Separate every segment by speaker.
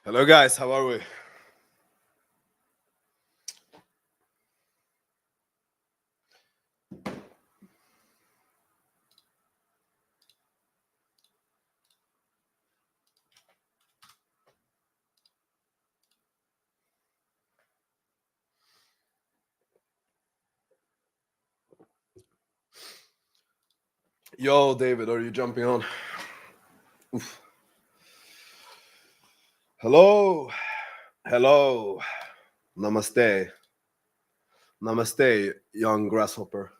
Speaker 1: Hello guys, how are we? Yo, David, are you jumping on? Oof. Hello. Hello. Namaste. Namaste, young grasshopper.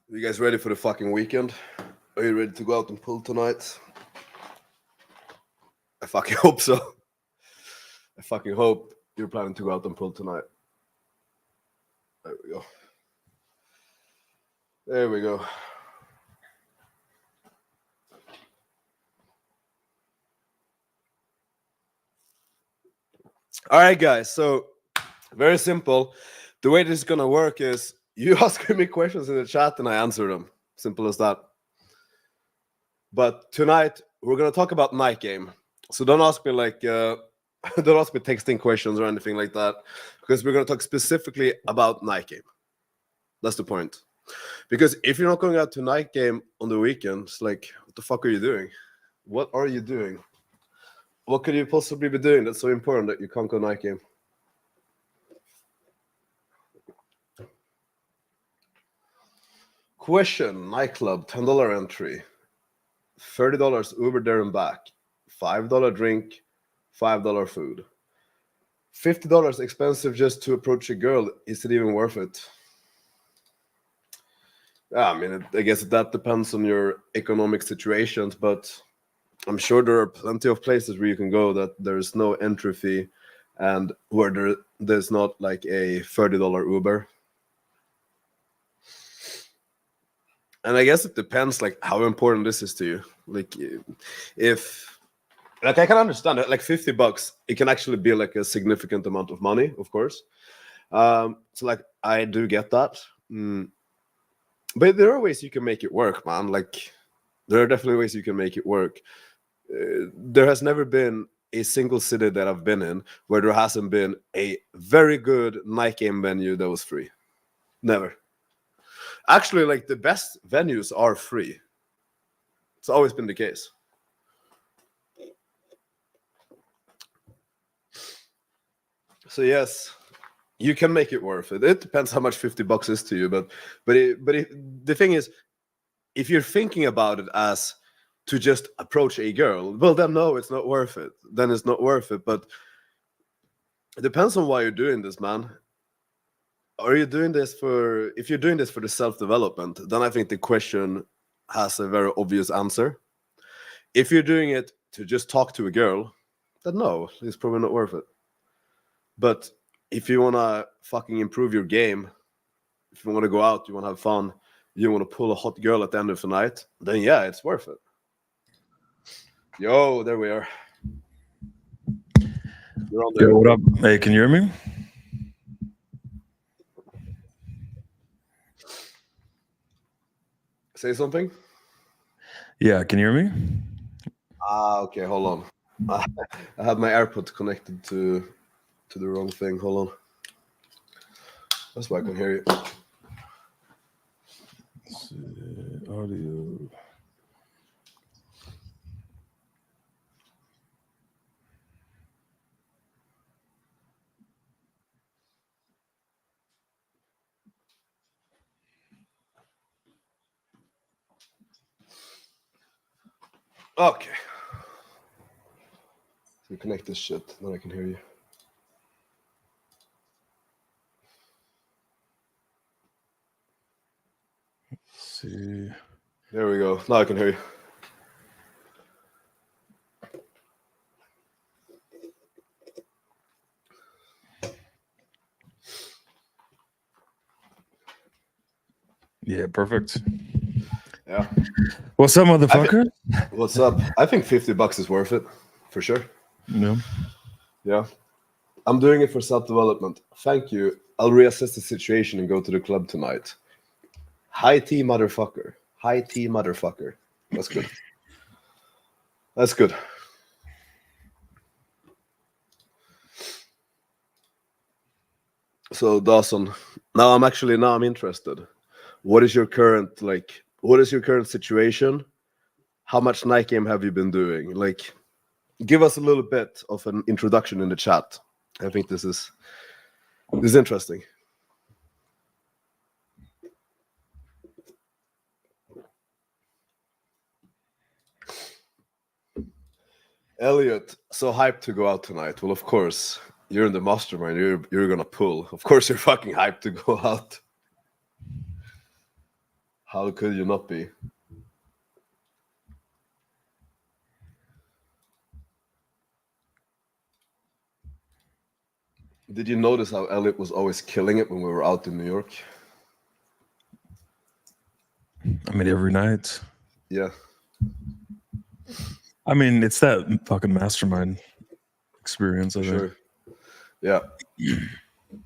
Speaker 1: You guys ready for the fucking weekend? Are you ready to go out and pull tonight? I fucking hope so. I fucking hope you're planning to go out and pull tonight. There we go. There we go. All right, guys. So, very simple. The way this is going to work is you ask me questions in the chat and I answer them. Simple as that. But tonight, we're going to talk about Nightgame. So don't ask me don't ask me texting questions or anything like that, because we're going to talk specifically about Nightgame. That's the point. Because if you're not going out to Nightgame on the weekends, like, what the fuck are you doing? What are you doing? What could you possibly be doing that's so important that you can't go Nightgame? Question, Nightclub, $10 entry, $30 Uber there and back, $5 drink, $5 food. $50 expensive just to approach a girl. Is it even worth it? Yeah, I mean, I guess that depends on your economic situations, but I'm sure there are plenty of places where you can go that there's no entry fee and where there's not like a $30 Uber. And I guess it depends, like, how important this is to you. Like, if, like, I can understand it, like $50, it can actually be like a significant amount of money, of course. So, like, I do get that. But there are ways you can make it work, man. Like, there are definitely ways you can make it work. There has never been a single city that I've been in where there hasn't been a very good Nightgame venue that was free. Never. Actually, like, the best venues are free. It's always been the case. So yes, you can make it worth it. It depends how much $50 is to you, but the thing is, if you're thinking about it as to just approach a girl, well, then no, it's not worth it. Then it's not worth it. But it depends on why you're doing this, man. Are you doing this if you're doing this for the self-development, then I think the question has a very obvious answer. If you're doing it to just talk to a girl, then no, it's probably not worth it. But if you want to fucking improve your game, if you want to go out, you want to have fun, you want to pull a hot girl at the end of the night, then yeah, it's worth it. Yo, there we are. You're on there.
Speaker 2: Yo, what up? Hey, can you hear me?
Speaker 1: Say something?
Speaker 2: Yeah, can you hear me?
Speaker 1: Okay, hold on. I have my AirPod connected to the wrong thing. Hold on. That's why I can hear you.
Speaker 2: Let's see, audio.
Speaker 1: Okay. So connect this shit, then I can hear you.
Speaker 2: Let's see.
Speaker 1: There we go. Now I can hear you.
Speaker 2: Yeah, perfect.
Speaker 1: Yeah.
Speaker 2: What's up, motherfucker?
Speaker 1: What's up? I think $50 is worth it, for sure.
Speaker 2: No.
Speaker 1: Yeah. I'm doing it for self-development. Thank you. I'll reassess the situation and go to the club tonight. High tea motherfucker. High tea motherfucker. That's good. That's good. So Dawson, now I'm interested. What is your current situation? How much Nightgame have you been doing? Like, give us a little bit of an introduction in the chat. I think this is interesting. Elliot, so hyped to go out tonight. Well, of course, you're in the mastermind. You're gonna pull. Of course, you're fucking hyped to go out. How could you not be? Did you notice how Elliot was always killing it when we were out in New York?
Speaker 2: I mean, every night.
Speaker 1: Yeah.
Speaker 2: I mean, it's that fucking mastermind experience. I think.
Speaker 1: Sure. Yeah.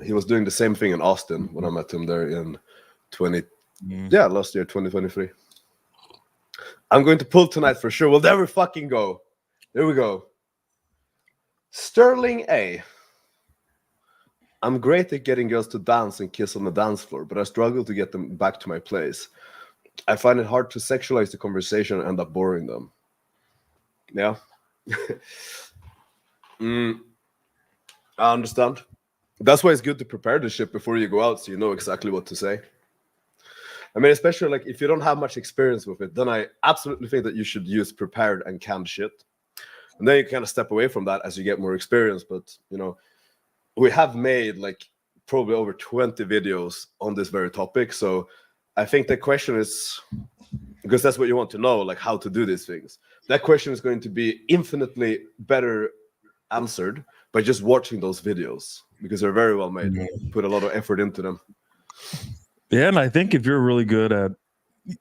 Speaker 1: He was doing the same thing in Austin when I met him there in last year, 2023. I'm going to pull tonight for sure. We'll never fucking go. There we go. Sterling A. I'm great at getting girls to dance and kiss on the dance floor, but I struggle to get them back to my place. I find it hard to sexualize the conversation and end up boring them. Yeah. I understand. That's why it's good to prepare the shit before you go out so you know exactly what to say. I mean, especially like if you don't have much experience with it, then I absolutely think that you should use prepared and canned shit. And then you kind of step away from that as you get more experience. But, you know, we have made like probably over 20 videos on this very topic. So I think the question is, because that's what you want to know, like how to do these things. That question is going to be infinitely better answered by just watching those videos because they're very well made. Put a lot of effort into them.
Speaker 2: Yeah, and I think if you're really good at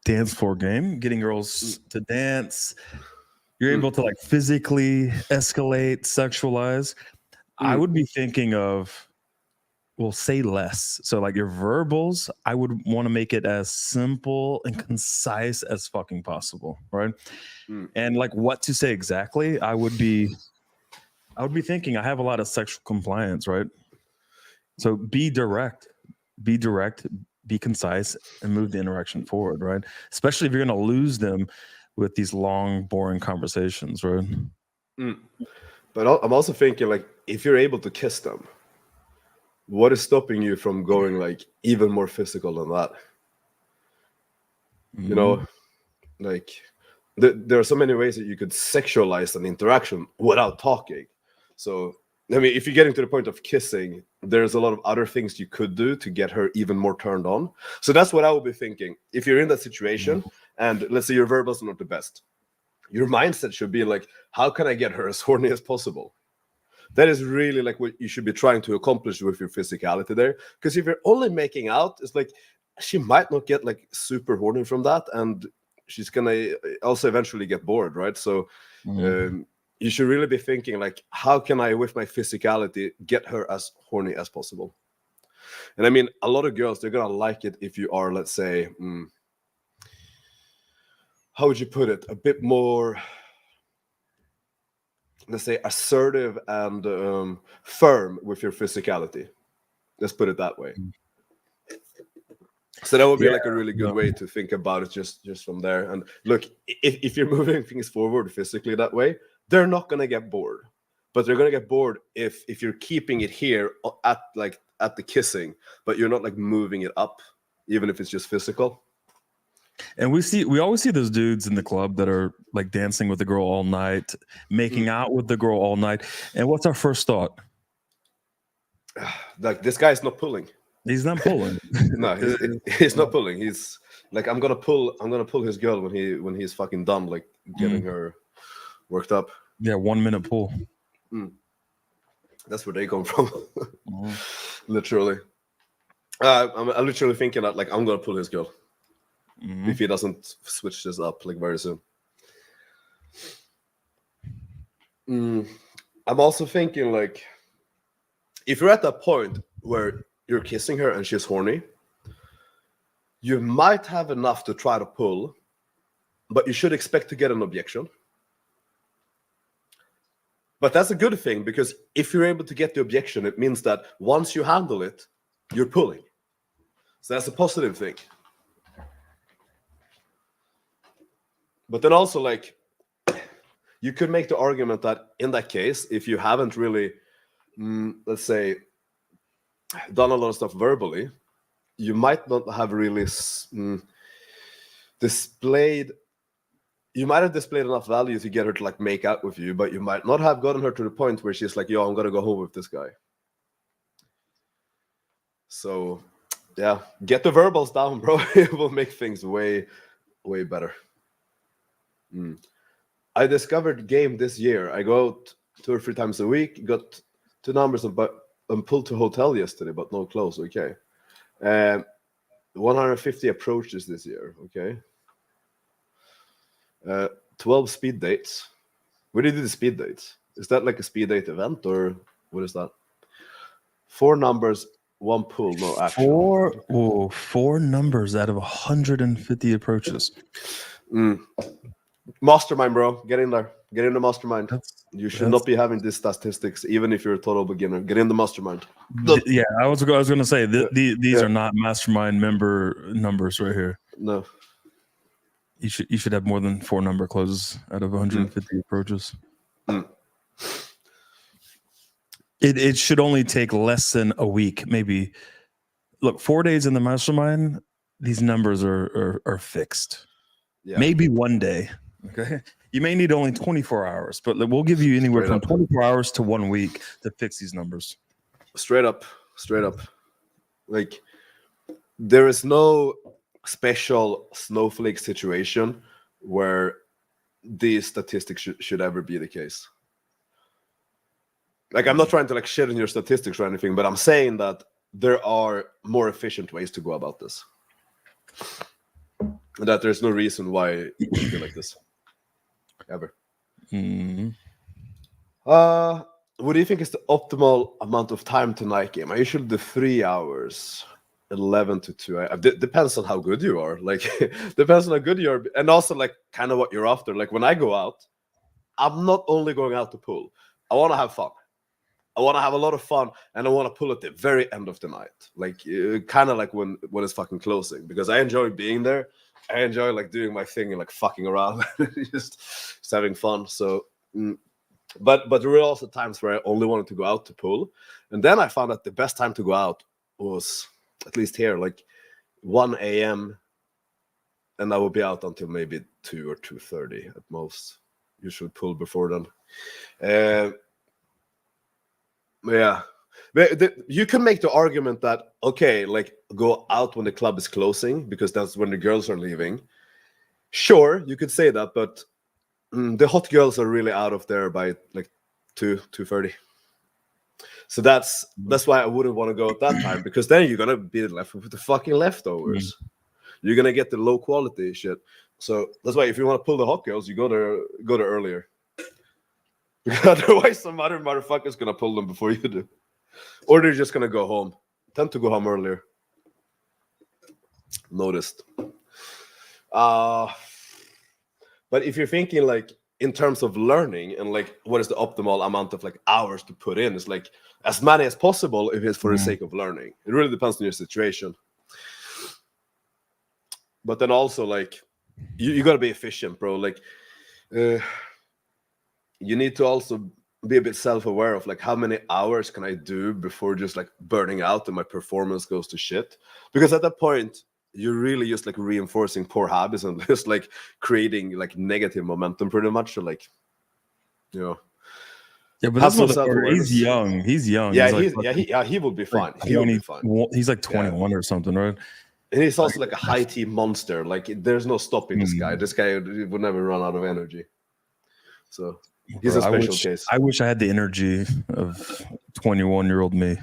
Speaker 2: dance floor game, getting girls to dance, you're able to like physically escalate, sexualize. I would be thinking of, well, say less. So like your verbals, I would want to make it as simple and concise as fucking possible, right? And like what to say exactly, I would be thinking I have a lot of sexual compliance, right? So be direct, be concise, and move the interaction forward, right? Especially if you're going to lose them with these long, boring conversations, right?
Speaker 1: But I'm also thinking, like, if you're able to kiss them, what is stopping you from going like even more physical than that? You know, like there are so many ways that you could sexualize an interaction without talking. So I mean, if you're getting to the point of kissing, there's a lot of other things you could do to get her even more turned on. So that's what I would be thinking. If you're in that situation, and let's say your verbals are not the best, your mindset should be like, how can I get her as horny as possible? That is really like what you should be trying to accomplish with your physicality there. Because if you're only making out, it's like she might not get like super horny from that, and she's gonna also eventually get bored, right? So you should really be thinking like, how can I, with my physicality, get her as horny as possible? And I mean, a lot of girls, they're gonna like it if you are, let's say, how would you put it? A bit more, let's say, assertive and firm with your physicality. Let's put it that way. So that would be like a really good way to think about it just from there. And look, if you're moving things forward physically that way, they're not going to get bored. But they're going to get bored if you're keeping it here at the kissing, but you're not like moving it up, even if it's just physical.
Speaker 2: And we always see those dudes in the club that are like dancing with the girl all night, making out with the girl all night. And what's our first thought?
Speaker 1: Like, this guy's not pulling.
Speaker 2: He's not pulling.
Speaker 1: No, he's not pulling. He's like, I'm gonna pull his girl when he's fucking done, like getting her worked up.
Speaker 2: Yeah, 1 minute pull.
Speaker 1: That's where they come from. Literally. I'm literally thinking that like I'm gonna pull his girl if he doesn't switch this up like very soon. I'm also thinking like, if you're at that point where you're kissing her and she's horny, you might have enough to try to pull, but you should expect to get an objection. But that's a good thing, because if you're able to get the objection, it means that once you handle it, you're pulling. So that's a positive thing. But then also, like, you could make the argument that in that case, if you haven't really, let's say, done a lot of stuff verbally, you might not have really displayed. You might have displayed enough value to get her to like make out with you, but you might not have gotten her to the point where she's like, "Yo, I'm gonna go home with this guy." So, yeah, get the verbals down, bro. It will make things way, way better. I discovered game this year. I go out 2 or 3 times a week. Got 2 numbers and pulled to hotel yesterday, but no clothes. Okay. 150 approaches this year. Okay. 12 speed dates. Where do you do the speed dates? Is that like a speed date event, or what is that? 4 numbers, 1 pull, no action.
Speaker 2: 4 numbers out of 150 approaches.
Speaker 1: Mastermind, bro. Get in there. Get in the mastermind. You should not be having these statistics, even if you're a total beginner. Get in the mastermind.
Speaker 2: Yeah, I was going to say these are not mastermind member numbers right here.
Speaker 1: No.
Speaker 2: You should have more than 4 number closes out of 150 approaches. It should only take less than a week, maybe. Look, 4 days in the mastermind, these numbers are fixed. Yeah. Maybe 1 day. Okay, you may need only 24 hours, but we'll give you anywhere from 24 hours to 1 week to fix these numbers.
Speaker 1: Straight up. Like, there is no special snowflake situation where these statistics should ever be the case. Like, I'm not trying to like shit on your statistics or anything, but I'm saying that there are more efficient ways to go about this. And that there's no reason why it should be like this. Ever. What do you think is the optimal amount of time to Nightgame? I usually do 3 hours, 11 to 2. Depends on how good you are. Like, depends on how good you are, and also like kind of what you're after. Like, when I go out, I'm not only going out to pull. I want to have fun. I want to have a lot of fun, and I want to pull at the very end of the night, like kind of like when it's fucking closing, because I enjoy being there. I enjoy like doing my thing and like fucking around, just having fun. So, but there were also times where I only wanted to go out to pull, and then I found that the best time to go out was, at least here, like 1 a.m. and I would be out until maybe 2 or 2:30 at most. You should pull before then. Yeah, you can make the argument that, okay, like go out when the club is closing because that's when the girls are leaving. Sure, you could say that, but the hot girls are really out of there by like 2:30. So that's why I wouldn't want to go at that time, because then you're gonna be left with the fucking leftovers. You're gonna get the low quality shit. So that's why if you want to pull the hot girls, you go there earlier. Otherwise, some other motherfucker's gonna pull them before you do, or they're just gonna go home. Tend to go home earlier. Noticed. But if you're thinking like in terms of learning and like what is the optimal amount of like hours to put in, it's like as many as possible if it's for the sake of learning. It really depends on your situation. But then also like you gotta be efficient, bro. Like. You need to also be a bit self-aware of like how many hours can I do before just like burning out and my performance goes to shit. Because at that point, you're really just like reinforcing poor habits and just like creating like negative momentum pretty much. So like, you know.
Speaker 2: Yeah, but this motherfucker, he's young. He's young.
Speaker 1: He will be fine. He will be fine.
Speaker 2: He's like 21 or something, right?
Speaker 1: And he's also like a high T monster. Like there's no stopping this guy. This guy would never run out of energy. So he's a special case.
Speaker 2: I wish I had the energy of 21-year-old me.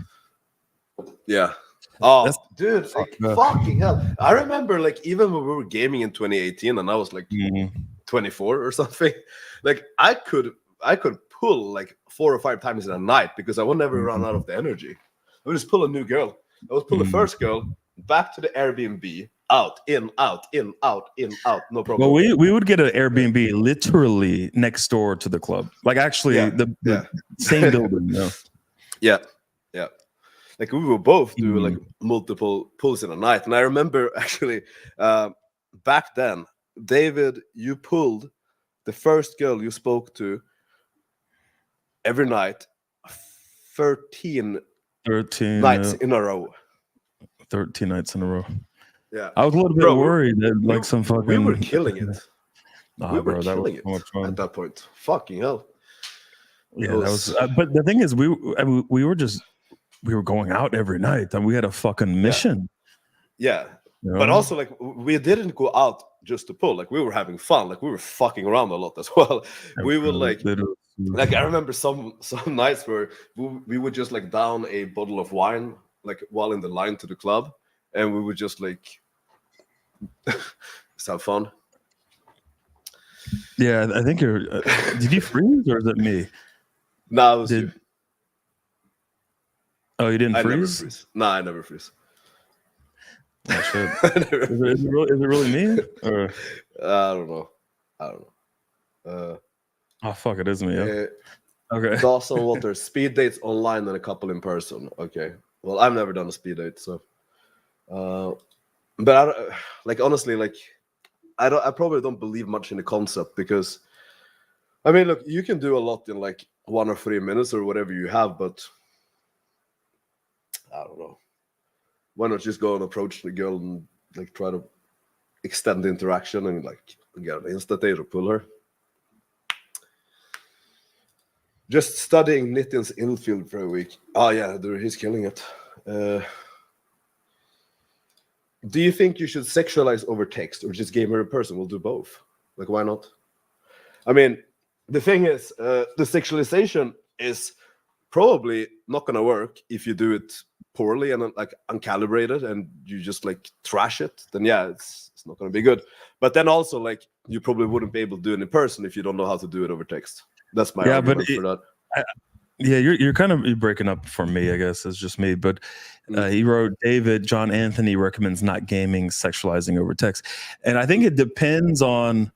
Speaker 1: Yeah. Oh, dude, like, fucking hell. I remember, like, even when we were gaming in 2018 and I was like 24 or something, like, I could pull like 4 or 5 times in a night because I would never run out of the energy. I would just pull a new girl. I would pull the first girl back to the Airbnb. out, in, out, in, out, in, out. No problem.
Speaker 2: Well, we would get an Airbnb literally next door to the club. Like actually
Speaker 1: Yeah,
Speaker 2: the same building, you know?
Speaker 1: Yeah. Like we will both do like multiple pulls in a night. And I remember actually back then, David, you pulled the first girl you spoke to every night 13 nights in a row.
Speaker 2: 13 nights in a row.
Speaker 1: Yeah.
Speaker 2: I was a little bit worried that like some fucking...
Speaker 1: We were killing it.
Speaker 2: Nah,
Speaker 1: we were
Speaker 2: bro,
Speaker 1: killing it at that point. Fucking hell.
Speaker 2: Yeah, that was... but the thing is, we were going out every night and we had a fucking mission.
Speaker 1: Yeah.
Speaker 2: You know?
Speaker 1: But also, like, we didn't go out just to pull. Like, we were having fun. Like, we were fucking around a lot as well. We would like I remember some nights where we would just like down a bottle of wine like while in the line to the club, and we would just like just have fun.
Speaker 2: Yeah, I think you're. Did you freeze or is it me?
Speaker 1: No, it was you.
Speaker 2: Oh, you didn't freeze?
Speaker 1: Never freeze. No, I never freeze.
Speaker 2: Oh, shit. Is it really me? Or?
Speaker 1: I don't know.
Speaker 2: Oh fuck! It is me. Yeah. Okay.
Speaker 1: Dawson Water, speed dates online and a couple in person. Okay. Well, I've never done a speed date, so. But I don't, like honestly, like I probably don't believe much in the concept because, I mean, look, you can do a lot in like 1 or 3 minutes or whatever you have, but I don't know. Why not just go and approach the girl and like try to extend the interaction and like get an Insta date or pull her? Just studying Nitin's infield for a week. Oh yeah, he's killing it. Do you think you should sexualize over text or just game her in person? We'll do both. Like, why not? I mean, the thing is, the sexualization is probably not going to work if you do it poorly and like uncalibrated and you just like trash it. Then yeah, it's not going to be good. But then also like you probably wouldn't be able to do it in person if you don't know how to do it over text. That's my argument for that.
Speaker 2: You're kind of breaking up for me, I guess. It's just me. But he wrote, David, John Anthony recommends not gaming, sexualizing over text. And I think it depends on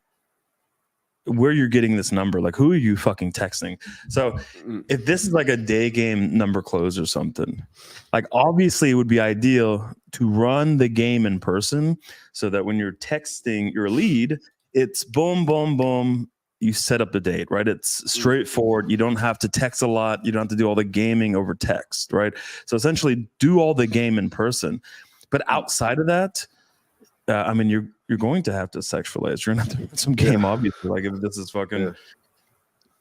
Speaker 2: where you're getting this number. Like, who are you fucking texting? So if this is like a day game number close or something, like obviously it would be ideal to run the game in person so that when you're texting your lead, it's boom, boom, boom. You set up the date, right? It's straightforward. You don't have to text a lot. You don't have to do all the gaming over text, right? So essentially do all the game in person. But outside of that, I mean, you're going to have to sexualize. You're going to have to put some game, obviously. Like if this is fucking,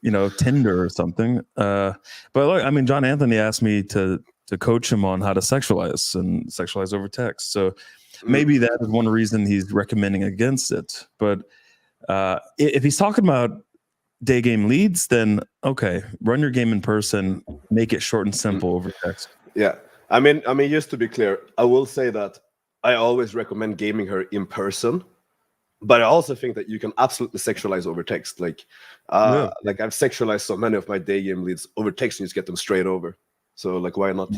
Speaker 2: you know, Tinder or something. But look, I mean, John Anthony asked me to coach him on how to sexualize and sexualize over text. So maybe that is one reason he's recommending against it. But if he's talking about day game leads, then okay, run your game in person, make it short and simple over text.
Speaker 1: Yeah, I mean, just to be clear, I will say that I always recommend gaming her in person, but I also think that you can absolutely sexualize over text. Like, like I've sexualized so many of my day game leads over text, and you just get them straight over. So like, why not?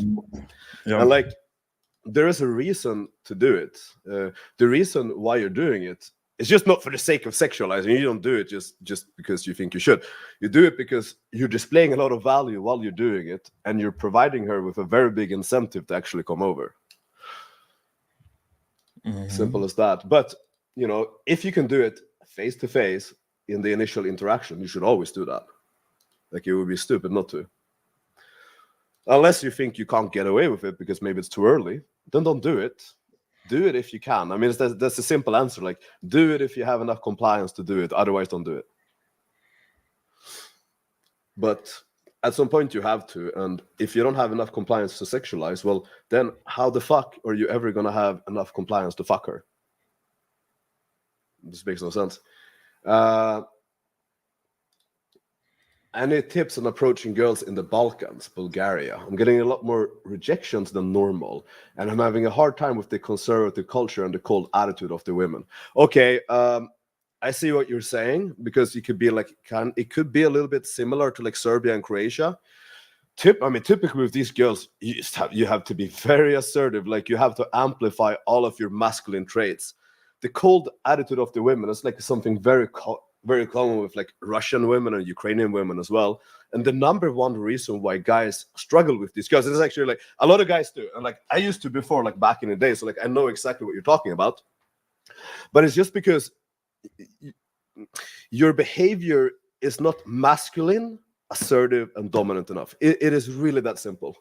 Speaker 1: Yeah. And like, there is a reason to do it. The reason why you're doing it. It's just not for the sake of sexualizing. You don't do it just because you think you should. You do it because you're displaying a lot of value while you're doing it, and you're providing her with a very big incentive to actually come over. Simple as that. But, you know, if you can do it face-to-face in the initial interaction, you should always do that. Like, it would be stupid not to. Unless you think you can't get away with it because maybe it's too early, then don't do it. Do it if you can. I mean, that's a simple answer. Like, do it if you have enough compliance to do it. Otherwise, don't do it. But at some point, you have to. And if you don't have enough compliance to sexualize, well, then how the fuck are you ever going to have enough compliance to fuck her? This makes no sense. Any tips on approaching girls in the Balkans, Bulgaria? I'm getting a lot more rejections than normal, and I'm having a hard time with the conservative culture and the cold attitude of the women. Okay, I see what you're saying, because it could be like it could be a little bit similar to like Serbia and Croatia. typically with these girls, you have to be very assertive. Like, you have to amplify all of your masculine traits. The cold attitude of the women is like something very common with like Russian women and Ukrainian women as well. And the number one reason why guys struggle with these girls is actually like a lot of guys do, and like I used to before, like back in the day. So like I know exactly what you're talking about, but it's just because your behavior is not masculine, assertive, and dominant enough. It is really that simple.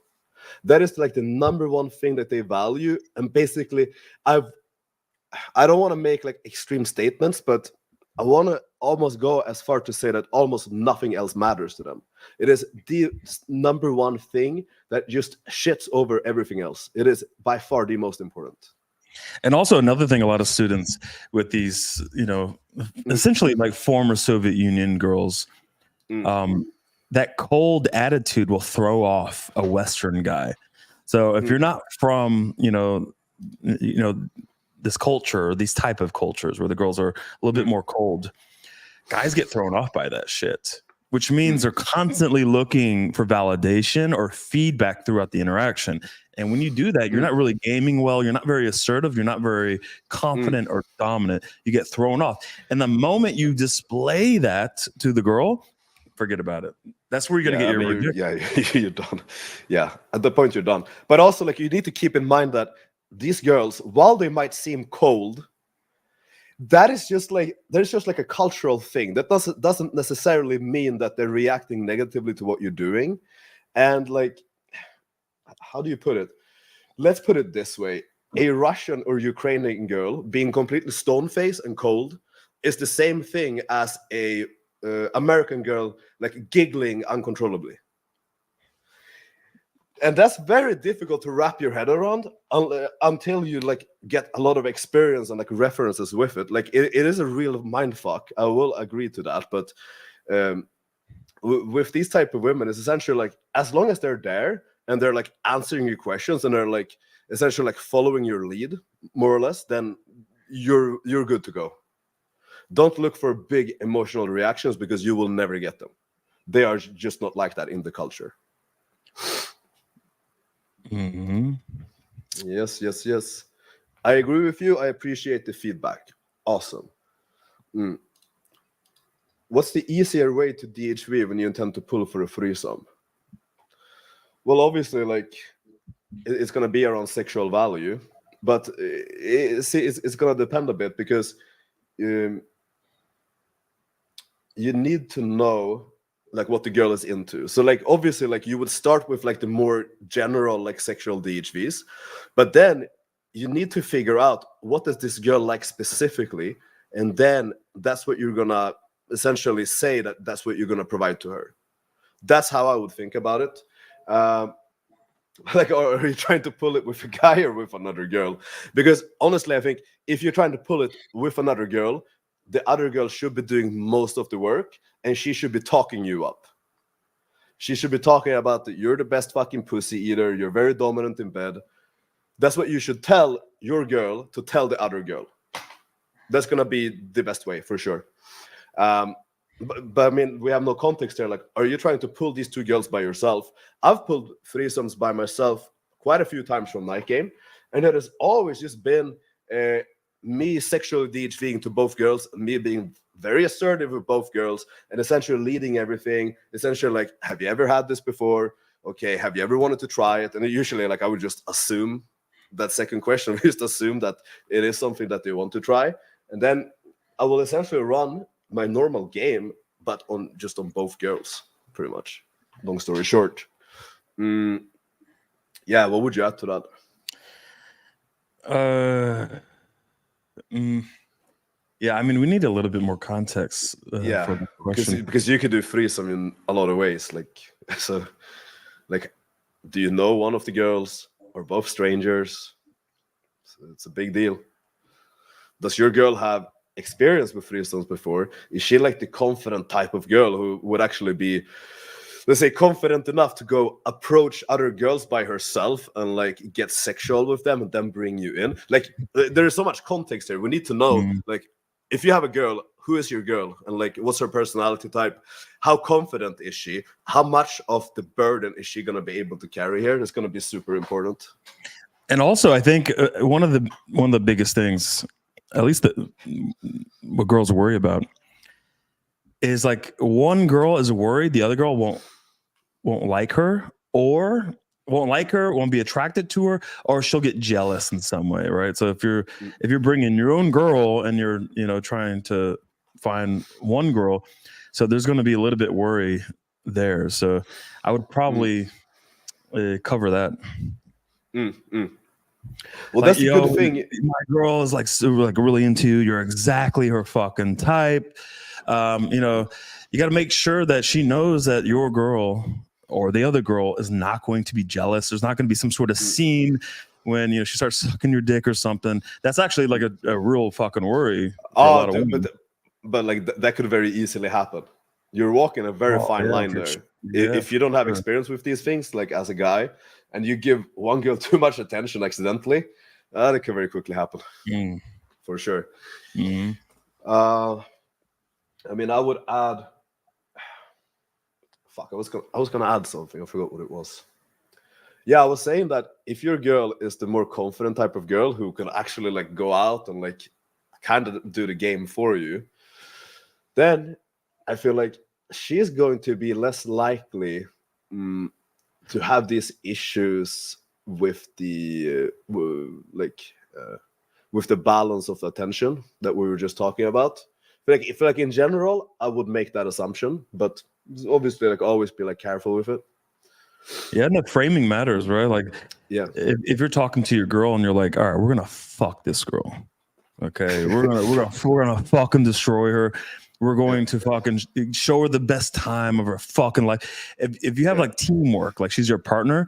Speaker 1: That is like the number one thing that they value. And basically, I don't want to make like extreme statements, but I want to almost go as far to say that almost nothing else matters to them. It is the number one thing that just shits over everything else. It is by far the most important.
Speaker 2: And also another thing, a lot of students with these, essentially like former Soviet Union girls, that cold attitude will throw off a Western guy. So if you're not from, this culture, these type of cultures where the girls are a little bit more cold, guys get thrown off by that shit, which means they're constantly looking for validation or feedback throughout the interaction. And when you do that, you're not really gaming well. You're not very assertive. You're not very confident or dominant. You get thrown off. And the moment you display that to the girl, forget about it. That's where you're going to get your rejection.
Speaker 1: You're done. Yeah, at the point you're done. But also, like, you need to keep in mind that these girls, while they might seem cold, there's just like a cultural thing. That doesn't necessarily mean that they're reacting negatively to what you're doing. And like, how do you put it? Let's put it this way. A Russian or Ukrainian girl being completely stone-faced and cold is the same thing as a American girl like giggling uncontrollably. And that's very difficult to wrap your head around until you like get a lot of experience and like references with it. Like it is a real mind fuck. I will agree to that. But with these type of women, it's essentially like, as long as they're there and they're like answering your questions and they're like essentially like following your lead more or less, then you're good to go. Don't look for big emotional reactions because you will never get them. They are just not like that in the culture. Yes. I agree with you. I appreciate the feedback. Awesome. What's the easier way to DHV when you intend to pull for a threesome? Well, obviously, like, it's going to be around sexual value, but it's going to depend a bit because you need to know like what the girl is into. So like obviously like you would start with like the more general like sexual DHVs, but then you need to figure out what does this girl like specifically, and then that's what you're gonna essentially say that's what you're gonna provide to her. That's how I would think about it. Like, are you trying to pull it with a guy or with another girl? Because honestly, I think if you're trying to pull it with another girl, the other girl should be doing most of the work, and she should be talking you up. She should be talking about that you're the best fucking pussy eater, you're very dominant in bed. That's what you should tell your girl to tell the other girl. That's going to be the best way, for sure. But I mean, we have no context here. Like, are you trying to pull these two girls by yourself? I've pulled threesomes by myself quite a few times from Nightgame, and it has always just been me sexually DHVing to both girls, me being very assertive with both girls, and essentially leading everything. Essentially, like, have you ever had this before? Okay, have you ever wanted to try it? And usually, like, I would just assume that second question, just assume that it is something that they want to try, and then I will essentially run my normal game, but on both girls, pretty much. Long story short. Yeah, what would you add to that?
Speaker 2: Yeah, I mean, we need a little bit more context. For the question.
Speaker 1: Because you could do threesome in a lot of ways. Like, so, like, do you know one of the girls or both strangers? So it's a big deal. Does your girl have experience with threesomes before? Is she like the confident type of girl who would actually be, let's say, confident enough to go approach other girls by herself and like get sexual with them and then bring you in? Like, there is so much context here. We need to know, like, if you have a girl, who is your girl, and like what's her personality type? How confident is she? How much of the burden is she gonna be able to carry here? That's gonna be super important.
Speaker 2: And also, I think one of the biggest things, at least what girls worry about, is like one girl is worried the other girl won't like her, or won't be attracted to her, or she'll get jealous in some way, right? So if you're bringing your own girl and you're trying to find one girl, so there's going to be a little bit worry there. So I would probably cover that.
Speaker 1: Well, that's the good thing.
Speaker 2: My girl is like really into you. You're exactly her fucking type. You got to make sure that she knows that your girl or the other girl is not going to be jealous. There's not going to be some sort of scene when she starts sucking your dick or something. That's actually like a real fucking worry for a lot of women.
Speaker 1: But like that could very easily happen. You're walking a very fine line there. Yeah, if you don't have experience with these things, like as a guy, and you give one girl too much attention accidentally, that can very quickly happen. For sure. I mean, I would add. Fuck, I was gonna add something. I forgot what it was. Yeah, I was saying that if your girl is the more confident type of girl who can actually like go out and like kind of do the game for you, then I feel like she's going to be less likely to have these issues with the with the balance of attention that we were just talking about. I feel like in general, I would make that assumption, but obviously, like always be like careful with it.
Speaker 2: Yeah, and the framing matters, right? Like,
Speaker 1: yeah,
Speaker 2: if you're talking to your girl and you're like, all right, we're gonna fuck this girl, okay, we're gonna fucking destroy her. We're going to fucking show her the best time of her fucking life. If you have like teamwork, like she's your partner,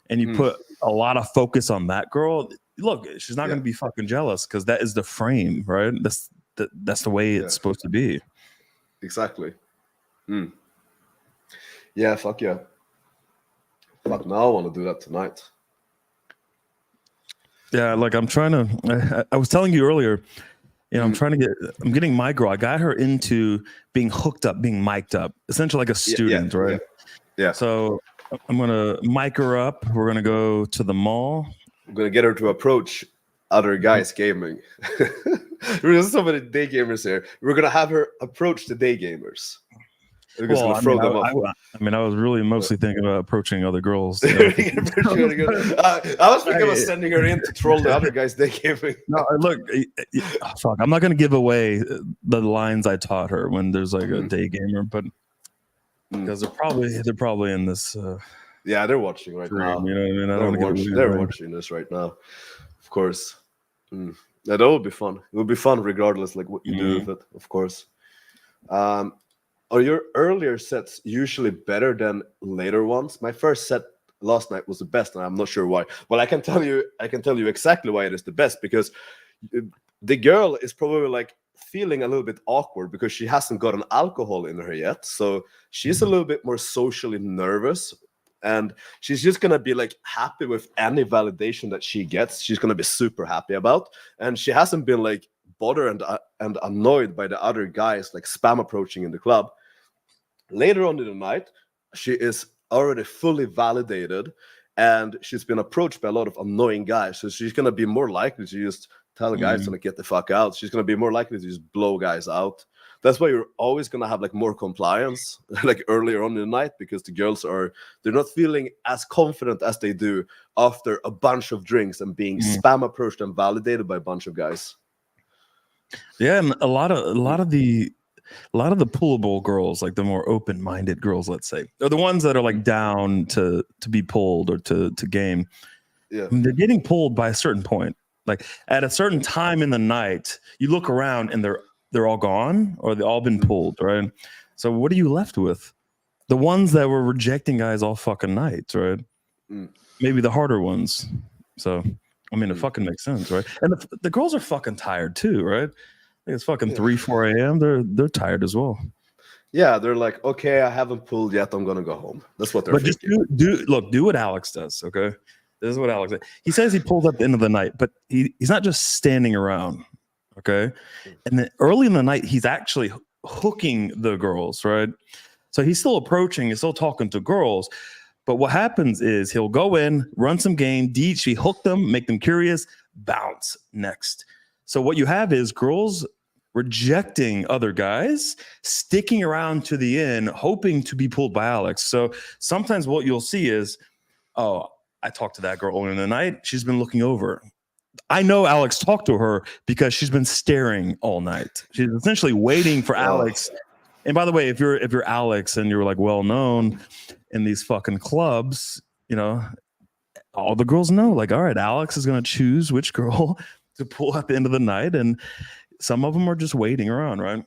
Speaker 2: and you put a lot of focus on that girl, look, she's not gonna be fucking jealous because that is the frame, right? That's the way it's supposed to be.
Speaker 1: Exactly. Yeah, fuck yeah. Fuck, now I want to do that tonight.
Speaker 2: Yeah, like I'm trying to. I was telling you earlier, I'm getting my girl. I got her into being hooked up, being mic'd up, essentially like a student, right?
Speaker 1: Yeah.
Speaker 2: So I'm gonna mic her up. We're gonna go to the mall.
Speaker 1: I'm gonna get her to approach other guys gaming. There's so many day gamers here. We're gonna have her approach the day gamers. We're just gonna throw them up.
Speaker 2: I was really mostly thinking about approaching other girls.
Speaker 1: I was thinking about sending her in to troll the other guys day gaming.
Speaker 2: No, look, fuck. I'm not gonna give away the lines I taught her when there's like a day gamer, but because they're probably in this.
Speaker 1: Yeah, they're watching right now.
Speaker 2: You know what I mean?
Speaker 1: They're watching this right now, of course. That would be fun. It would be fun regardless, like what you do with it, of course. Are your earlier sets usually better than later ones? My first set last night was the best, and I'm not sure why. Well, I can tell you exactly why it is the best, because the girl is probably like feeling a little bit awkward because she hasn't gotten alcohol in her yet. So she's a little bit more socially nervous, and she's just gonna be like happy with any validation that she gets. She's gonna be super happy about, and she hasn't been like bothered and annoyed by the other guys like spam approaching in the club. Later on in the night, she is already fully validated, and she's been approached by a lot of annoying guys. So she's gonna be more likely to just tell the guys to like get the fuck out. She's gonna be more likely to just blow guys out. That's why you're always gonna have like more compliance like earlier on in the night, because the girls they're not feeling as confident as they do after a bunch of drinks and being spam approached and validated by a bunch of guys.
Speaker 2: Yeah, and a lot of the pullable girls, like the more open-minded girls, let's say, are the ones that are like down to be pulled or to game.
Speaker 1: Yeah,
Speaker 2: they're getting pulled by a certain point. Like at a certain time in the night, you look around and they're all gone, or they've all been pulled, right? So what are you left with? The ones that were rejecting guys all fucking night, right? Maybe the harder ones. So I mean, it fucking makes sense, right? And the girls are fucking tired too, right? I think it's fucking 3-4 a.m. They're tired as well.
Speaker 1: Yeah, they're like, okay, I haven't pulled yet. I'm gonna go home. That's what they're thinking.
Speaker 2: Just do what Alex does, okay? This is what Alex does. He says he pulls up at the end of the night, but he's not just standing around, Okay. And then early in the night, he's actually hooking the girls, right? So he's still approaching, he's still talking to girls. But what happens is he'll go in, run some game, DHV, hook them, make them curious, bounce next. So what you have is girls rejecting other guys, sticking around to the end, hoping to be pulled by Alex. So sometimes what you'll see is, oh, I talked to that girl earlier in the night. She's been looking over. I know Alex talked to her because she's been staring all night. She's essentially waiting for Alex. And by the way, if you're Alex and you're like well known in these fucking clubs, you know, all the girls know, like, all right, Alex is gonna choose which girl to pull at the end of the night, and some of them are just waiting around, right?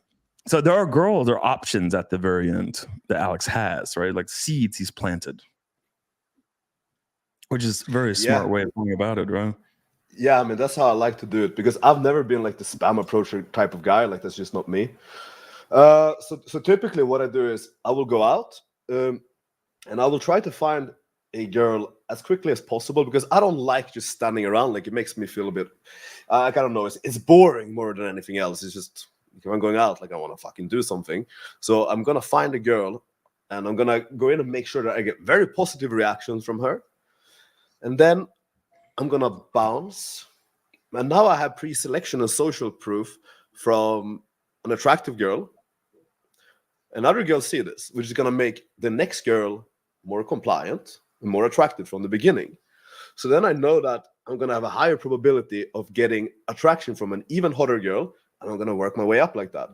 Speaker 2: So there are options at the very end that Alex has, right? Like seeds he's planted, which is a very smart way of going about it, right?
Speaker 1: Yeah, I mean, that's how I like to do it, because I've never been like the spam approacher type of guy. Like, that's just not me. So typically what I do is I will go out and I will try to find a girl as quickly as possible, because I don't like just standing around. Like, it makes me feel a bit, I don't know, it's boring more than anything else. It's just, if I'm going out, like, I want to fucking do something. So I'm going to find a girl and I'm going to go in and make sure that I get very positive reactions from her. And then I'm going to bounce. And now I have pre-selection and social proof from an attractive girl. And other girls see this, which is going to make the next girl more compliant and more attractive from the beginning. So then I know that I'm going to have a higher probability of getting attraction from an even hotter girl, and I'm going to work my way up like that.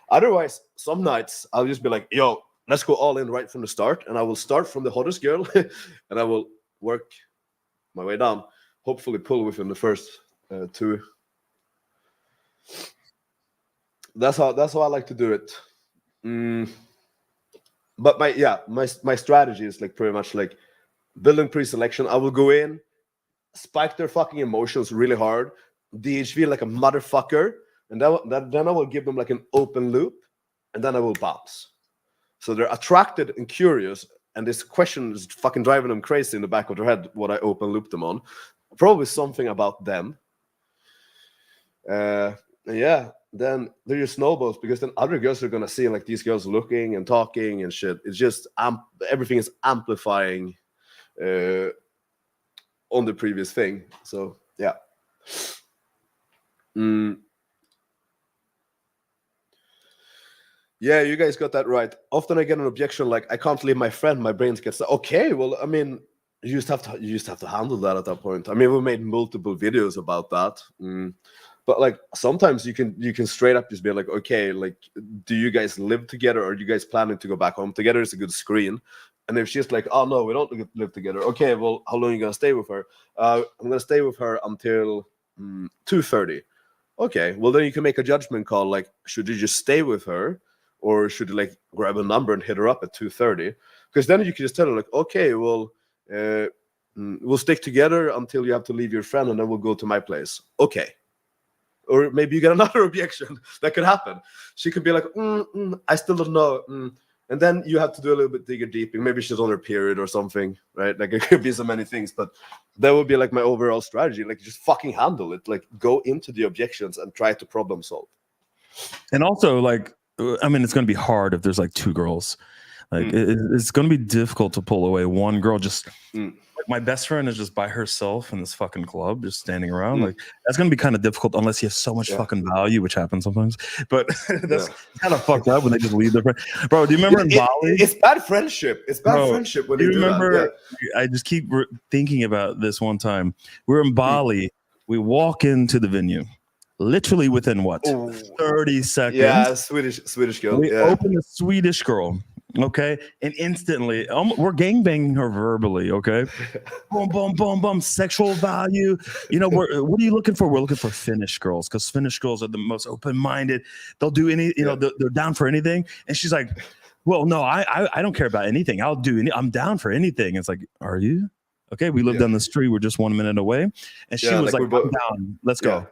Speaker 1: Otherwise, some nights I'll just be like, yo, let's go all in right from the start. And I will start from the hottest girl and I will work my way down, hopefully pull within the first two. That's how I like to do it. But my strategy is like pretty much like building pre-selection. I will go in, spike their fucking emotions really hard, DHV like a motherfucker, and then I will give them like an open loop, and then I will bounce. So they're attracted and curious, and this question is fucking driving them crazy in the back of their head, what I open loop them on. Probably something about them. Then they're just snowballs, because then other girls are gonna see like these girls looking and talking and shit. It's just everything is amplifying on the previous thing. So yeah. Yeah, you guys got that right. Often I get an objection like, I can't leave my friend. My brain gets okay. Well, I mean, you just have to handle that at that point. I mean, we made multiple videos about that. But like sometimes you can straight up just be like, okay, like, do you guys live together, or are you guys planning to go back home together? Is a good screen. And if she's like, oh no, we don't live together. Okay, well, how long are you gonna stay with her? I'm gonna stay with her until 2:30. Okay, well then you can make a judgment call. Like, should you just stay with her, or should you like grab a number and hit her up at 2:30? Because then you can just tell her like, okay, well, we'll stick together until you have to leave your friend, and then we'll go to my place. Okay. Or maybe you get another objection. That could happen. She could be like, I still don't know. And then you have to do a little bit digger deep. Maybe she's on her period or something, right? Like, it could be so many things, but that would be like my overall strategy. Like, just fucking handle it. Like, go into the objections and try to problem solve.
Speaker 2: And also, like, I mean, it's going to be hard if there's like two girls. Like, it's going to be difficult to pull away one girl. Just like my best friend is just by herself in this fucking club, just standing around. Like, that's going to be kind of difficult unless you have so much fucking value, which happens sometimes. But that's kind of fucked up when they just leave their friend. Bro, do you remember in Bali?
Speaker 1: It's bad friendship. It's bad friendship when you remember.
Speaker 2: I just keep thinking about this one time. We're in Bali. We walk into the venue. Literally within what? 30 seconds.
Speaker 1: Yeah, Swedish girl.
Speaker 2: We open the Swedish girl. Okay, and instantly we're gangbanging her verbally. Okay, boom, boom, boom, boom. Sexual value. You know, what are you looking for? We're looking for Finnish girls, because Finnish girls are the most open-minded. They'll do any. You know, they're down for anything. And she's like, "Well, no, I don't care about anything. I'll do. I'm down for anything." It's like, "Are you?" Okay, we live down the street. We're just 1 minute away, and she was like, "I'm down. Let's go."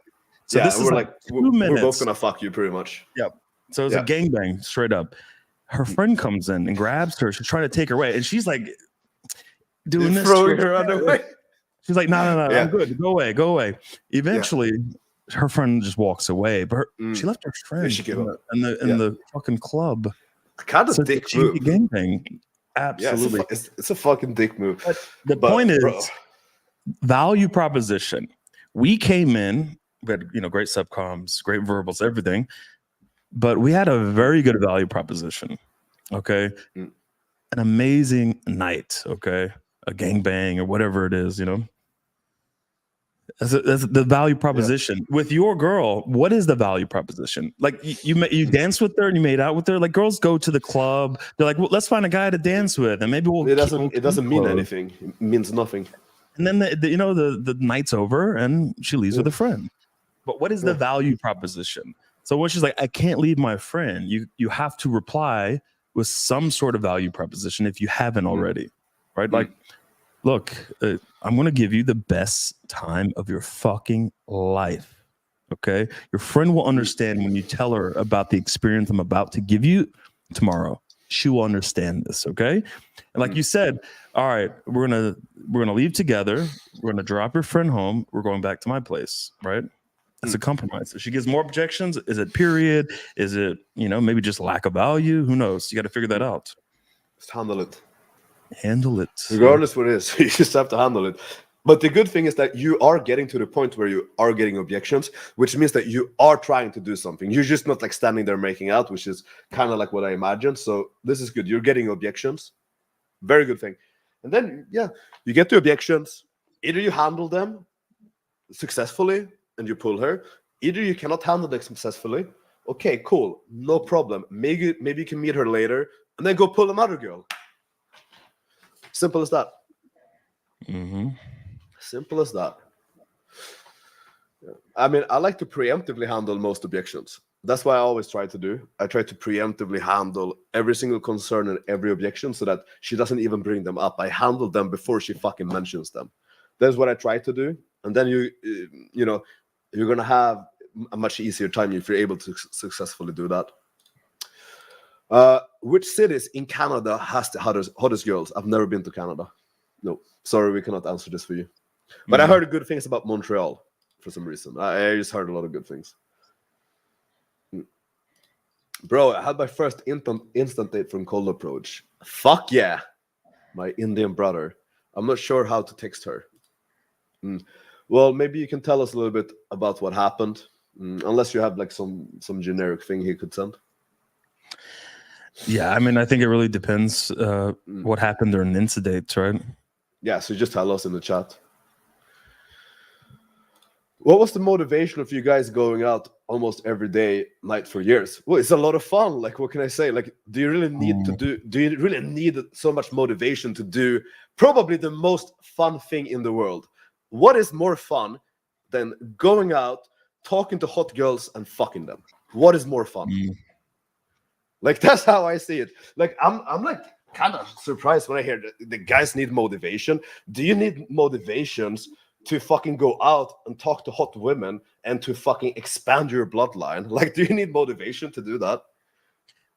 Speaker 2: So this is like 2 minutes.
Speaker 1: We're both gonna fuck you, pretty much.
Speaker 2: Yep. So it's a gangbang straight up. Her friend comes in and grabs her. She's trying to take her away, and she's like doing this,
Speaker 1: throwing her underway.
Speaker 2: She's like, no, I'm good. Go away. Eventually, her friend just walks away, but she left her friend
Speaker 1: she gave up.
Speaker 2: in the fucking club.
Speaker 1: Kind of
Speaker 2: Such a
Speaker 1: dick
Speaker 2: cheeky
Speaker 1: move.
Speaker 2: gangbang. Absolutely.
Speaker 1: Yeah, it's a fucking dick move.
Speaker 2: But the point is,
Speaker 1: bro,
Speaker 2: value proposition. We came in, we had great subcoms, great verbals, everything, but we had a very good value proposition. Okay, an amazing night. Okay, a gangbang or whatever it is. That's the value proposition. With your girl, what is the value proposition? Like you dance with her and you made out with her. Like girls go to the club, they're like, well, let's find a guy to dance with, and maybe
Speaker 1: it doesn't mean anything. It means nothing.
Speaker 2: And then the night's over and she leaves with a friend. But what is the value proposition? So when she's like, I can't leave my friend, you have to reply with some sort of value proposition if you haven't already, right? Like, look, I'm going to give you the best time of your fucking life. Okay. Your friend will understand when you tell her about the experience I'm about to give you tomorrow. She will understand this. Okay. And like you said, all right, we're going to leave together. We're going to drop your friend home. We're going back to my place. Right. That's a compromise. If she gives more objections, is it period? Is it, maybe just lack of value? Who knows? You got to figure that out.
Speaker 1: Just handle it.
Speaker 2: Handle it.
Speaker 1: Regardless what it is, you just have to handle it. But the good thing is that you are getting to the point where you are getting objections, which means that you are trying to do something. You're just not like standing there making out, which is kind of like what I imagined. So this is good. You're getting objections. Very good thing. And then, you get the objections. Either you handle them successfully and you pull her. Either you cannot handle them successfully. Okay, cool. No problem. Maybe you can meet her later and then go pull another girl. Simple as that. Simple as that. I mean, I like to preemptively handle most objections. That's what I always try to do. I try to preemptively handle every single concern and every objection so that she doesn't even bring them up. I handle them before she fucking mentions them. That's what I try to do. And then you're going to have a much easier time if you're able to successfully do that. Which cities in Canada has the hottest girls? I've never been to Canada. No, sorry, we cannot answer this for you. But I heard good things about Montreal for some reason. I just heard a lot of good things. Bro, I had my first instant date from cold approach. Fuck yeah, my Indian brother. I'm not sure how to text her. Well, maybe you can tell us a little bit about what happened, unless you have like some generic thing he could send.
Speaker 2: Yeah, I mean, I think it really depends what happened during the incident, right?
Speaker 1: Yeah, so just tell us in the chat. What was the motivation of you guys going out almost every day, night for years? Well, it's a lot of fun. Like, what can I say? Like, do you really need so much motivation to do probably the most fun thing in the world? What is more fun than going out, talking to hot girls and fucking them? What is more fun? Like, that's how I see it. Like, I'm like kind of surprised when I hear the guys need motivation. Do you need motivations to fucking go out and talk to hot women and to fucking expand your bloodline? Like, do you need motivation to do that?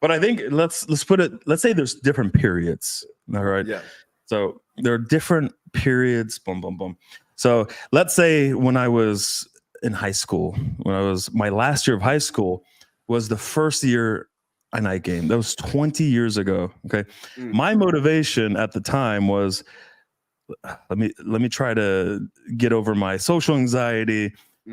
Speaker 2: But I think let's put it, let's say there's different periods. All right.
Speaker 1: Yeah.
Speaker 2: So there are different periods. Boom, boom, boom. So let's say when I was in high school, my last year of high school was the first year a Nightgame. That was 20 years ago. Okay. My motivation at the time was, let me try to get over my social anxiety,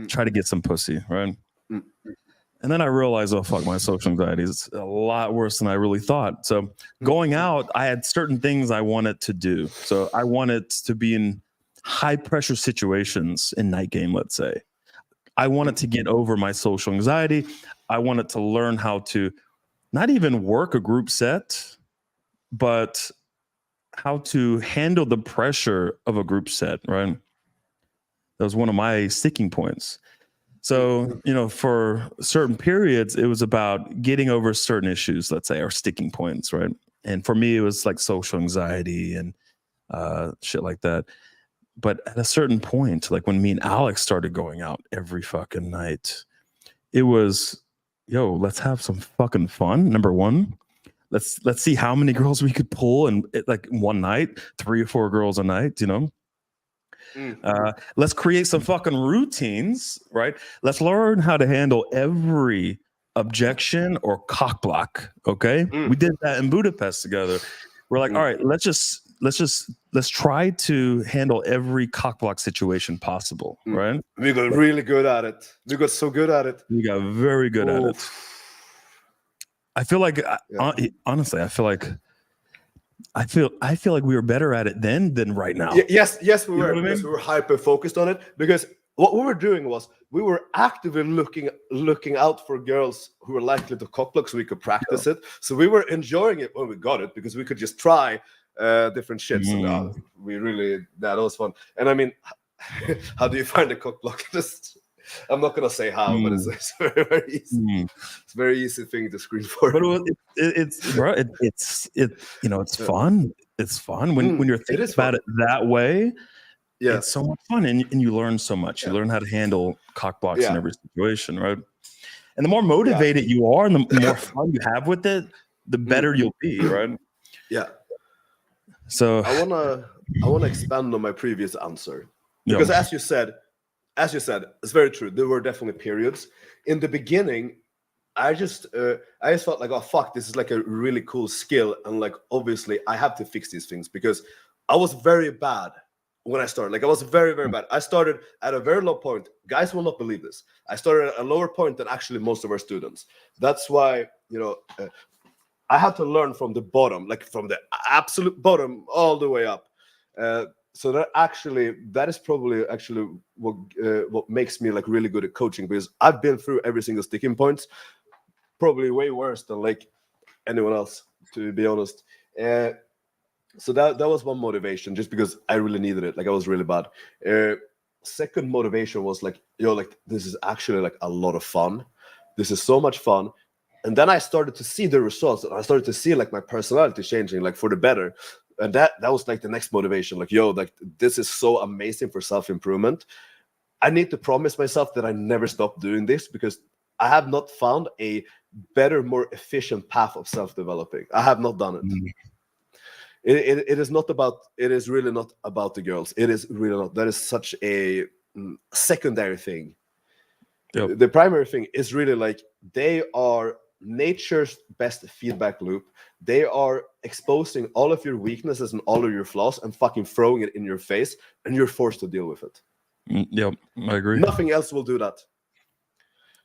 Speaker 2: try to get some pussy, right? And then I realized, oh fuck, my social anxiety is a lot worse than I really thought. So going out, I had certain things I wanted to do. So I wanted to be in high pressure situations in Nightgame, let's say. I wanted to get over my social anxiety. I wanted to learn how to not even work a group set, but how to handle the pressure of a group set, right? That was one of my sticking points. So, for certain periods, it was about getting over certain issues, let's say, or sticking points, right? And for me, it was like social anxiety and shit like that. But at a certain point, like when me and Alex started going out every fucking night, it was, yo, let's have some fucking fun. Number one. Let's see how many girls we could pull in like one night, 3 or 4 girls a night, Let's create some fucking routines, right? Let's learn how to handle every objection or cock block. Okay, we did that in Budapest together. We're like, all right, let's try to handle every cock block situation possible, right?
Speaker 1: We got really good at it. We got so good at it.
Speaker 2: We got very good at it. I feel like, honestly, I feel like we were better at it then than right now.
Speaker 1: Yes, we were.
Speaker 2: Know what I mean?
Speaker 1: Yes, we were hyper focused on it because what we were doing was we were actively looking out for girls who were likely to cockblock so we could practice it. So we were enjoying it when we got it because we could just try different shits. And we really that was fun. And I mean, how do you find a cockblock? I'm not gonna say how, but it's very, very easy. It's a very easy thing to screen for.
Speaker 2: But it's you know, it's fun. It's fun when you're thinking about it that way. Yeah, it's so much fun, and you learn so much. You learn how to handle cock blocks in every situation, right? And the more motivated you are, and the more fun you have with it, the better you'll be, right?
Speaker 1: Yeah.
Speaker 2: So
Speaker 1: I wanna expand on my previous answer because as you said, it's very true. There were definitely periods in the beginning. I just felt like, oh fuck, this is like a really cool skill, and like obviously I have to fix these things because I was very bad. When I started, like I was very, very bad. I started at a very low point. Guys will not believe this. I started at a lower point than actually most of our students. That's why, I had to learn from the bottom, like from the absolute bottom all the way up. So that is probably actually what makes me like really good at coaching, because I've been through every single sticking points, probably way worse than like anyone else, to be honest. So that was one motivation, just because I really needed it. Like I was really bad. Second motivation was like, this is actually like a lot of fun. This is so much fun. And then I started to see the results, and I started to see like my personality changing, like for the better. And that was like the next motivation. Like, like this is so amazing for self-improvement. I need to promise myself that I never stop doing this, because I have not found a better, more efficient path of self-developing. I have not done it. It is really not about the girls. It is really not. That is such a secondary thing. Yep. The primary thing is really like they are nature's best feedback loop. They are exposing all of your weaknesses and all of your flaws and fucking throwing it in your face, and you're forced to deal with it.
Speaker 2: Yep, I agree.
Speaker 1: Nothing else will do that.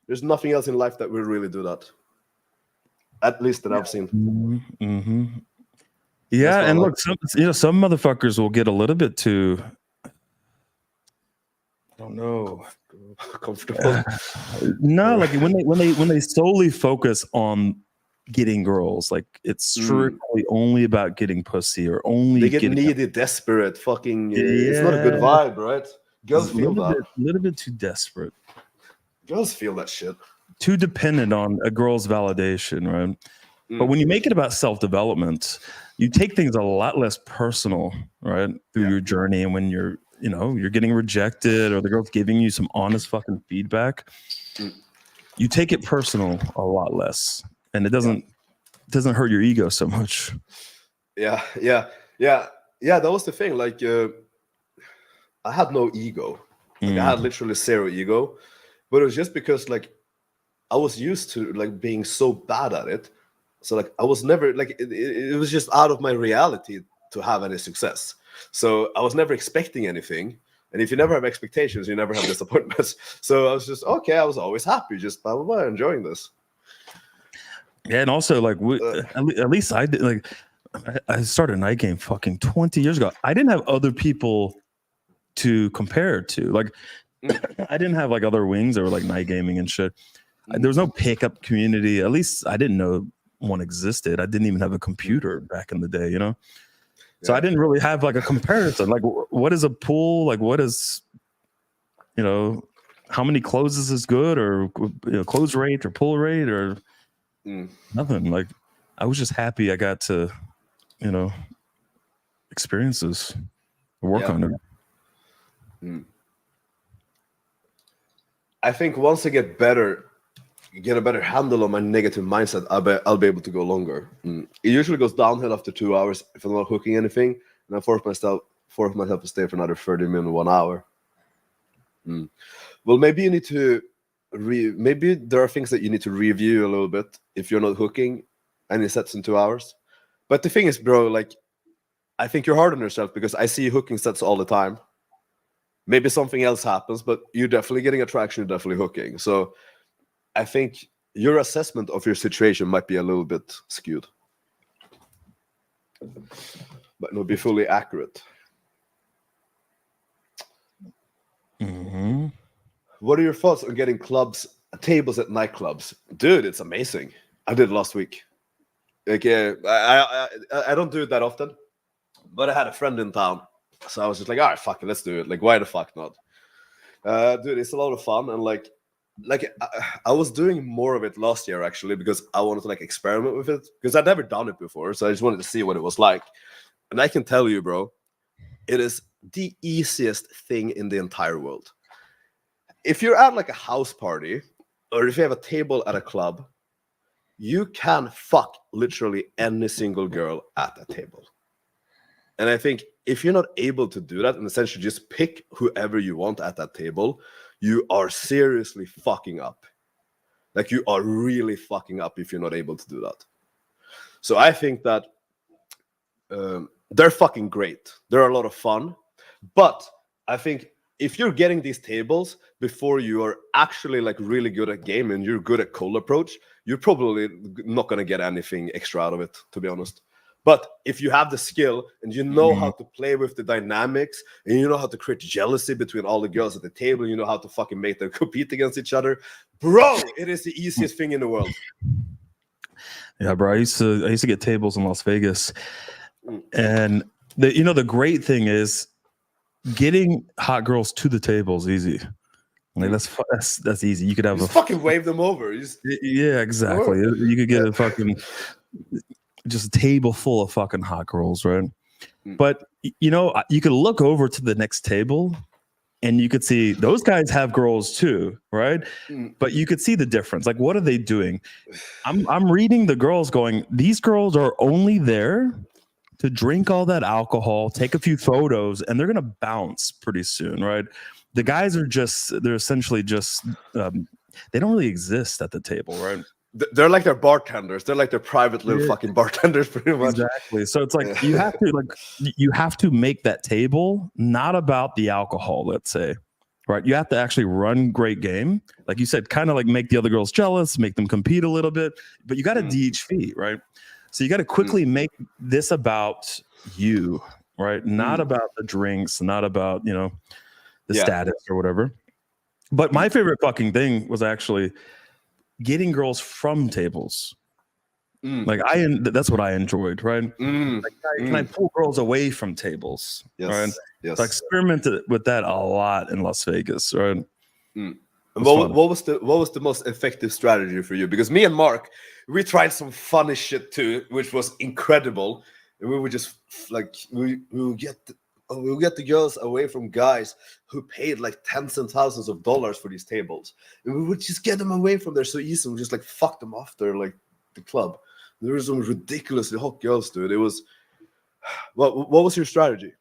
Speaker 1: There's nothing else in life that will really do that. At least that I've seen.
Speaker 2: Mm-hmm. Yeah, and look, some motherfuckers will get a little bit too, I don't know,
Speaker 1: comfortable.
Speaker 2: No, like when they solely focus on getting girls, like it's strictly only about getting pussy, or only
Speaker 1: they get needy, desperate, fucking. It's not a good vibe, right? Girls feel that.
Speaker 2: A little bit too desperate.
Speaker 1: Girls feel that shit.
Speaker 2: Too dependent on a girl's validation, right? But when you make it about self-development, you take things a lot less personal, right? Through your journey, and when you're getting rejected, or the girl's giving you some honest fucking feedback, you take it personal a lot less, and it doesn't hurt your ego so much.
Speaker 1: Yeah. That was the thing. Like, I had no ego. Like, I had literally zero ego, but it was just because like I was used to like being so bad at it. So like I was never like it was just out of my reality to have any success. So I was never expecting anything. And if you never have expectations, you never have disappointments. So I was just okay. I was always happy, just blah blah blah, enjoying this.
Speaker 2: Yeah, and also like at least I did. Like I started Nightgame fucking 20 years ago. I didn't have other people to compare it to. Like I didn't have like other wings that were like night gaming and shit. There was no pickup community. At least I didn't know one existed. I didn't even have a computer back in the day, so I didn't really have like a comparison. Like what is a pool? Like what is, how many closes is good, or close rate or pull rate, or nothing. Like I was just happy I got to experience this, work on it.
Speaker 1: I think once I get a better handle on my negative mindset, I'll be able to go longer. It usually goes downhill after 2 hours if I'm not hooking anything, and I force myself force myself to stay for another 30 minutes, 1 hour. Well, maybe you need to maybe there are things that you need to review a little bit if you're not hooking any sets in 2 hours. But the thing is, bro, like, I think you're hard on yourself because I see you hooking sets all the time. Maybe something else happens, but you're definitely getting attraction, you're definitely hooking. So I think your assessment of your situation might be a little bit skewed, but not be fully accurate.
Speaker 2: Mm-hmm.
Speaker 1: What are your thoughts on getting tables at nightclubs? Dude, it's amazing. I did it last week. Like, I don't do it that often, but I had a friend in town, so I was just like, all right, fuck it, let's do it. Like, why the fuck not? Dude, it's a lot of fun, and like I was doing more of it last year actually because I wanted to like experiment with it because I'd never done it before, so I just wanted to see what it was like. And I can tell you, bro, it is the easiest thing in the entire world. If you're at like a house party or if you have a table at a club, you can fuck literally any single girl at that table. And I think if you're not able to do that and essentially just pick whoever you want at that table, you are seriously fucking up. Like, you are really fucking up if you're not able to do that. So I think that they're fucking great. They're a lot of fun. But I think if you're getting these tables before you are actually like really good at game and you're good at cold approach, you're probably not going to get anything extra out of it, to be honest. But if you have the skill and you know how to play with the dynamics and you know how to create jealousy between all the girls at the table, you know how to fucking make them compete against each other, bro, it is the easiest thing in the world.
Speaker 2: Yeah, bro. I used to get tables in Las Vegas, and the great thing is getting hot girls to the table is easy. Like that's easy. You could have
Speaker 1: just fucking wave them over.
Speaker 2: Yeah, exactly. You could get a fucking just a table full of fucking hot girls, right? But you could look over to the next table and you could see those guys have girls too, right? But you could see the difference. Like, what are they doing? I'm reading the girls going, these girls are only there to drink all that alcohol, take a few photos, and they're gonna bounce pretty soon, right? The guys they're essentially just they don't really exist at the table, right?
Speaker 1: They're like their bartenders. They're like their private little fucking bartenders, pretty much.
Speaker 2: Exactly. So it's like you have to make that table not about the alcohol, let's say, right? You have to actually run great game, like you said, kind of like make the other girls jealous, make them compete a little bit, but you got to DHV, right? So you got to quickly make this about you, right? Not about the drinks, not about the status or whatever. But my favorite fucking thing was actually getting girls from tables. Like that's what I enjoyed, right? Like, can I pull girls away from tables?
Speaker 1: Yes.
Speaker 2: Right?
Speaker 1: Yes.
Speaker 2: So I experimented with that a lot in Las Vegas, right?
Speaker 1: And what was the most effective strategy for you? Because me and Mark, we tried some funny shit too, which was incredible. And we would just like we would get the girls away from guys who paid like tens and thousands of dollars for these tables, and we would just get them away from there so easy. We just like fuck them off there, like the club. There were some ridiculously hot girls, dude. It was what was your strategy?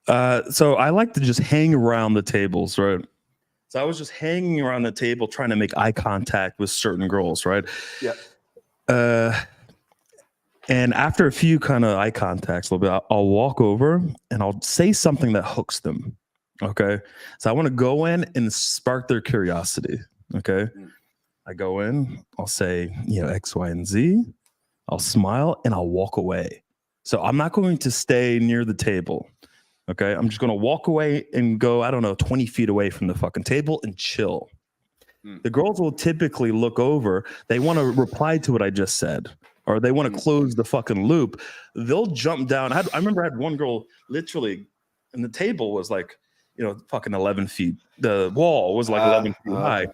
Speaker 2: So I like to just hang around the tables, right? So I was just hanging around the table trying to make eye contact with certain girls, right?
Speaker 1: Yeah.
Speaker 2: And after a few kind of eye contacts a little bit, I'll walk over and I'll say something that hooks them. Okay. So I want to go in and spark their curiosity. Okay. I go in, I'll say, X, Y, and Z. I'll smile and I'll walk away. So I'm not going to stay near the table. Okay. I'm just going to walk away and go, 20 feet away from the fucking table and chill. The girls will typically look over. They want to reply to what I just said, or they want to close the fucking loop. They'll jump down. I remember I had one girl literally, and the table was like, fucking 11 feet. The wall was like 11 feet high.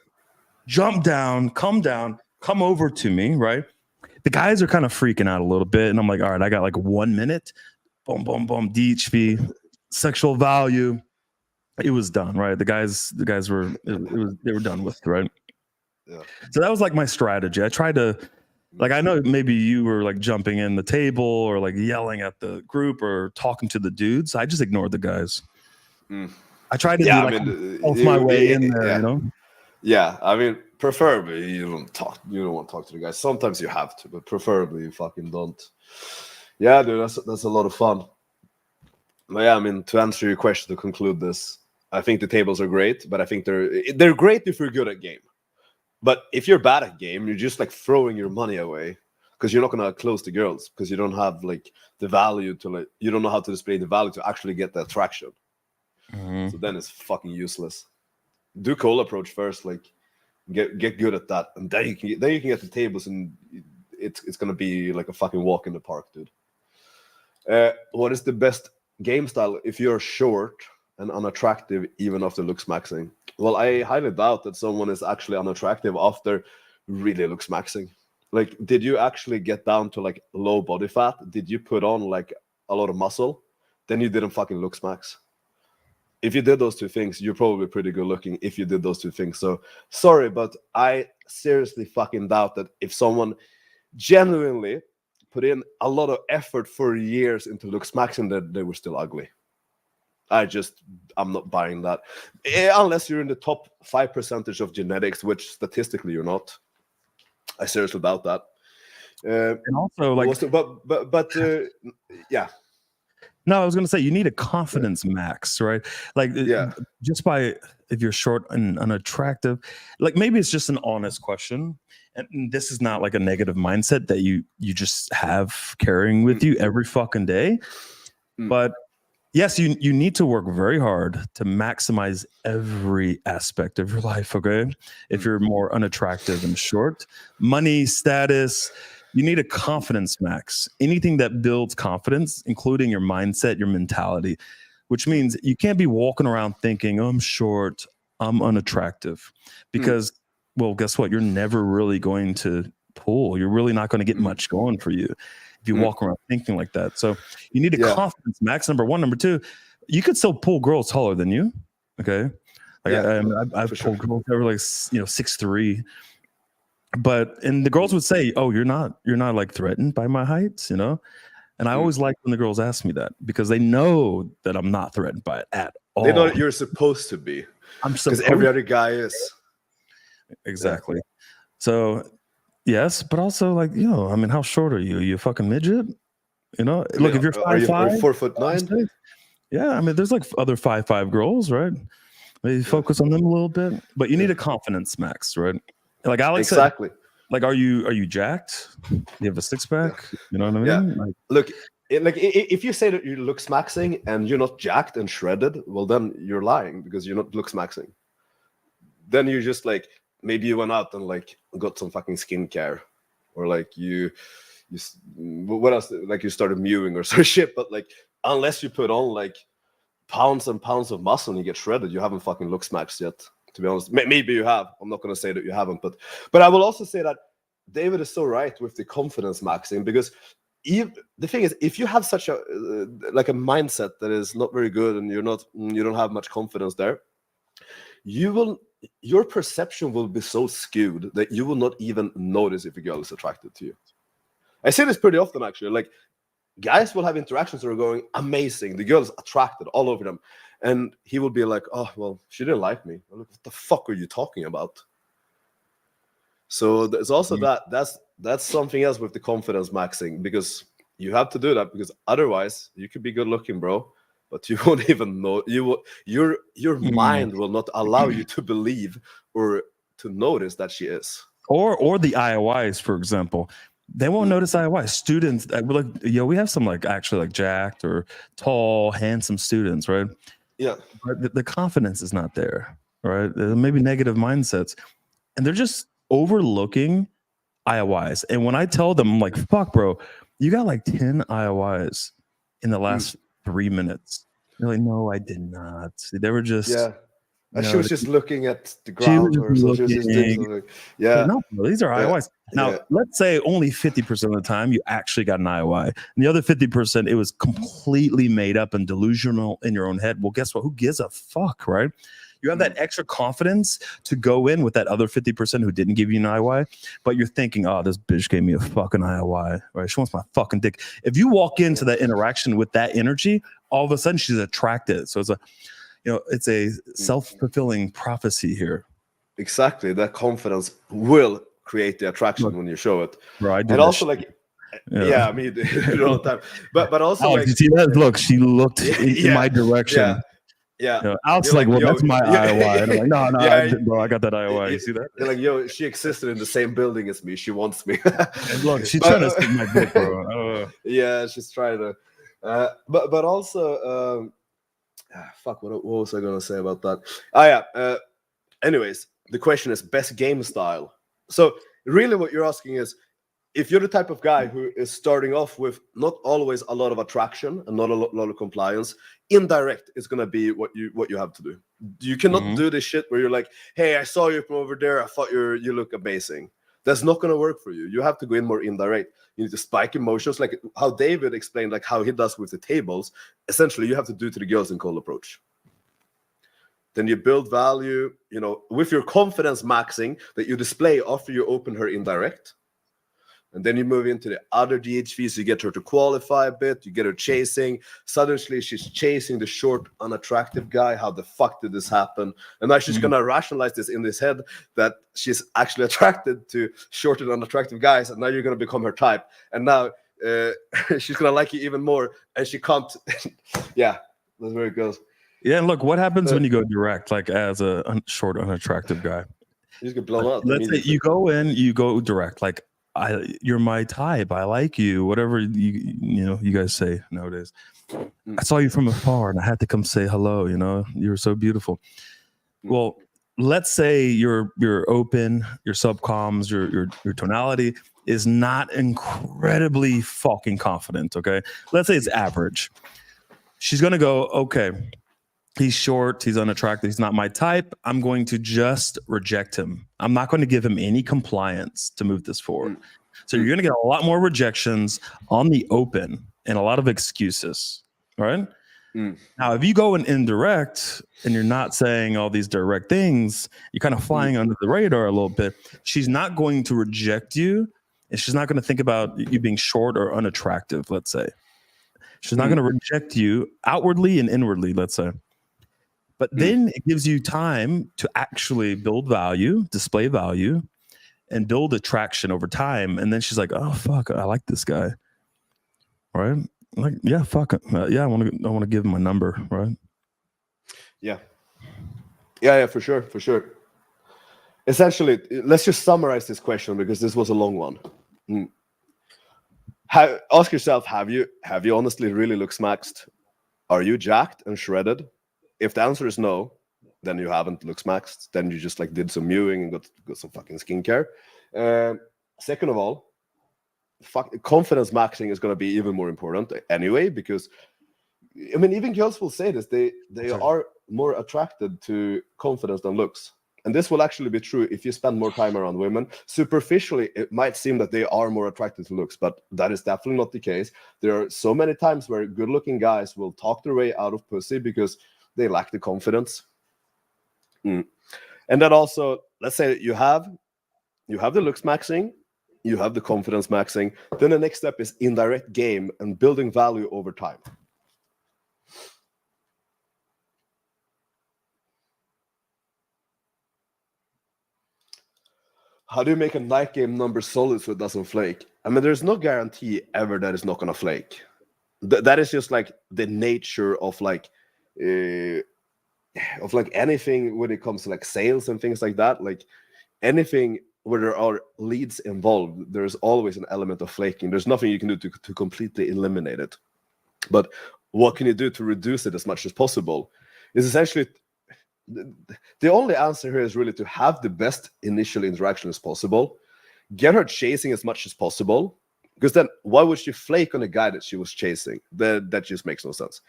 Speaker 2: Jump down, come over to me, right? The guys are kind of freaking out a little bit. And I'm like, all right, I got like 1 minute. Boom, boom, boom. DHV, sexual value. It was done, right? The guys were they were done with, right?
Speaker 1: Yeah.
Speaker 2: So that was like my strategy. I tried to Like, I know maybe you were like jumping in the table or like yelling at the group or talking to the dudes. I just ignored the guys. I tried to do like off my way in there,
Speaker 1: yeah.
Speaker 2: you know?
Speaker 1: Yeah, I mean, preferably you don't talk. You don't want to talk to the guys. Sometimes you have to, but preferably you fucking don't. Yeah, dude, that's a lot of fun. But yeah, I mean, to answer your question, to conclude this, I think the tables are great, but I think they're great if you're good at game. But if you're bad at game, you're just like throwing your money away because you're not gonna close the girls because you don't have like the value to like you don't know how to display the value to actually get the attraction. So then it's fucking useless. Do cold approach first, like get good at that, and then you can get the tables, and it's gonna be like a fucking walk in the park, dude. What is the best game style if you're short and unattractive even after looks maxing? Well, I highly doubt that someone is actually unattractive after really looks maxing. Like, did you actually get down to like low body fat? Did you put on like a lot of muscle? Then you didn't fucking looks max. If you did those two things, you're probably pretty good looking if you did those two things. So sorry, but I seriously fucking doubt that if someone genuinely put in a lot of effort for years into looks maxing, that they were still ugly. I'm not buying that. Unless you're in the top 5% of genetics, which statistically you're not. I seriously doubt that.
Speaker 2: And also, like,
Speaker 1: yeah.
Speaker 2: No, I was going to say you need a confidence max, right? Like, just by if you're short and unattractive, like maybe it's just an honest question, and this is not like a negative mindset that you just have carrying with you every fucking day. But yes, you need to work very hard to maximize every aspect of your life. Okay, if you're more unattractive and short, money, status. You need a confidence max. Anything that builds confidence, including your mindset, your mentality, which means you can't be walking around thinking, oh, I'm short, I'm unattractive. Because, well, guess what? You're never really going to pull. You're really not going to get much going for you if you walk around thinking like that. So you need a confidence max, number one. Number two, you could still pull girls taller than you. Okay. Like I've pulled girls that were like, 6'3". And the girls would say, "Oh, you're not like threatened by my height, you know." And I always like when the girls ask me that because they know that I'm not threatened by it at all.
Speaker 1: They know that you're supposed to be.
Speaker 2: I'm supposed
Speaker 1: because every other guy is.
Speaker 2: Exactly. So yes, but also like I mean, how short are you? Are you a fucking midget? Look, if you're 5'5",
Speaker 1: 4'9".
Speaker 2: Yeah, I mean, there's like other 5'5" girls, right? Maybe focus on them a little bit, but you need a confidence max, right? Like Alex said, like, are you jacked? You have a six pack? You know what I mean?
Speaker 1: Yeah. Look, if you say that you looks maxing and you're not jacked and shredded, well, then you're lying because you're not looks maxing. Then you're just like, maybe you went out and like got some fucking skincare, or like you what else? Like you started mewing or some shit. But like, unless you put on like pounds and pounds of muscle and you get shredded, you haven't fucking looks maxed yet. To be honest, maybe you have. I'm not going to say that you haven't, but I will also say that David is so right with the confidence maxing, because the thing is, if you have such a like a mindset that is not very good and you don't have much confidence there, your perception will be so skewed that you will not even notice if a girl is attracted to you. I see this pretty often actually. Like, guys will have interactions that are going amazing. The girl is attracted all over them. And he will be like, oh, well, she didn't like me. Like, what the fuck are you talking about? So there's also that's something else with the confidence maxing, because you have to do that, because otherwise you could be good looking, bro, but you won't even know. Your mind will not allow you to believe or to notice that she is.
Speaker 2: Or the IOIs, for example. They won't notice IOI. Students, like, we have some like actually like jacked or tall, handsome students, right?
Speaker 1: Yeah.
Speaker 2: But the confidence is not there, right? Maybe negative mindsets. And they're just overlooking IOIs. And when I tell them, I'm like, fuck, bro, you got like 10 IOIs in the last 3 minutes. They're like, no, I did not. They were just...
Speaker 1: Yeah. She was just looking at the ground, or so. She was just doing something. Yeah.
Speaker 2: No, these are IOIs. Now, let's say only 50% of the time you actually got an IOI. And the other 50%, it was completely made up and delusional in your own head. Well, guess what? Who gives a fuck, right? You have that extra confidence to go in with that other 50% who didn't give you an IOI, but you're thinking, oh, this bitch gave me a fucking IOI, right? She wants my fucking dick. If you walk into that interaction with that energy, all of a sudden she's attracted. So it's a self-fulfilling prophecy here.
Speaker 1: Exactly. That confidence will create the attraction when you show it.
Speaker 2: Bro, I do
Speaker 1: and
Speaker 2: that
Speaker 1: also
Speaker 2: shit.
Speaker 1: like, yeah, I mean, all the time. But also
Speaker 2: Alex,
Speaker 1: like,
Speaker 2: you see that? Look, she looked in my direction.
Speaker 1: Yeah.
Speaker 2: You know, Alex
Speaker 1: You're
Speaker 2: like, well,
Speaker 1: yo,
Speaker 2: that's my IOI. And I'm like, no,
Speaker 1: yeah,
Speaker 2: bro, I got that IOI. You see that?
Speaker 1: You're like, yo, she existed in the same building as me. She wants me.
Speaker 2: And look, she's trying to stick my dick, bro.
Speaker 1: Yeah, she's trying to. But also, fuck, what was I gonna say about that? Anyways, the question is best game style. So really, what you're asking is, if you're the type of guy who is starting off with not always a lot of attraction and not a lot of compliance, indirect is going to be what you have to do. You cannot do this shit where you're like, hey, I saw you from over there, I thought you look amazing. That's not going to work for you. You have to go in more indirect. You need to spike emotions, like how David explained, like how he does with the tables. Essentially, you have to do to the girls in cold approach. Then you build value, with your confidence maxing that you display after you open her indirect. And then you move into the other DHVs, you get her to qualify a bit, you get her chasing. Suddenly she's chasing the short, unattractive guy. How the fuck did this happen? And now she's gonna rationalize this in his head that she's actually attracted to short and unattractive guys, and now you're gonna become her type. And now she's gonna like you even more, and she can't. Yeah, that's where it goes.
Speaker 2: Yeah, and look, what happens when you go direct, like as a short, unattractive guy?
Speaker 1: You just get blown out.
Speaker 2: Let's say you go in, you go direct, like, you're my type. I like you. Whatever you guys say nowadays. I saw you from afar, and I had to come say hello. You're so beautiful. Well, let's say you're open. Your subcoms, your tonality is not incredibly fucking confident. Okay, let's say it's average. She's gonna go, okay, he's short, he's unattractive, he's not my type. I'm going to just reject him. I'm not going to give him any compliance to move this forward. So you're going to get a lot more rejections on the open and a lot of excuses, right? Now, if you go in indirect and you're not saying all these direct things, you're kind of flying under the radar a little bit. She's not going to reject you, and she's not going to think about you being short or unattractive, let's say. She's not going to reject you outwardly and inwardly, let's say. But then it gives you time to actually build value, display value, and build attraction over time. And then she's like, "Oh fuck, I like this guy." Right? Like, yeah, fuck it. Yeah, I want to give him my number, right?
Speaker 1: Yeah, for sure. Essentially, let's just summarize this question because this was a long one. Ask yourself: Have you honestly really looks maxed? Are you jacked and shredded? If the answer is no, then you haven't looks maxed. Then you just like did some mewing and got some fucking skincare. Second of all, confidence maxing is going to be even more important anyway, because I mean, even girls will say this. They are more attracted to confidence than looks. And this will actually be true if you spend more time around women. Superficially, it might seem that they are more attracted to looks, but that is definitely not the case. There are so many times where good-looking guys will talk their way out of pussy because they lack the confidence. And then also, let's say you have the looks maxing, you have the confidence maxing. Then the next step is indirect game and building value over time. How do you make a night game number solid so it doesn't flake? I mean, there's no guarantee ever that it's not gonna flake. That is just like the nature of like anything when it comes to like sales and things like that. Like anything where there are leads involved, there's always an element of flaking. There's nothing you can do to completely eliminate it. But what can you do to reduce it as much as possible? Is essentially the only answer here is really to have the best initial interaction as possible, get her chasing as much as possible, because then why would she flake on a guy that she was chasing? That just makes no sense.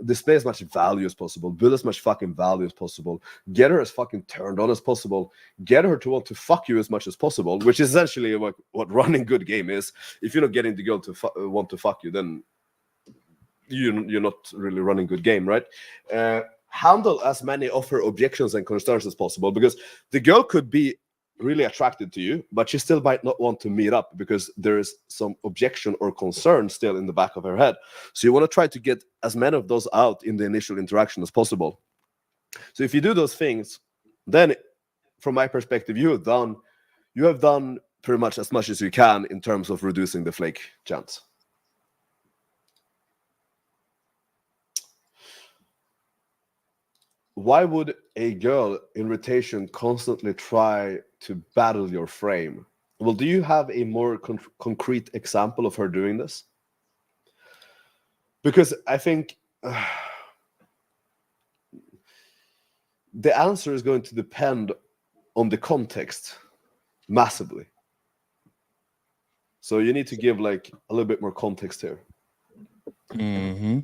Speaker 1: Display as much value as possible, build as much fucking value as possible, get her as fucking turned on as possible, get her to want to fuck you as much as possible, which is essentially what running good game is. If you're not getting the girl to want to fuck you, then you're not really running good game, right? handle as many of her objections and concerns as possible, because the girl could be really attracted to you, but she still might not want to meet up because there is some objection or concern still in the back of her head. So you want to try to get as many of those out in the initial interaction as possible. So if you do those things, then from my perspective, you have done pretty much as you can in terms of reducing the flake chance. Why would a girl in rotation constantly try to battle your frame? Well, do you have a more concrete example of her doing this? Because I think the answer is going to depend on the context massively. So you need to give like a little bit more context here.
Speaker 2: Mm-hmm.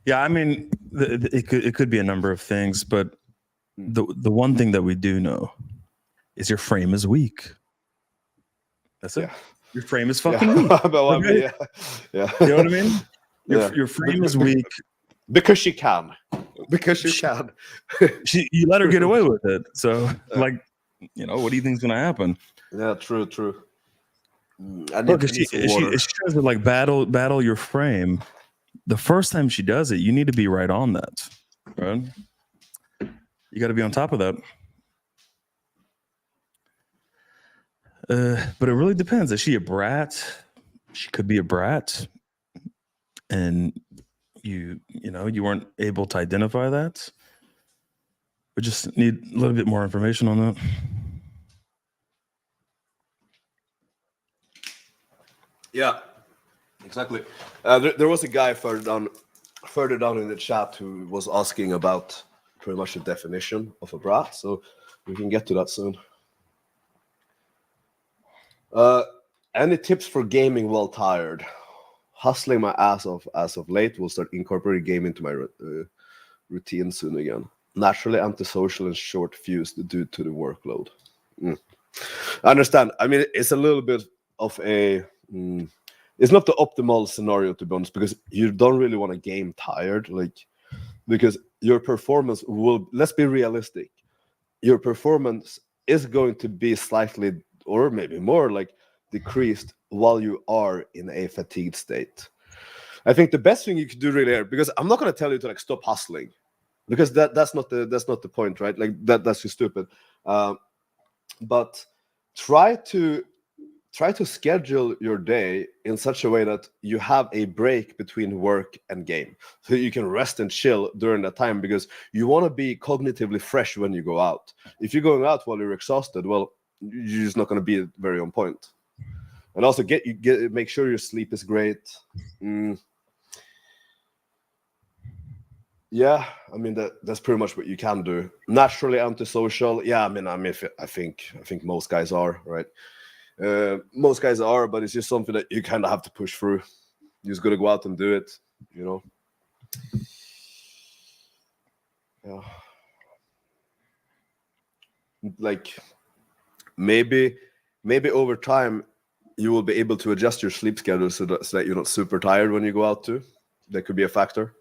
Speaker 2: Yeah, I mean, it could be a number of things, but the one thing that we do know is your frame is weak. That's it.
Speaker 1: Yeah.
Speaker 2: Your frame is fucking weak.
Speaker 1: Okay? Yeah.
Speaker 2: You know what I mean? Your frame is weak
Speaker 1: because she can. Because she can.
Speaker 2: You let her get away with it. So, like, what do you think's gonna happen?
Speaker 1: Yeah, true.
Speaker 2: Look, if she tries to like battle your frame, the first time she does it, you need to be right on that, right? You got to be on top of that. But it really depends. Is she a brat? She could be a brat, and you weren't able to identify that. We just need a little bit more information on that.
Speaker 1: Yeah, exactly. There was a guy further down in the chat who was asking about pretty much the definition of a brat, so we can get to that soon. Any tips for gaming while tired? Hustling my ass off as of late. Will start incorporating game into my routine soon again. Naturally antisocial and short-fused due to the workload. I understand. I mean, it's a little bit of a... it's not the optimal scenario, to be honest, because you don't really want to game tired, because your performance will... Let's be realistic. Your performance is going to be slightly, or maybe more, decreased while you are in a fatigued state. I think the best thing you could do really, because I'm not going to tell you to stop hustling, because that's not the point, right? That's just stupid. But try to schedule your day in such a way that you have a break between work and game, so you can rest and chill during that time, because you want to be cognitively fresh when you go out. If you're going out while you're exhausted, well, you're just not going to be very on point. And also make sure your sleep is great. Yeah, I mean that's pretty much what you can do. Naturally antisocial. Yeah, I mean, I think most guys are, right. Most guys are, but it's just something that you kind of have to push through. You just got to go out and do it, Yeah. Maybe over time you will be able to adjust your sleep schedule so that you're not super tired when you go out too. That could be a factor.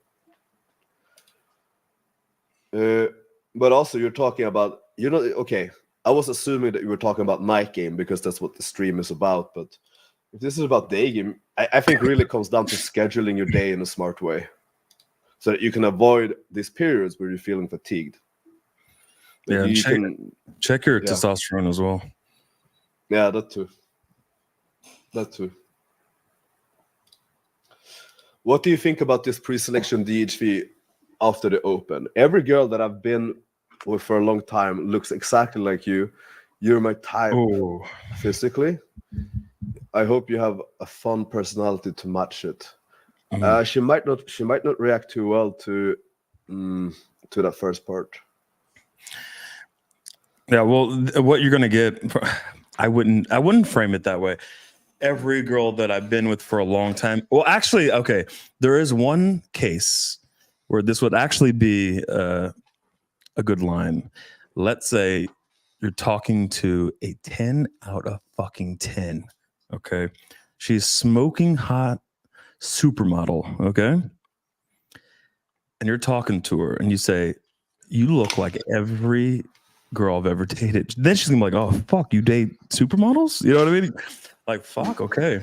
Speaker 1: But also you're talking about, okay, I was assuming that you were talking about Nightgame because that's what the stream is about. But if this is about day game, I think really comes down to scheduling your day in a smart way, so that you can avoid these periods where you're feeling fatigued.
Speaker 2: Check your testosterone as well.
Speaker 1: Yeah, that too. What do you think about this pre-selection DHV after the Open? Every girl that I've been with for a long time looks exactly like you. You're my type physically. I hope you have a fun personality to match it. She might not react too well to that first part.
Speaker 2: Yeah, well, what you're gonna get, I wouldn't frame it that way. Every girl that I've been with for a long time. Well, actually, okay, there is one case where this would actually be a good line. Let's say you're talking to a 10 out of fucking 10. Okay, she's smoking hot supermodel. Okay, and you're talking to her, and you say, you look like every girl I've ever dated. Then she's gonna be like, oh fuck, you date supermodels? You know what I mean? Like, fuck, okay.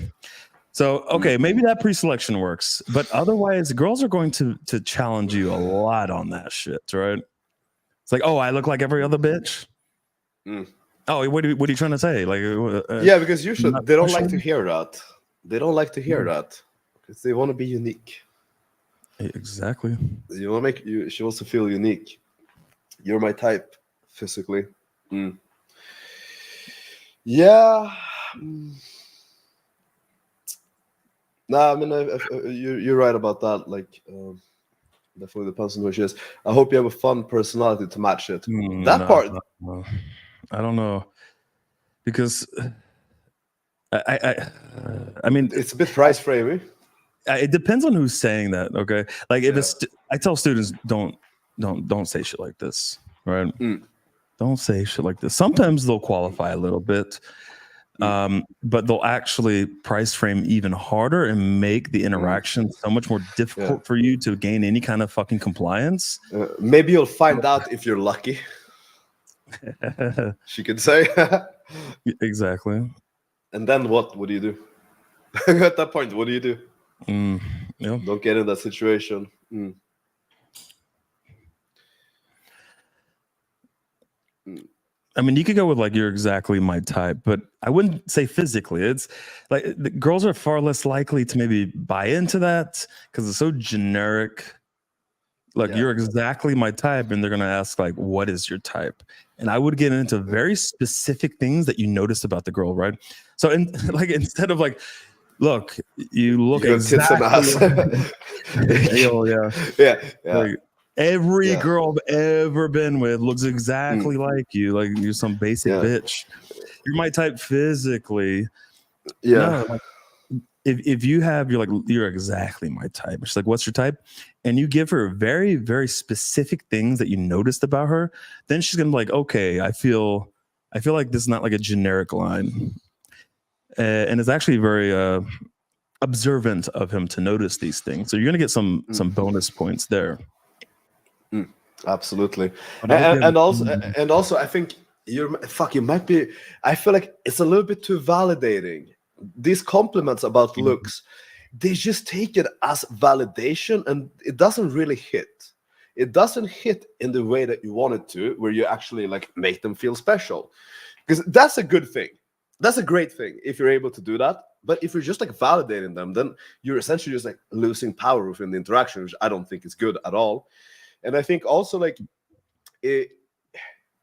Speaker 2: So okay, maybe that pre-selection works, but otherwise, girls are going to challenge you a lot on that shit, right? It's like, oh, I look like every other bitch. Oh, what are you trying to say? Like,
Speaker 1: Yeah, because usually
Speaker 2: not
Speaker 1: they don't like to
Speaker 2: special?
Speaker 1: hear that. They don't like to hear that because they want to be unique.
Speaker 2: Exactly.
Speaker 1: You want to make you. She wants to feel unique. You're my type, physically. Yeah. No, I mean, you're right about that. Like, definitely depends on who she is. I hope you have a fun personality to match it. That part.
Speaker 2: No. I don't know, because I mean,
Speaker 1: It's a bit price framey.
Speaker 2: it depends on who's saying that. Okay, like if it's, I tell students, don't say shit like this, right? Don't say shit like this. Sometimes they'll qualify a little bit, but they'll actually price frame even harder and make the interaction so much more difficult for you to gain any kind of fucking compliance.
Speaker 1: Maybe you'll find out if you're lucky. She could say.
Speaker 2: Exactly.
Speaker 1: And then what? What do you do? At that point, what do you do?
Speaker 2: Yeah.
Speaker 1: Don't get in that situation.
Speaker 2: I mean, you could go with like, you're exactly my type, but I wouldn't say physically. It's like the girls are far less likely to maybe buy into that because it's so generic. Like, you're exactly my type, and they're gonna ask like, what is your type? And I would get into very specific things that you noticed about the girl, right? So like, instead of like, look, you look exactly like every girl I've ever been with looks exactly like you. Like, you're some basic bitch. You're my type physically. No, like, if you have, you're like, you're exactly my type. She's like, what's your type? And you give her very, very specific things that you noticed about her. Then she's gonna be like, okay, I feel like this is not like a generic line. And it's actually very observant of him to notice these things. So you're gonna get some bonus points there.
Speaker 1: Absolutely. And also I think you might be, I feel like it's a little bit too validating. These compliments about looks, they just take it as validation, and it doesn't really hit. It doesn't hit in the way that you want it to, where you actually like make them feel special. Because that's a good thing. That's a great thing if you're able to do that. But if you're just like validating them, then you're essentially just like losing power within the interaction, which I don't think is good at all. And I think also like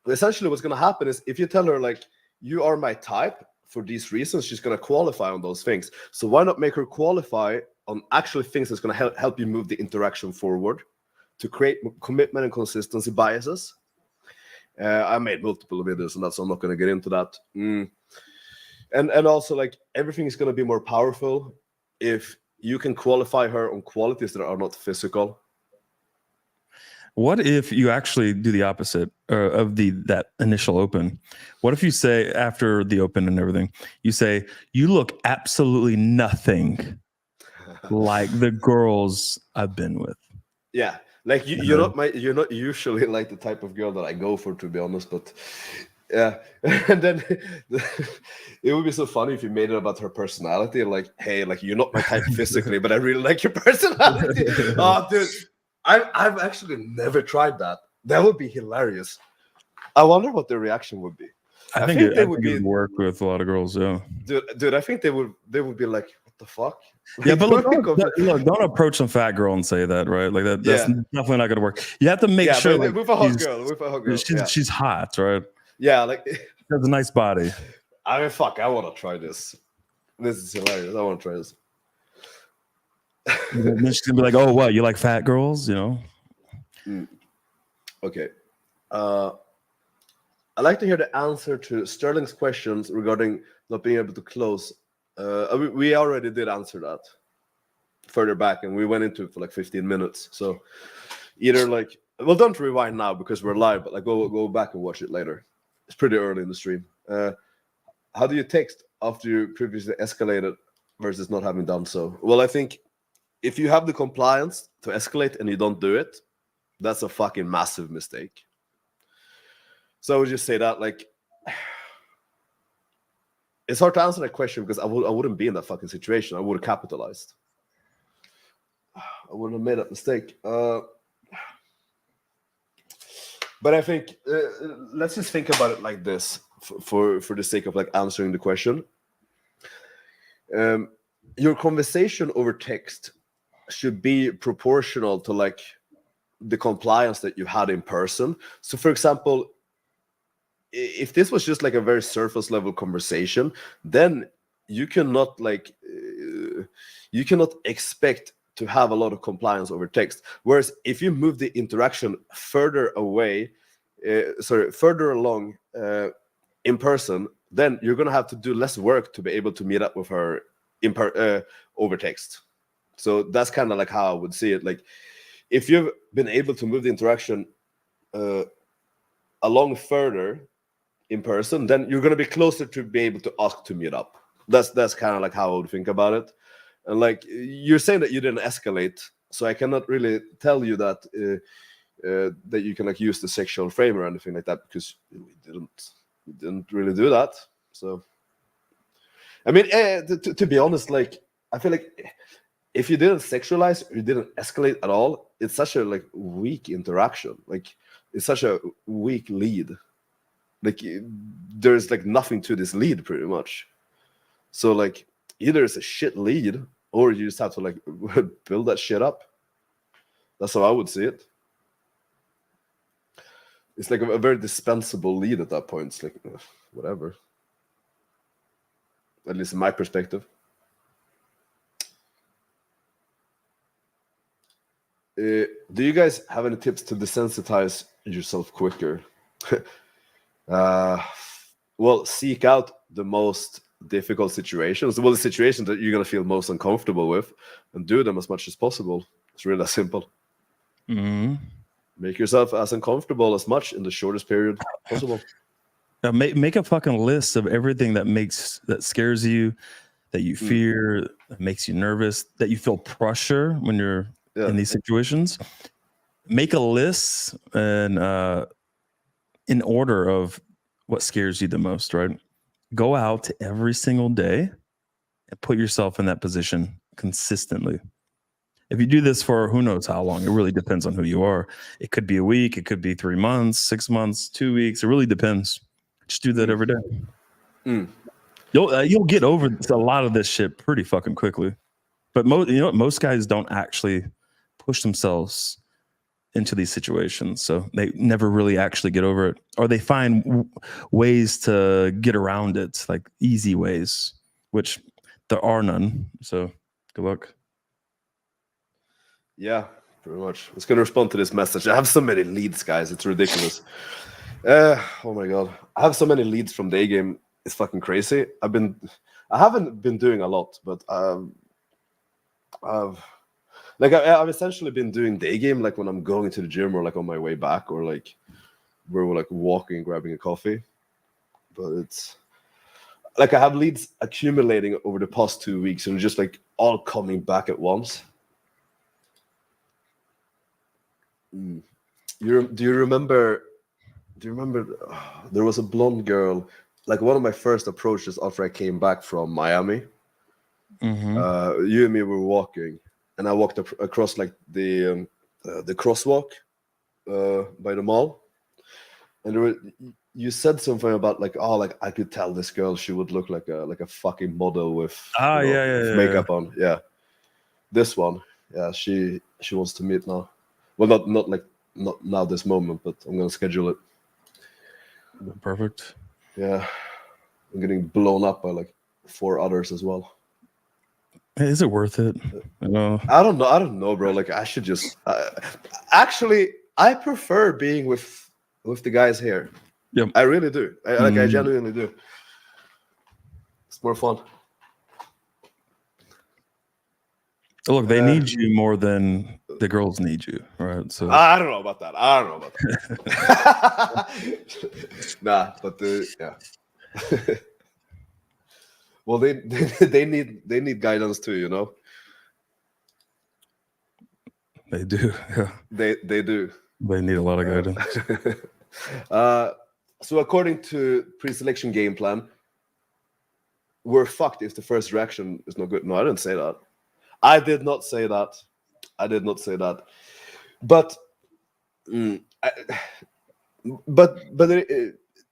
Speaker 1: essentially what's going to happen is if you tell her like, you are my type for these reasons, she's going to qualify on those things. So why not make her qualify on actually things that's going to help you move the interaction forward to create commitment and consistency biases. I made multiple videos on that, so I'm not going to get into that. And also like everything is going to be more powerful if you can qualify her on qualities that are not physical.
Speaker 2: What if you actually do the opposite of that initial open? What if you say, after the open and everything, you say, you look absolutely nothing like the girls I've been with?
Speaker 1: Yeah, like you're not usually like the type of girl that I go for, to be honest. But yeah, and then it would be so funny if you made it about her personality. Like, hey, like you're not my type physically, but I really like your personality. Oh, dude. I've actually never tried that. That would be hilarious. I wonder what their reaction would be.
Speaker 2: I think it would work with a lot of girls. Yeah,
Speaker 1: dude, I think they would be like, what the fuck?
Speaker 2: Yeah, but look, don't approach some fat girl and say that, right? Like that's definitely not going to work. You have to make sure, like,
Speaker 1: with a hot girl,
Speaker 2: she's hot, right?
Speaker 1: Yeah, like
Speaker 2: she has a nice body.
Speaker 1: I mean, fuck, I want to try this. This is hilarious. I want to try this.
Speaker 2: And then she's gonna be like, "Oh, what? You like fat girls?" You know?
Speaker 1: Okay. I'd like to hear the answer to Sterling's questions regarding not being able to close. We already did answer that further back, and we went into it for like 15 minutes. So either like, well, don't rewind now because we're live, but like go back and watch it later. It's pretty early in the stream. How do you text after you previously escalated versus not having done so? Well, I think if you have the compliance to escalate and you don't do it, That's a fucking massive mistake. So I would just say that, like, it's hard to answer that question because I wouldn't be in that fucking situation. I would have capitalized. I wouldn't have made that mistake. But I think let's just think about it like this for the sake of like answering the question. Your conversation over text should be proportional to like the compliance that you had in person. So, for example, if this was just like a very surface level conversation, then you cannot like you cannot expect to have a lot of compliance over text. Whereas if you move the interaction further away, further along in person, then you're gonna have to do less work to be able to meet up with her over text. So that's kind of like how I would see it. Like, if you've been able to move the interaction along further in person, then you're going to be closer to be able to ask to meet up. That's kind of like how I would think about it. And like, you're saying that you didn't escalate, so I cannot really tell you that that you can like use the sexual frame or anything like that, because we didn't really do that. So I mean, to be honest, like, I feel like if you didn't sexualize or you didn't escalate at all, it's such a like weak interaction. Like, it's such a weak lead. Like, there's like nothing to this lead pretty much. So like, either it's a shit lead or you just have to like build that shit up. That's how I would see it. It's like a very dispensable lead at that point. It's like, whatever. At least in my perspective. Do you guys have any tips to desensitize yourself quicker? Well, seek out the most difficult situations. Well, the situations that you're going to feel most uncomfortable with, and do them as much as possible. It's really that simple.
Speaker 2: Mm-hmm.
Speaker 1: Make yourself as uncomfortable as much in the shortest period possible.
Speaker 2: Now, make a fucking list of everything that scares you, that you fear, that makes you nervous, that you feel pressure when you're in these situations. Make a list and in order of what scares you the most, right? Go out every single day and put yourself in that position consistently. If you do this for who knows how long, it really depends on who you are. It could be a week, it could be 3 months, 6 months, 2 weeks. It really depends. Just do that every day. You'll get over a lot of this shit pretty fucking quickly. But most guys don't actually push themselves into these situations, so they never really actually get over it, or they find ways to get around it, like easy ways, which there are none. So good luck.
Speaker 1: Yeah, pretty much. I was gonna respond to this message. I have so many leads, guys. It's ridiculous. Oh my god, I have so many leads from day game. It's fucking crazy. I haven't been doing a lot, but I've essentially been doing day game like when I'm going to the gym or like on my way back, or like where we're like walking, grabbing a coffee. But it's like I have leads accumulating over the past 2 weeks and just like all coming back at once. Do you remember? There was a blonde girl, like one of my first approaches after I came back from Miami.
Speaker 2: Mm-hmm.
Speaker 1: You and me were walking, and I walked across like the crosswalk by the mall, and you said something about like, oh, like I could tell this girl, she would look like a fucking model with makeup on. Yeah, this one. Yeah, she wants to meet now. Well, not now this moment, but I'm gonna schedule it.
Speaker 2: Perfect.
Speaker 1: Yeah, I'm getting blown up by like 4 others as well.
Speaker 2: Is it worth it?
Speaker 1: I don't know, bro. Like, I should just actually, I prefer being with the guys here.
Speaker 2: Yep.
Speaker 1: I really do. I genuinely do. It's more fun.
Speaker 2: Look, they need you more than the girls need you, right? So
Speaker 1: I don't know about that. Nah, but yeah. Well, they need guidance too, you know.
Speaker 2: They do. Yeah.
Speaker 1: They do.
Speaker 2: They need a lot of guidance.
Speaker 1: So according to pre-selection game plan, we're fucked if the first reaction is not good. No, I didn't say that. I did not say that. I did not say that. But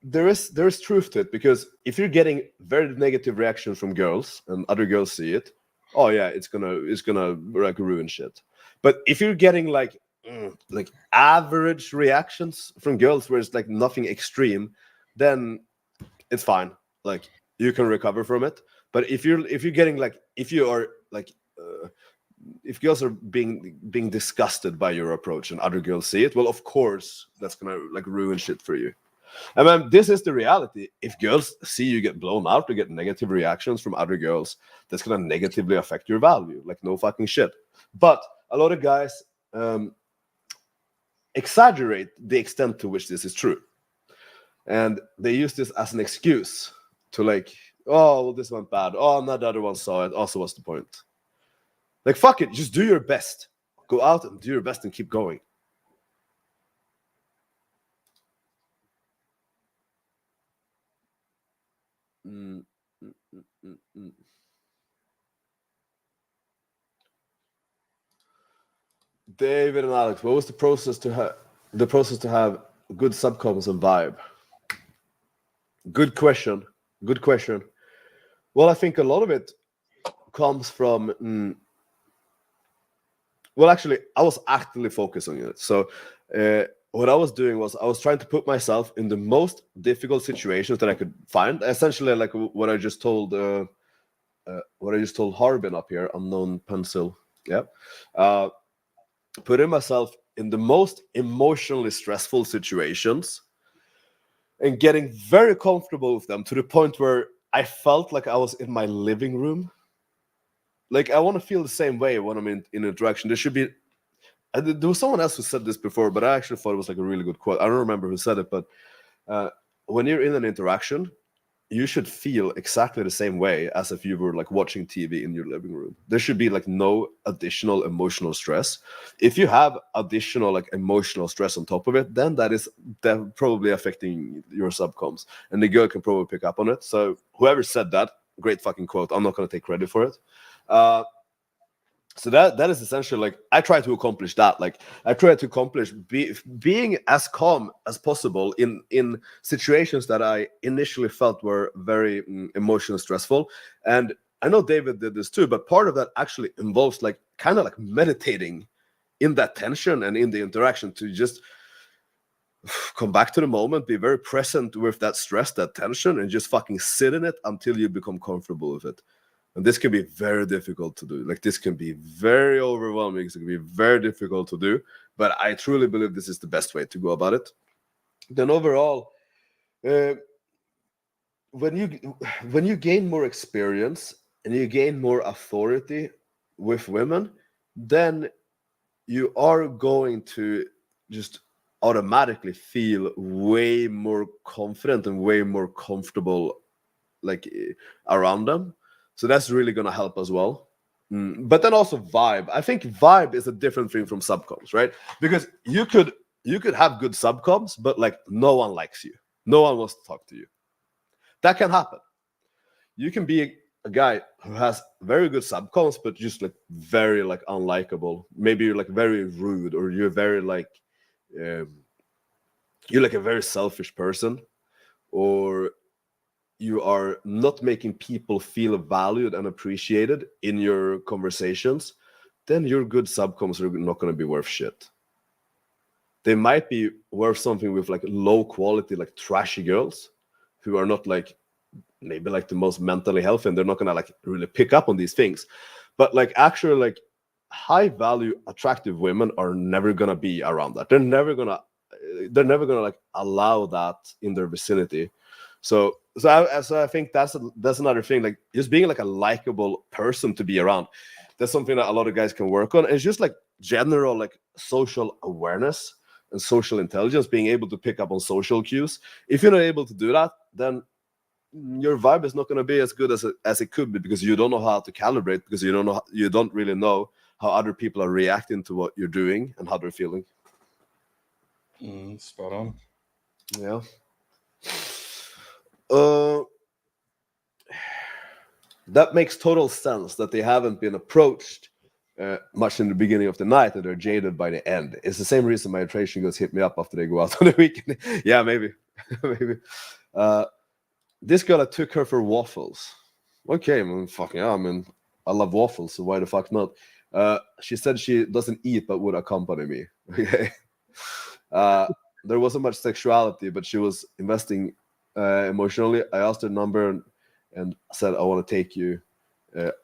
Speaker 1: there is truth to it, because if you're getting very negative reactions from girls and other girls see it, oh yeah, it's gonna like ruin shit. But if you're getting like average reactions from girls where it's like nothing extreme, then it's fine. Like you can recover from it. But if you're getting like, if you are like if girls are being disgusted by your approach and other girls see it, well, of course that's gonna like ruin shit for you. And man, this is the reality. If girls see you get blown out or get negative reactions from other girls, that's gonna negatively affect your value. Like no fucking shit. But a lot of guys exaggerate the extent to which this is true, and they use this as an excuse to like, oh, well, this went bad. Oh, not the other one saw it. Also, what's the point? Like, fuck it. Just do your best. Go out and do your best and keep going. David and Alex, what was the process to have good subcoms and vibe? Good question. Good question. Well, I think a lot of it comes from. Well, actually, I was actively focusing on it. So, what I was doing was I was trying to put myself in the most difficult situations that I could find. Essentially, like what I just told, Harbin up here, unknown pencil. Yeah, putting myself in the most emotionally stressful situations and getting very comfortable with them to the point where I felt like I was in my living room. Like, I want to feel the same way when I'm in interaction. There should be... There was someone else who said this before, but I actually thought it was like a really good quote. I don't remember who said it, but when you're in an interaction, you should feel exactly the same way as if you were like watching TV in your living room. There should be like no additional emotional stress. If you have additional like emotional stress on top of it, then that is probably affecting your subcoms, and the girl can probably pick up on it. So whoever said that, great fucking quote. I'm not going to take credit for it. So that is essentially like I try to accomplish that. Like I try to accomplish being as calm as possible in situations that I initially felt were very emotionally stressful. And I know David did this too, but part of that actually involves like kind of like meditating in that tension and in the interaction to just come back to the moment, be very present with that stress, that tension, and just fucking sit in it until you become comfortable with it. And this can be very difficult to do. Like, this can be very overwhelming. It can be very difficult to do. But I truly believe this is the best way to go about it. Then overall, when you gain more experience and you gain more authority with women, then you are going to just automatically feel way more confident and way more comfortable like around them. So that's really going to help as well. But then also vibe. I think vibe is a different thing from subcoms, right? Because you could have good subcoms, but like no one likes you. No one wants to talk to you. That can happen. You can be a guy who has very good subcoms, but just like very like unlikable. Maybe you're like very rude, or you're very like you're like a very selfish person, or you are not making people feel valued and appreciated in your conversations, then your good subcoms are not going to be worth shit. They might be worth something with like low quality, like trashy girls who are not like maybe like the most mentally healthy, and they're not going to like really pick up on these things. But like actually like high value, attractive women are never going to be around that. They're never going to like allow that in their vicinity. So I think that's another thing. Like just being like a likable person to be around. That's something that a lot of guys can work on. And it's just like general like social awareness and social intelligence, being able to pick up on social cues. If you're not able to do that, then your vibe is not going to be as good as it could be, because you don't know how to calibrate, because you don't really know how other people are reacting to what you're doing and how they're feeling.
Speaker 2: Spot on.
Speaker 1: Yeah. That makes total sense that they haven't been approached much in the beginning of the night and they're jaded by the end. It's the same reason my attraction girls hit me up after they go out on the weekend. Yeah, maybe. Maybe. This girl, I took her for waffles. Okay, I mean, fucking yeah, I mean, I love waffles, so why the fuck not? She said she doesn't eat but would accompany me. Okay. There wasn't much sexuality, but she was investing emotionally. I asked her number and said, I want to take you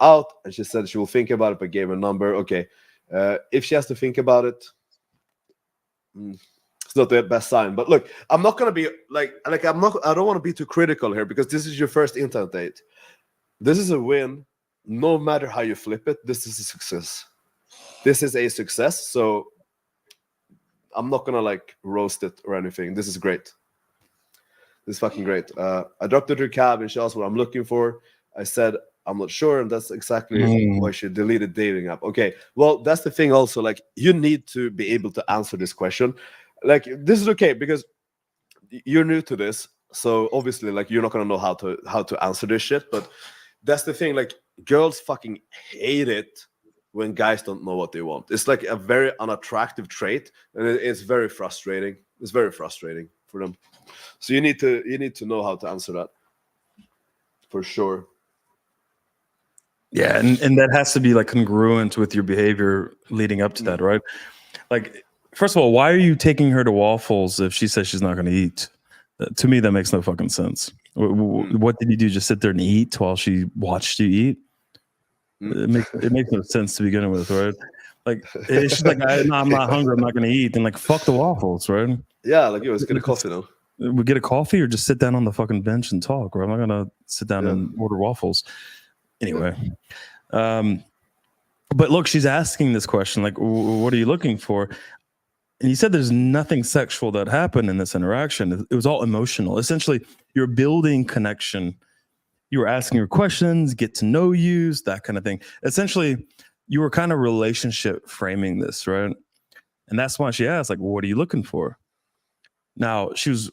Speaker 1: out. And she said she will think about it, but gave her number. Okay. If she has to think about it, it's not the best sign. But look, I'm not going to be I don't want to be too critical here because this is your first internet date. This is a win. No matter how you flip it, this is a success. This is a success. So I'm not going to roast it or anything. This is great. This is fucking great. I dropped her to her cab and she asked what I'm looking for. I said, I'm not sure. And that's exactly why she deleted dating app. Okay. Well, that's the thing also. You need to be able to answer this question. This is okay because you're new to this. So obviously, you're not going to know how to answer this shit. But that's the thing. Girls fucking hate it when guys don't know what they want. It's a very unattractive trait. And it's very frustrating. It's very frustrating for them. So you need to know how to answer that for sure.
Speaker 2: Yeah, and that has to be congruent with your behavior leading up to that, right? First of all, why are you taking her to waffles if she says she's not going to eat? To me, that makes no fucking sense. What did you do? Just sit there and eat while she watched you eat? It makes no sense to begin with, right? It's just I'm not hungry. I'm not going to eat. And fuck the waffles, right?
Speaker 1: Yeah, let's get a coffee though.
Speaker 2: We get a coffee or just sit down on the fucking bench and talk, or I'm not gonna sit down and order waffles. Anyway, but look, she's asking this question, what are you looking for? And you said there's nothing sexual that happened in this interaction. It was all emotional. Essentially, you're building connection. You were asking her questions, get to know you, that kind of thing. Essentially, you were kind of relationship framing this, right? And that's why she asked, what are you looking for? Now, she was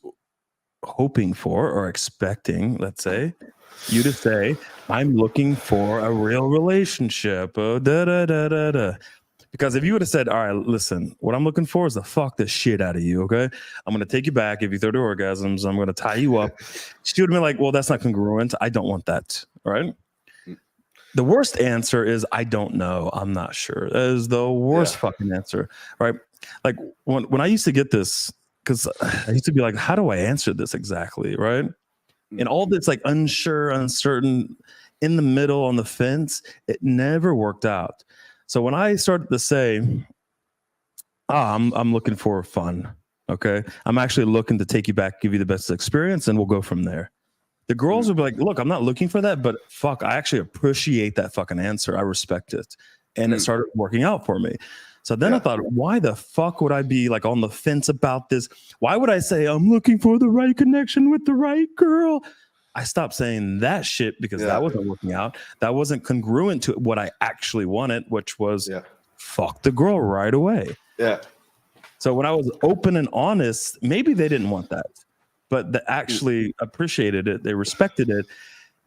Speaker 2: hoping for or expecting, let's say, you to say, I'm looking for a real relationship. Because if you would have said, all right, listen, what I'm looking for is to fuck the shit out of you, okay? I'm going to take you back, give you 30 orgasms. I'm going to tie you up. She would have been like, well, that's not congruent. I don't want that, right? The worst answer is, I don't know. I'm not sure. That is the worst fucking answer, right? When I used to get this, because I used to be like, how do I answer this exactly, right? And all this unsure, uncertain, in the middle on the fence, it never worked out. So when I started to say, I'm looking for fun, okay? I'm actually looking to take you back, give you the best experience, and we'll go from there. The girls would be like, look, I'm not looking for that, but fuck, I actually appreciate that fucking answer. I respect it. And it started working out for me. So then I thought, why the fuck would I be on the fence about this? Why would I say I'm looking for the right connection with the right girl? I stopped saying that shit because that wasn't working out. That wasn't congruent to what I actually wanted, which was fuck the girl right away.
Speaker 1: Yeah.
Speaker 2: So when I was open and honest, maybe they didn't want that, but they actually appreciated it. They respected it.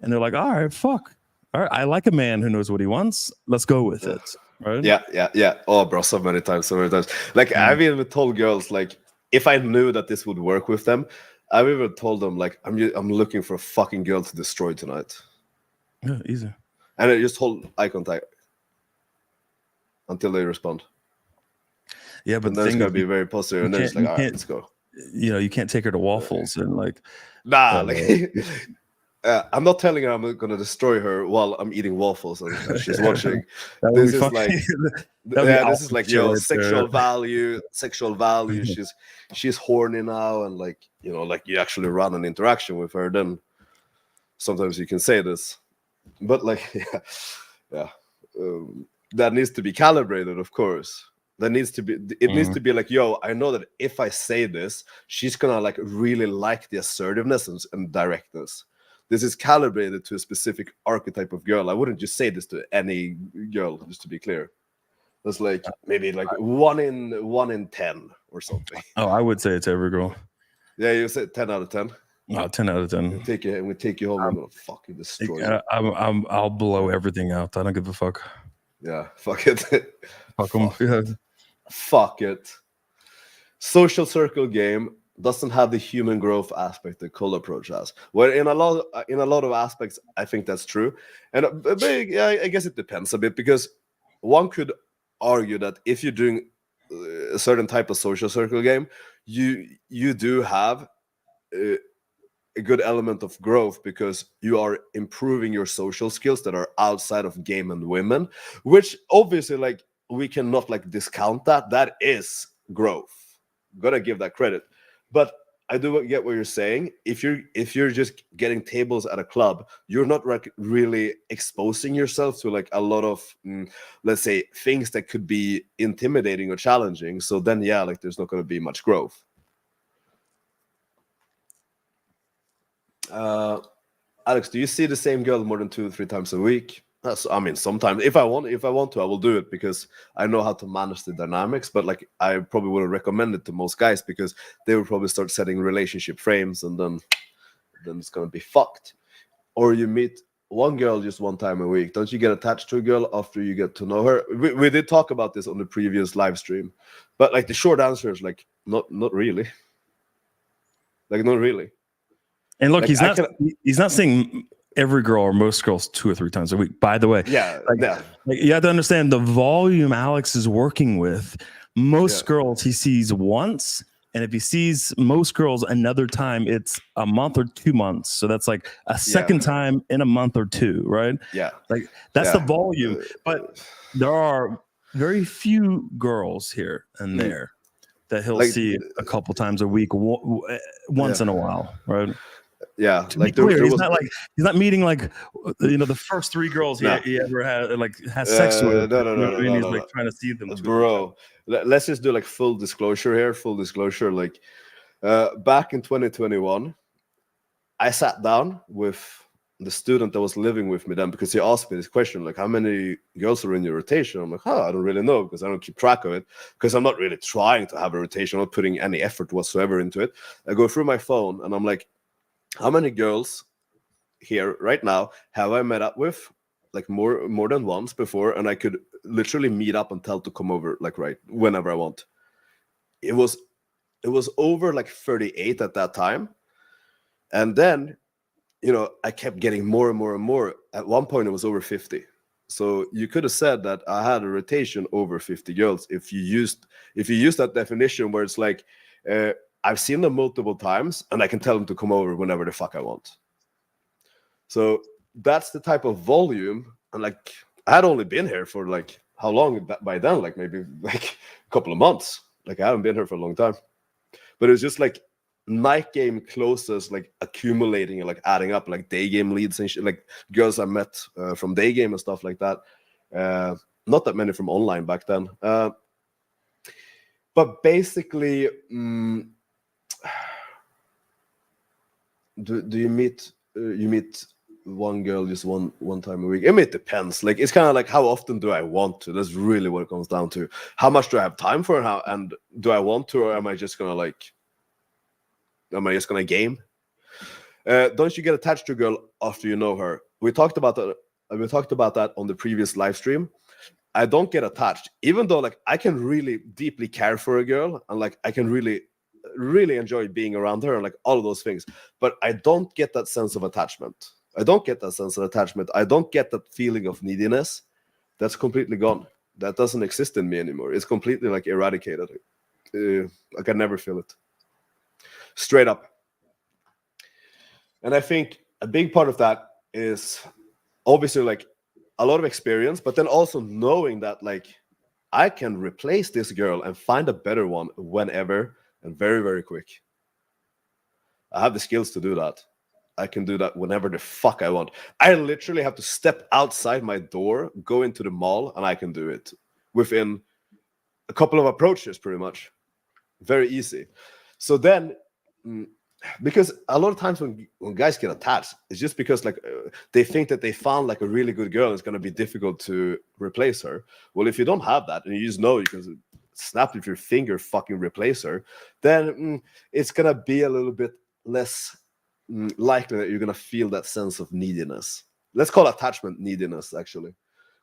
Speaker 2: And they're like, all right, fuck. All right, I like a man who knows what he wants. Let's go with it. Right?
Speaker 1: Yeah. Oh, bro, so many times. I've even told girls, if I knew that this would work with them, I've even told them, I'm looking for a fucking girl to destroy tonight.
Speaker 2: Yeah, easy.
Speaker 1: And I just hold eye contact until they respond.
Speaker 2: Yeah, but
Speaker 1: then it's gonna be very positive, and then it's all right, let's go.
Speaker 2: You can't take her to waffles and
Speaker 1: I'm not telling her I'm gonna destroy her while I'm eating waffles and she's watching. This is this is sexual value. She's horny now, and you actually run an interaction with her. Then sometimes you can say this, but that needs to be calibrated, of course. That needs to be. It needs to be yo, I know that if I say this, she's gonna really like the assertiveness and directness. This is calibrated to a specific archetype of girl. I wouldn't just say this to any girl, just to be clear. That's like maybe like 1 in 10 or something.
Speaker 2: Oh, I would say it's every girl.
Speaker 1: Yeah, you said 10 out of 10.
Speaker 2: No, 10 out of 10.
Speaker 1: We take you home. I'm gonna fucking destroy you.
Speaker 2: I'll blow everything out. I don't give a fuck.
Speaker 1: Yeah, fuck it.
Speaker 2: Fuck them. Yeah.
Speaker 1: Fuck it. Social circle game doesn't have the human growth aspect that cold approach has. Well, in a lot of aspects, I think that's true, and I guess it depends a bit, because one could argue that if you're doing a certain type of social circle game, you do have a good element of growth, because you are improving your social skills that are outside of game and women, which obviously, like, we cannot like discount that is growth. Gotta give that credit. But I do get what you're saying. If you're just getting tables at a club, you're not really exposing yourself to like a lot of let's say things that could be intimidating or challenging. So then yeah, like there's not going to be much growth. Alex, do you see the same girl more than 2 or 3 times a week? I mean, sometimes if I want to, I will do it, because I know how to manage the dynamics. But like, I probably wouldn't recommend it to most guys, because they will probably start setting relationship frames, and then it's gonna be fucked. Or you meet one girl just 1 time a week. Don't you get attached to a girl after you get to know her? We did talk about this on the previous live stream, but like the short answer is like not really. Like not really.
Speaker 2: And look,
Speaker 1: like,
Speaker 2: he's not saying every girl or most girls 2 or 3 times a week. By the way, like, you have to understand the volume Alex is working with. Most girls he sees once, and if he sees most girls another time, it's a month or 2 months. So that's like a second time in a month or 2, right?
Speaker 1: Yeah,
Speaker 2: like that's the volume. But there are very few girls here and there that he'll see a couple times a week, once in a while, right?
Speaker 1: Yeah,
Speaker 2: to like clear, he's not meeting like the first 3 girls he ever has sex with.
Speaker 1: No,
Speaker 2: he's like trying to see them,
Speaker 1: bro. Let's just do like full disclosure here. Full disclosure, like back in 2021, I sat down with the student that was living with me then, because he asked me this question, like, how many girls are in your rotation? I'm like, I don't really know, because I don't keep track of it, because I'm not really trying to have a rotation. I'm not putting any effort whatsoever into it. I go through my phone and I'm like, how many girls here right now have I met up with like more than once before, and I could literally meet up and tell to come over like right whenever I want? It was over like 38 at that time, and then I kept getting more and more and more. At one point it was over 50. So you could have said that I had a rotation over 50 girls if you used that definition, where it's like I've seen them multiple times and I can tell them to come over whenever the fuck I want. So that's the type of volume. And like, I had only been here for like how long by then? Like maybe like a couple of months. Like I haven't been here for a long time. But it's just like Nightgame closes, like accumulating and like adding up, like day game leads and shit, like girls I met from day game and stuff like that. Not that many from online back then. But basically, do you meet one girl just one time a week? I mean, it depends. Like, it's kind of like, how often do I want to? That's really what it comes down to. How much do I have time for, and do I want to, or am I just gonna game? Don't you get attached to a girl after you know her? We talked about that on the previous live stream. I don't get attached, even though like I can really deeply care for a girl, and like I can really enjoy being around her, and like all of those things. But I don't get that sense of attachment. I don't get that feeling of neediness. That's completely gone. That doesn't exist in me anymore. It's completely like eradicated. I can never feel it. Straight up. And I think a big part of that is obviously like a lot of experience, but then also knowing that like I can replace this girl and find a better one whenever, and very, very quick. I have the skills to do that. I can do that whenever the fuck I want. I literally have to step outside my door, go into the mall, and I can do it within a couple of approaches, pretty much. Very easy. So then because a lot of times when guys get attached, it's just because like they think that they found like a really good girl and it's going to be difficult to replace her. Well, if you don't have that and you just know you can snap with your finger fucking replace her, then it's going to be a little bit less likely that you're going to feel that sense of neediness. Let's call attachment neediness, actually,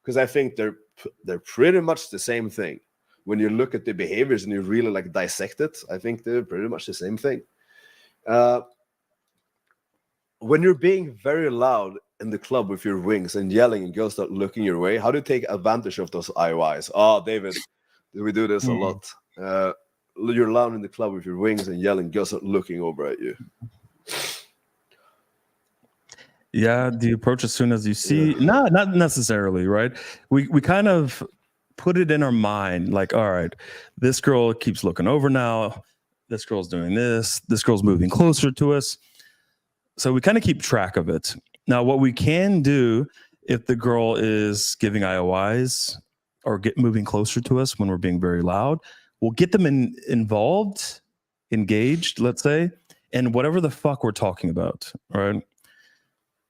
Speaker 1: because I think they're pretty much the same thing. When you look at the behaviors and you really like dissect it, I think they're pretty much the same thing. When you're being very loud in the club with your wings and yelling and girls start looking your way, how do you take advantage of those IOIs? Oh, David, we do this a lot. You're loud in the club with your wings and yelling, girls start looking over at you.
Speaker 2: Yeah, do you approach as soon as you see? No, not necessarily, right? We kind of put it in our mind, like, all right, this girl keeps looking over now. This girl's doing this. This girl's moving closer to us. So we kind of keep track of it. Now, what we can do if the girl is giving IOIs or moving closer to us when we're being very loud, we'll get them involved, engaged, let's say, in whatever the fuck we're talking about, right?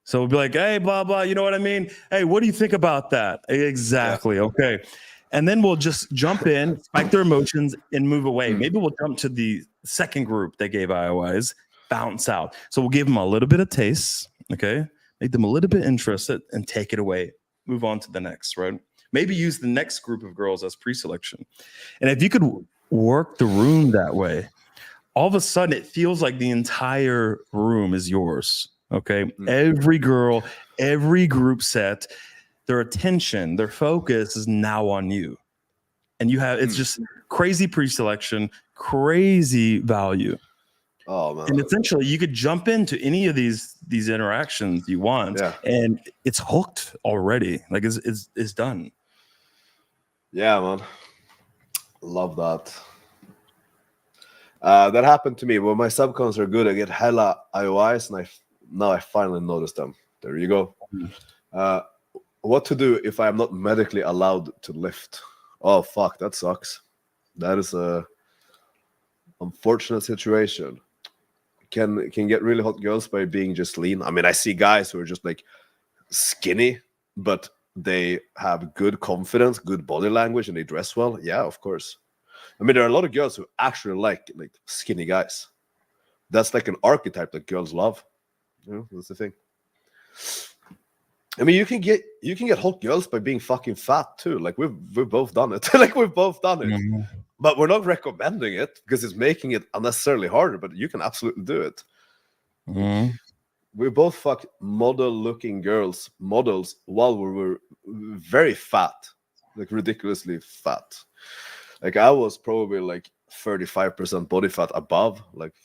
Speaker 2: So we'll be like, hey, blah, blah, you know what I mean? Hey, what do you think about that? Exactly. Yeah. Okay. And then we'll just jump in, spike their emotions, and move away. Maybe we'll jump to the second group that gave IOIs, bounce out. So we'll give them a little bit of taste, okay? Make them a little bit interested and take it away. Move on to the next, right? Maybe use the next group of girls as pre-selection. And if you could work the room that way, all of a sudden it feels like the entire room is yours. Okay. Every girl, every group set, their attention, their focus is now on you. And you have, it's just crazy pre-selection, crazy value.
Speaker 1: Oh man.
Speaker 2: And essentially you could jump into any of these interactions you want, and it's hooked already. Like it's done.
Speaker 1: Yeah, man. Love that. That happened to me. When my subcons are good, I get hella IOIs, and now I finally noticed them. There you go. What to do if I'm not medically allowed to lift? Oh, fuck, that sucks. That is a unfortunate situation. Can get really hot girls by being just lean. I mean, I see guys who are just like skinny, but they have good confidence, good body language, and they dress well. Yeah, of course. I mean, there are a lot of girls who actually like skinny guys. That's like an archetype that girls love. You know, that's the thing. I mean, you can get hot girls by being fucking fat too. Like we've both done it. But we're not recommending it because it's making it unnecessarily harder. But you can absolutely do it. We both fucked model-looking models while we were very fat, like ridiculously fat. Like I was probably like 35% body fat above, like,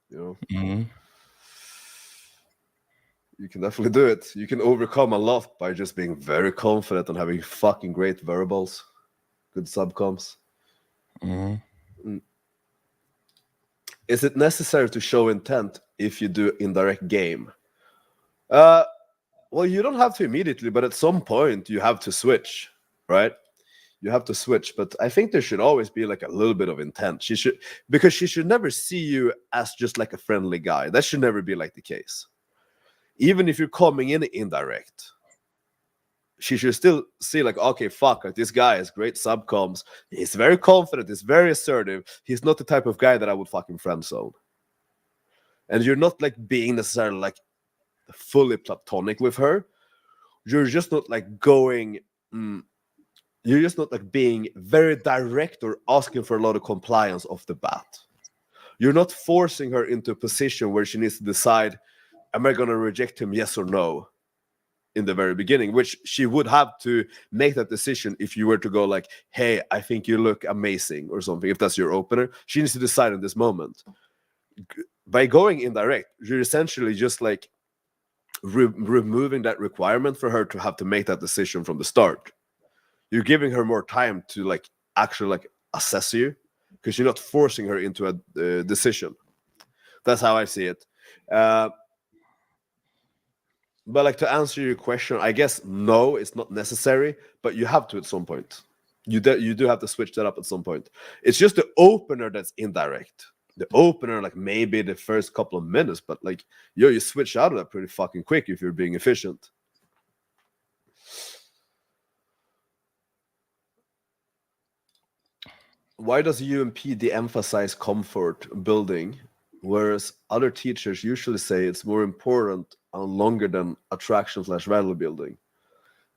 Speaker 1: you know. You can definitely do it. You can overcome a lot by just being very confident and having fucking great variables, good subcoms. Is it necessary to show intent if you do indirect game? Well, you don't have to immediately, but at some point you have to switch, right? You have to switch, but I think there should always be like a little bit of intent. Because she should never see you as just like a friendly guy. That should never be like the case. Even if you're coming in indirect, she should still see like, okay, fuck, this guy has great subcoms. He's very confident. He's very assertive. He's not the type of guy that I would fucking friend zone. And you're not like being necessarily like fully platonic with her. You're just not like going... You're just not like being very direct or asking for a lot of compliance off the bat. You're not forcing her into a position where she needs to decide, am I going to reject him, yes or no, in the very beginning, which she would have to make that decision if you were to go like, hey, I think you look amazing or something. If that's your opener, she needs to decide in this moment. By going indirect, you're essentially just like removing that requirement for her to have to make that decision from the start. You're giving her more time to like actually like assess you because you're not forcing her into a decision. That's how I see it. But like to answer your question, I guess no, it's not necessary, but you have to at some point. You do have to switch that up at some point. It's just the opener that's indirect. The opener, like maybe the first couple of minutes, but like you switch out of that pretty fucking quick if you're being efficient. Why does UMP de-emphasize comfort building, whereas other teachers usually say it's more important and longer than attraction/value building?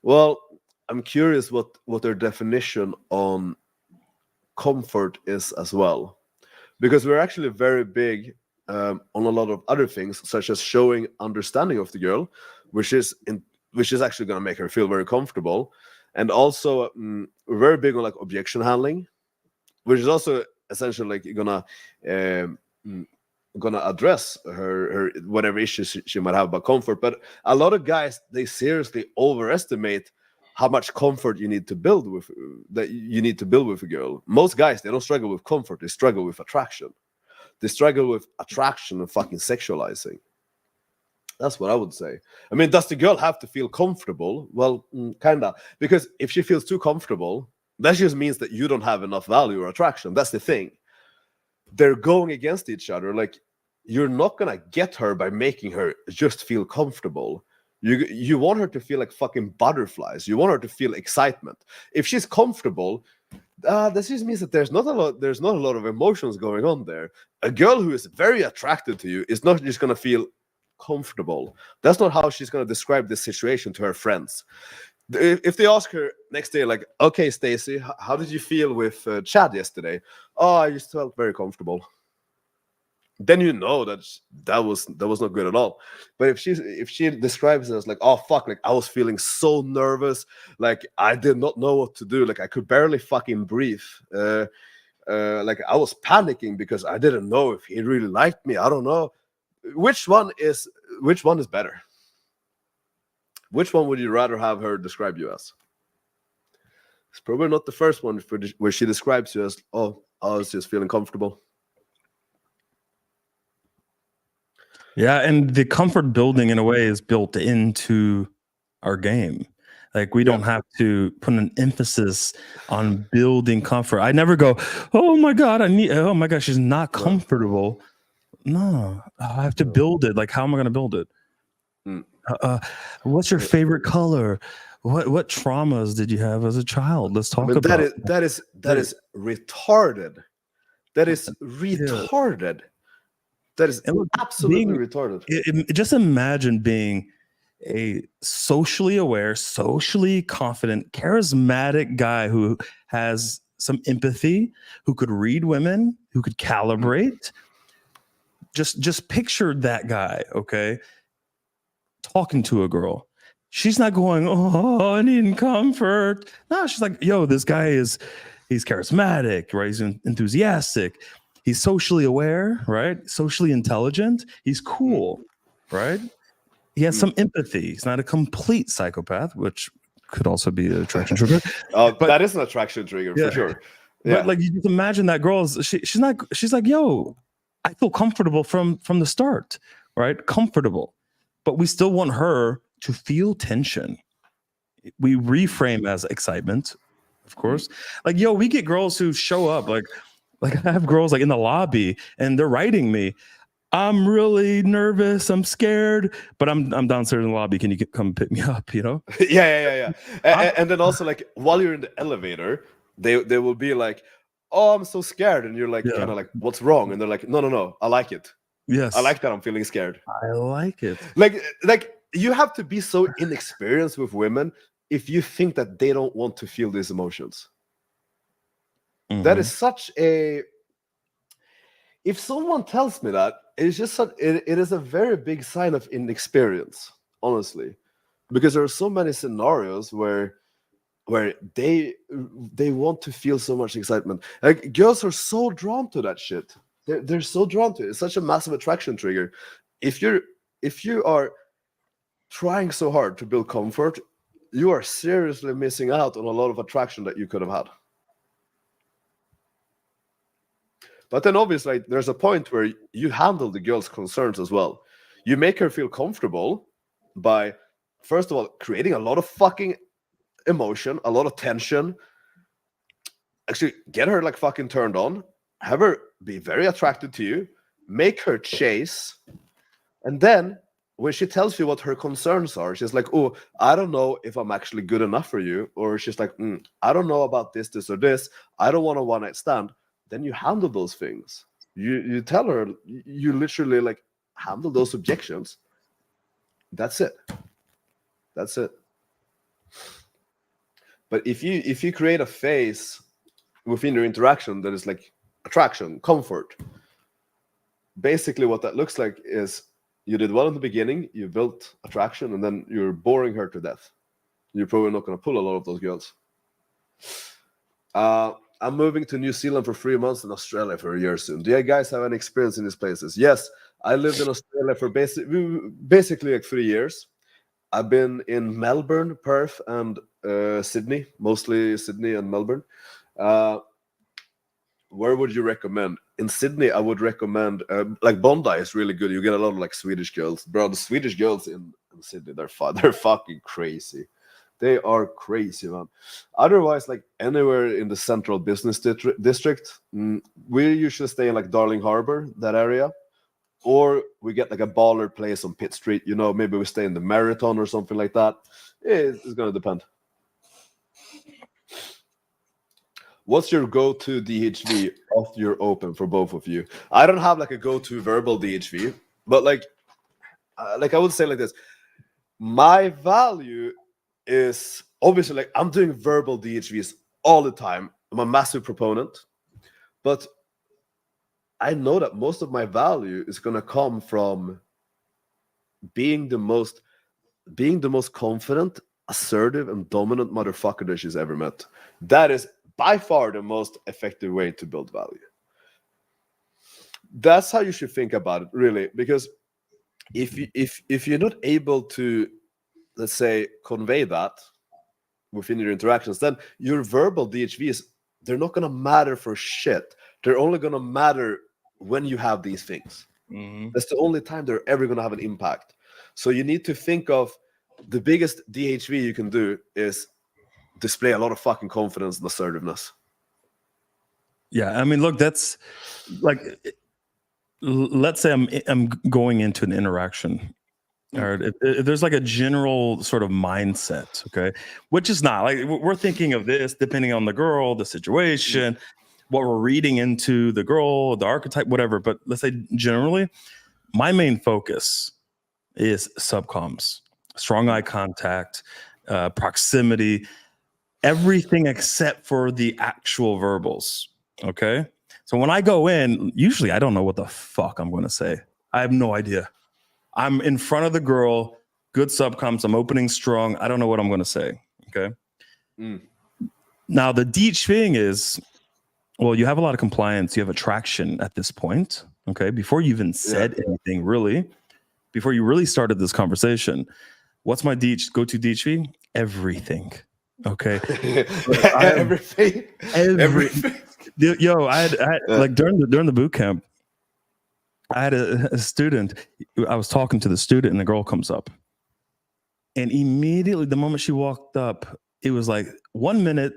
Speaker 1: Well, I'm curious what their definition on comfort is as well, because we're actually very big on a lot of other things, such as showing understanding of the girl, which is actually going to make her feel very comfortable, and also we're very big on like objection handling, which is also essentially like gonna address her whatever issues she might have about comfort. But a lot of guys, they seriously overestimate how much comfort you need to build with a girl. Most guys, they don't struggle with comfort, they struggle with attraction. They struggle with attraction and fucking sexualizing. That's what I would say. I mean, does the girl have to feel comfortable? Well, kinda. Because if she feels too comfortable, that just means that you don't have enough value or attraction. That's the thing. They're going against each other. Like, you're not gonna get her by making her just feel comfortable. You want her to feel like fucking butterflies. You want her to feel excitement. If she's comfortable, this just means that there's not a lot of emotions going on there. A girl who is very attracted to you is not just gonna feel comfortable. That's not how she's gonna describe this situation to her friends. If they ask her next day, like, okay, Stacy, how did you feel with Chad yesterday? Oh, I just felt very comfortable. Then you know that was not good at all. But if she describes it as like, oh fuck, like I was feeling so nervous, like I did not know what to do, like I could barely fucking breathe, like I was panicking because I didn't know if he really liked me. I don't know. Which one is better? Which one would you rather have her describe you as? It's probably not the first one where she describes you as, oh, I was just feeling comfortable.
Speaker 2: Yeah, and the comfort building in a way is built into our game. Like we don't have to put an emphasis on building comfort. I never go, oh my God, oh my gosh, she's not comfortable. No, I have to build it. Like, how am I going to build it? What's your favorite color? What traumas did you have as a child? Let's talk about
Speaker 1: that is retarded. That is retarded. That is absolutely retarded.
Speaker 2: Just imagine being a socially aware, socially confident, charismatic guy who has some empathy, who could read women, who could calibrate. Just picture that guy, okay? Talking to a girl. She's not going, oh, I need comfort. No, she's like, yo, this guy he's charismatic, right? He's enthusiastic. He's socially aware, right? Socially intelligent. He's cool, right? He has some empathy. He's not a complete psychopath, which could also be an attraction trigger.
Speaker 1: But that is an attraction trigger for sure. Yeah.
Speaker 2: But like, you just imagine that girl. She's like, yo, I feel comfortable from the start, right? Comfortable, but we still want her to feel tension. We reframe as excitement, of course. Like, yo, we get girls who show up like I have girls like in the lobby and they're writing me, I'm really nervous, I'm scared, but I'm downstairs in the lobby. Can you come pick me up? You know?
Speaker 1: Yeah. And then also like while you're in the elevator, they will be like, oh, I'm so scared, and you're like kind of like, what's wrong? And they're like, no, I like it.
Speaker 2: Yes,
Speaker 1: I like that I'm feeling scared.
Speaker 2: I like it.
Speaker 1: Like you have to be so inexperienced with women if you think that they don't want to feel these emotions. That is such a. If someone tells me that, it's just it is a very big sign of inexperience, honestly, because there are so many scenarios where they want to feel so much excitement. Like girls are so drawn to that shit. They're so drawn to it. It's such a massive attraction trigger. If you are trying so hard to build comfort, you are seriously missing out on a lot of attraction that you could have had. But then obviously there's a point where you handle the girl's concerns as well. You make her feel comfortable by, first of all, creating a lot of fucking emotion, a lot of tension, actually get her like fucking turned on, have her be very attracted to you, make her chase, and then when she tells you what her concerns are, she's like, oh, I don't know if I'm actually good enough for you, or she's like, I don't know about this or this, I don't want a one-night stand. Then you handle those things. You tell her, you literally like handle those objections. That's it. That's it. But if you create a phase within your interaction that is like attraction, comfort, basically what that looks like is you did well in the beginning, you built attraction, and then you're boring her to death. You're probably not going to pull a lot of those girls. I'm moving to New Zealand for 3 months and Australia for a year soon. Do you guys have any experience in these places? Yes, I lived in Australia for basically like 3 years. I've been in Melbourne, Perth, and Sydney, mostly Sydney and Melbourne. Where would you recommend? In Sydney, I would recommend like Bondi is really good. You get a lot of like Swedish girls, bro. The Swedish girls in Sydney, they're fucking crazy. They are crazy, man. Otherwise, like anywhere in the central business district, we usually stay in like Darling Harbour, that area, or we get like a baller place on Pitt Street. You know, maybe we stay in the Marathon or something like that. It's gonna depend. What's your go-to DHV after you're open for both of you? I don't have like a go-to verbal DHV, but like I would say like this. My value is obviously like I'm doing verbal DHVs all the time. I'm a massive proponent, but I know that most of my value is gonna come from being the most confident, assertive, and dominant motherfucker that she's ever met. That is by far the most effective way to build value. That's how you should think about it, really, because if you're not able to, let's say, convey that within your interactions, then your verbal DHVs, they're not going to matter for shit. They're only going to matter when you have these things. Mm-hmm. That's the only time they're ever going to have an impact. So you need to think of the biggest DHV you can do is display a lot of fucking confidence and assertiveness.
Speaker 2: Yeah, I mean, look, that's like, let's say I'm going into an interaction. Or if there's like a general sort of mindset, okay, which is not like we're thinking of this depending on the girl, the situation, what we're reading into the girl, the archetype, whatever. But let's say generally, my main focus is subcoms, strong eye contact, proximity, everything except for the actual verbals. Okay, so when I go in, usually I don't know what the fuck I'm going to say. I have no idea. I'm in front of the girl, good subcoms. I'm opening strong. I don't know what I'm going to say. Okay. Now, the deech thing is, well, you have a lot of compliance. You have attraction at this point. Okay. Before you even said anything, really, before you really started this conversation, what's my go-to deech? Everything. Okay.
Speaker 1: Everything.
Speaker 2: Yo, I had like during the boot camp, I had a student. I was talking to the student, and the girl comes up, and immediately, the moment she walked up, it was like 1 minute.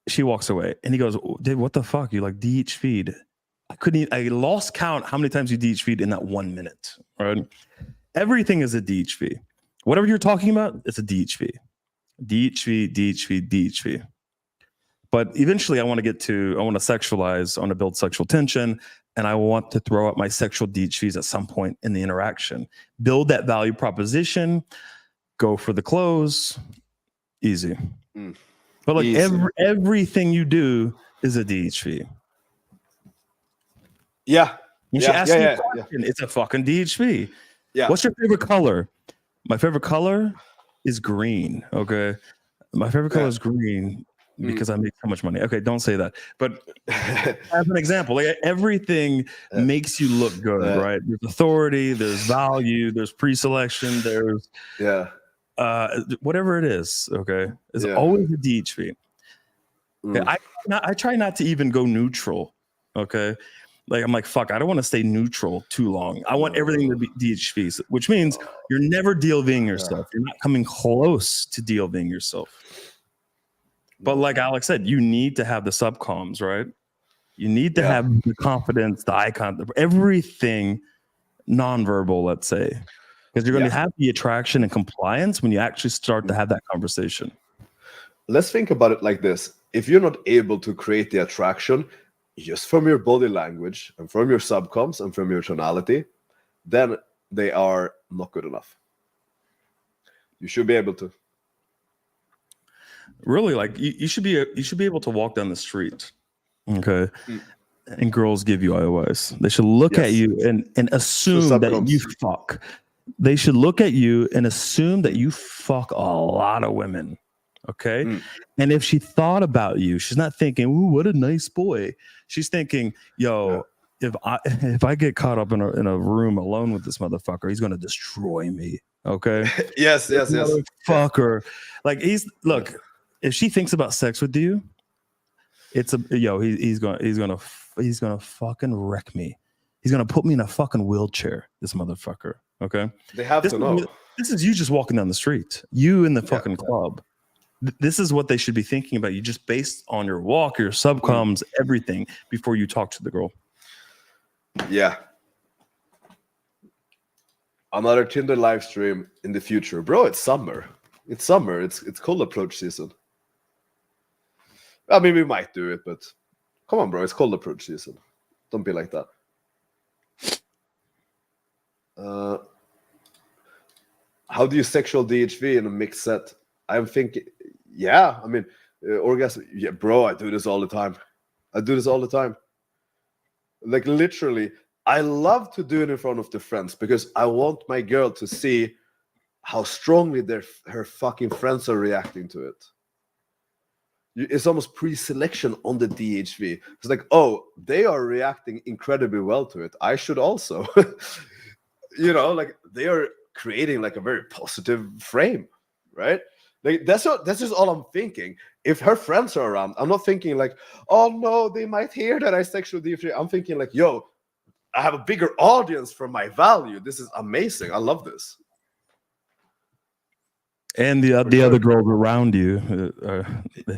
Speaker 2: She walks away, and he goes, "Dave, what the fuck? You like DH feed?" I lost count how many times you DH feed in that 1 minute. Right? Everything is a DH feed. Whatever you're talking about, it's a DH feed. DH feed, DH feed, DH feed. But eventually, I want to sexualize, I want to build sexual tension, and I want to throw out my sexual DHVs at some point in the interaction. Build that value proposition, go for the close, easy. But like everything you do is a DHV.
Speaker 1: Yeah.
Speaker 2: When she asks you a question, it's a fucking DHV. Yeah. What's your favorite color? My favorite color is green. Okay. My favorite color is green. Because I make so much money. Okay, don't say that. But as an example, like everything makes you look good, right? There's authority, there's value, there's pre-selection, there's whatever it is. Okay, it's always a DHV. Okay, I try not to even go neutral. Okay, like I'm like fuck, I don't want to stay neutral too long. I want everything to be DHVs, which means you're never DLVing yourself. You're not coming close to DLVing yourself. But like Alex said, you need to have the subcoms, right? You need to have the confidence, the eye contact, everything nonverbal, let's say, because you're going to have the attraction and compliance when you actually start to have that conversation.
Speaker 1: Let's think about it like this. If you're not able to create the attraction just from your body language and from your subcoms and from your tonality, then they are not good enough. You should be able to.
Speaker 2: Really, like you should be able to walk down the street, okay, and girls give you IOIs. They should look at you and assume that you fuck. They should look at you and assume that you fuck a lot of women, okay? And if she thought about you, she's not thinking, "Ooh, what a nice boy." She's thinking, "Yo, if I get caught up in a room alone with this motherfucker, he's gonna destroy me." Okay?
Speaker 1: Yes.
Speaker 2: Fucker. Like look. If she thinks about sex with you, it's he's gonna fucking wreck me. He's gonna put me in a fucking wheelchair. This motherfucker. Okay.
Speaker 1: They have to know.
Speaker 2: This is you just walking down the street. You in the fucking club. This is what they should be thinking about you, just based on your walk, your subcoms, everything before you talk to the girl.
Speaker 1: Yeah. Another Tinder live stream in the future, bro. It's summer. It's summer. It's cold approach season. I mean, we might do it, but come on, bro. It's cold approach season. Don't be like that. How do you sexual DHV in a mixed set? I'm thinking, I mean, orgasm. Yeah, bro, I do this all the time. Like, literally, I love to do it in front of the friends because I want my girl to see how strongly her fucking friends are reacting to it. It's almost pre-selection on the DHV. It's like, oh, they are reacting incredibly well to it. I should also. Like they are creating like a very positive frame, right? Like that's just all I'm thinking. If her friends are around, I'm not thinking like, oh no, they might hear that I sexual DHV. I'm thinking like, yo, I have a bigger audience for my value. This is amazing. I love this.
Speaker 2: And the other girls around you.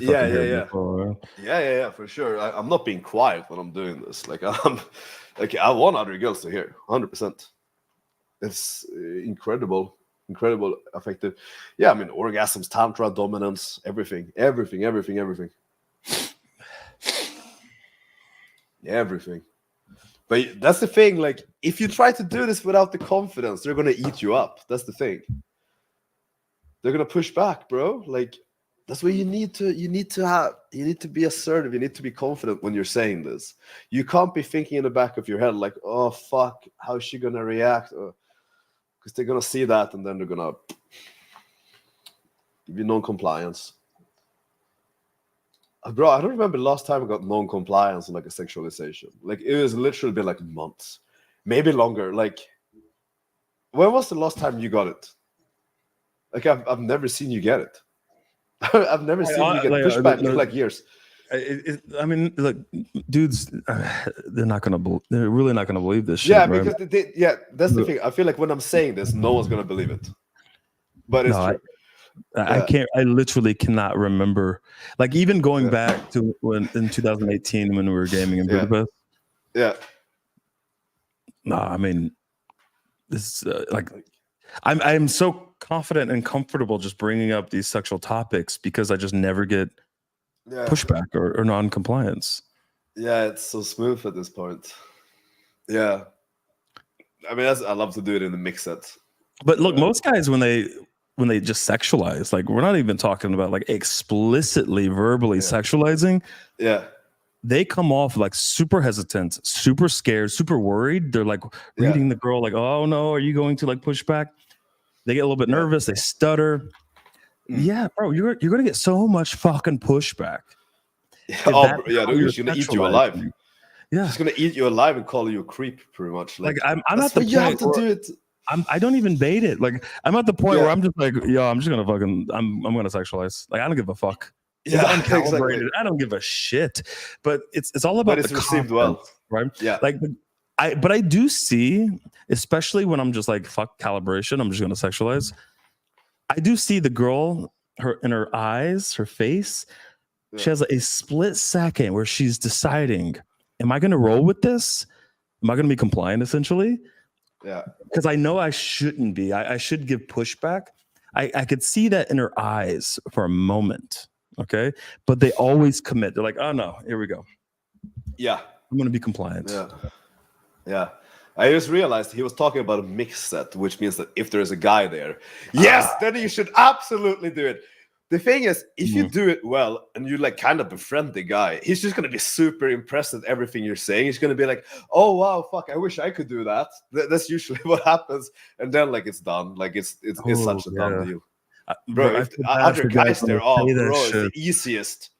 Speaker 1: Yeah, for sure. I'm not being quiet when I'm doing this. Like I want other girls to hear, 100%. It's incredible effective. Yeah, I mean, orgasms, tantra, dominance, everything. But that's the thing. Like, if you try to do this without the confidence, they're gonna eat you up. That's the thing. They're gonna push back, bro. Like, that's what you need to be assertive. You need to be confident when you're saying this. You can't be thinking in the back of your head like, oh fuck, how is she gonna react? Because they're gonna see that and then they're gonna give you non-compliance. Bro, I don't remember the last time I got non-compliance on like a sexualization. Like, it was literally been like months, maybe longer. Like, when was the last time you got it? Like, I've never seen you get it. I've never seen you get pushback in like years.
Speaker 2: I mean, look, dudes, they're really not gonna believe this shit.
Speaker 1: Yeah,
Speaker 2: right?
Speaker 1: because that's the thing. I feel like when I'm saying this, no one's gonna believe it. But it's true.
Speaker 2: I literally cannot remember. Like, even going back to in 2018 when we were gaming in Budapest.
Speaker 1: Yeah.
Speaker 2: No, I mean, this like. I'm so confident and comfortable just bringing up these sexual topics because I just never get pushback or non-compliance. Yeah,
Speaker 1: it's so smooth at this point. Yeah, I mean, I love to do it in the mix set.
Speaker 2: But look, most guys when they just sexualize, like, we're not even talking about like explicitly verbally sexualizing.
Speaker 1: Yeah.
Speaker 2: They come off like super hesitant, super scared, super worried. They're like reading the girl like, oh no, are you going to like push back? They get a little bit nervous. They stutter. Yeah, bro, you're going to get so much fucking pushback.
Speaker 1: She's going to eat you alive.
Speaker 2: Yeah.
Speaker 1: She's going to eat you alive and call you a creep, pretty much.
Speaker 2: Like I'm at the point you have to do it. I don't even bait it. Like, I'm at the point where I'm just like, yo, I'm just going to fucking, I'm going to sexualize. Like, I don't give a fuck.
Speaker 1: Yeah, uncalibrated.
Speaker 2: Exactly. I don't give a shit. But it's all about
Speaker 1: it's received well,
Speaker 2: right?
Speaker 1: Yeah.
Speaker 2: Like, I do see, especially when I'm just like, fuck calibration, I'm just gonna sexualize. I do see the girl, her eyes, her face, She has a split second where she's deciding, am I going to roll with this? Am I going to be compliant essentially?
Speaker 1: Yeah.
Speaker 2: Because I know I shouldn't be. I should give pushback. I could see that in her eyes for a moment. Okay. But they always commit. They're like, oh no, here we go.
Speaker 1: Yeah.
Speaker 2: I'm going to be compliant.
Speaker 1: Yeah. Yeah. I just realized he was talking about a mix set, which means that if there's a guy there, yes, then you should absolutely do it. The thing is, if you do it well and you like kind of befriend the guy, he's just going to be super impressed at everything you're saying. He's going to be like, oh, wow, fuck, I wish I could do that. That's usually what happens. And then like it's done. Like it's such a done deal. Bro, if other guys there, bro, it's the easiest.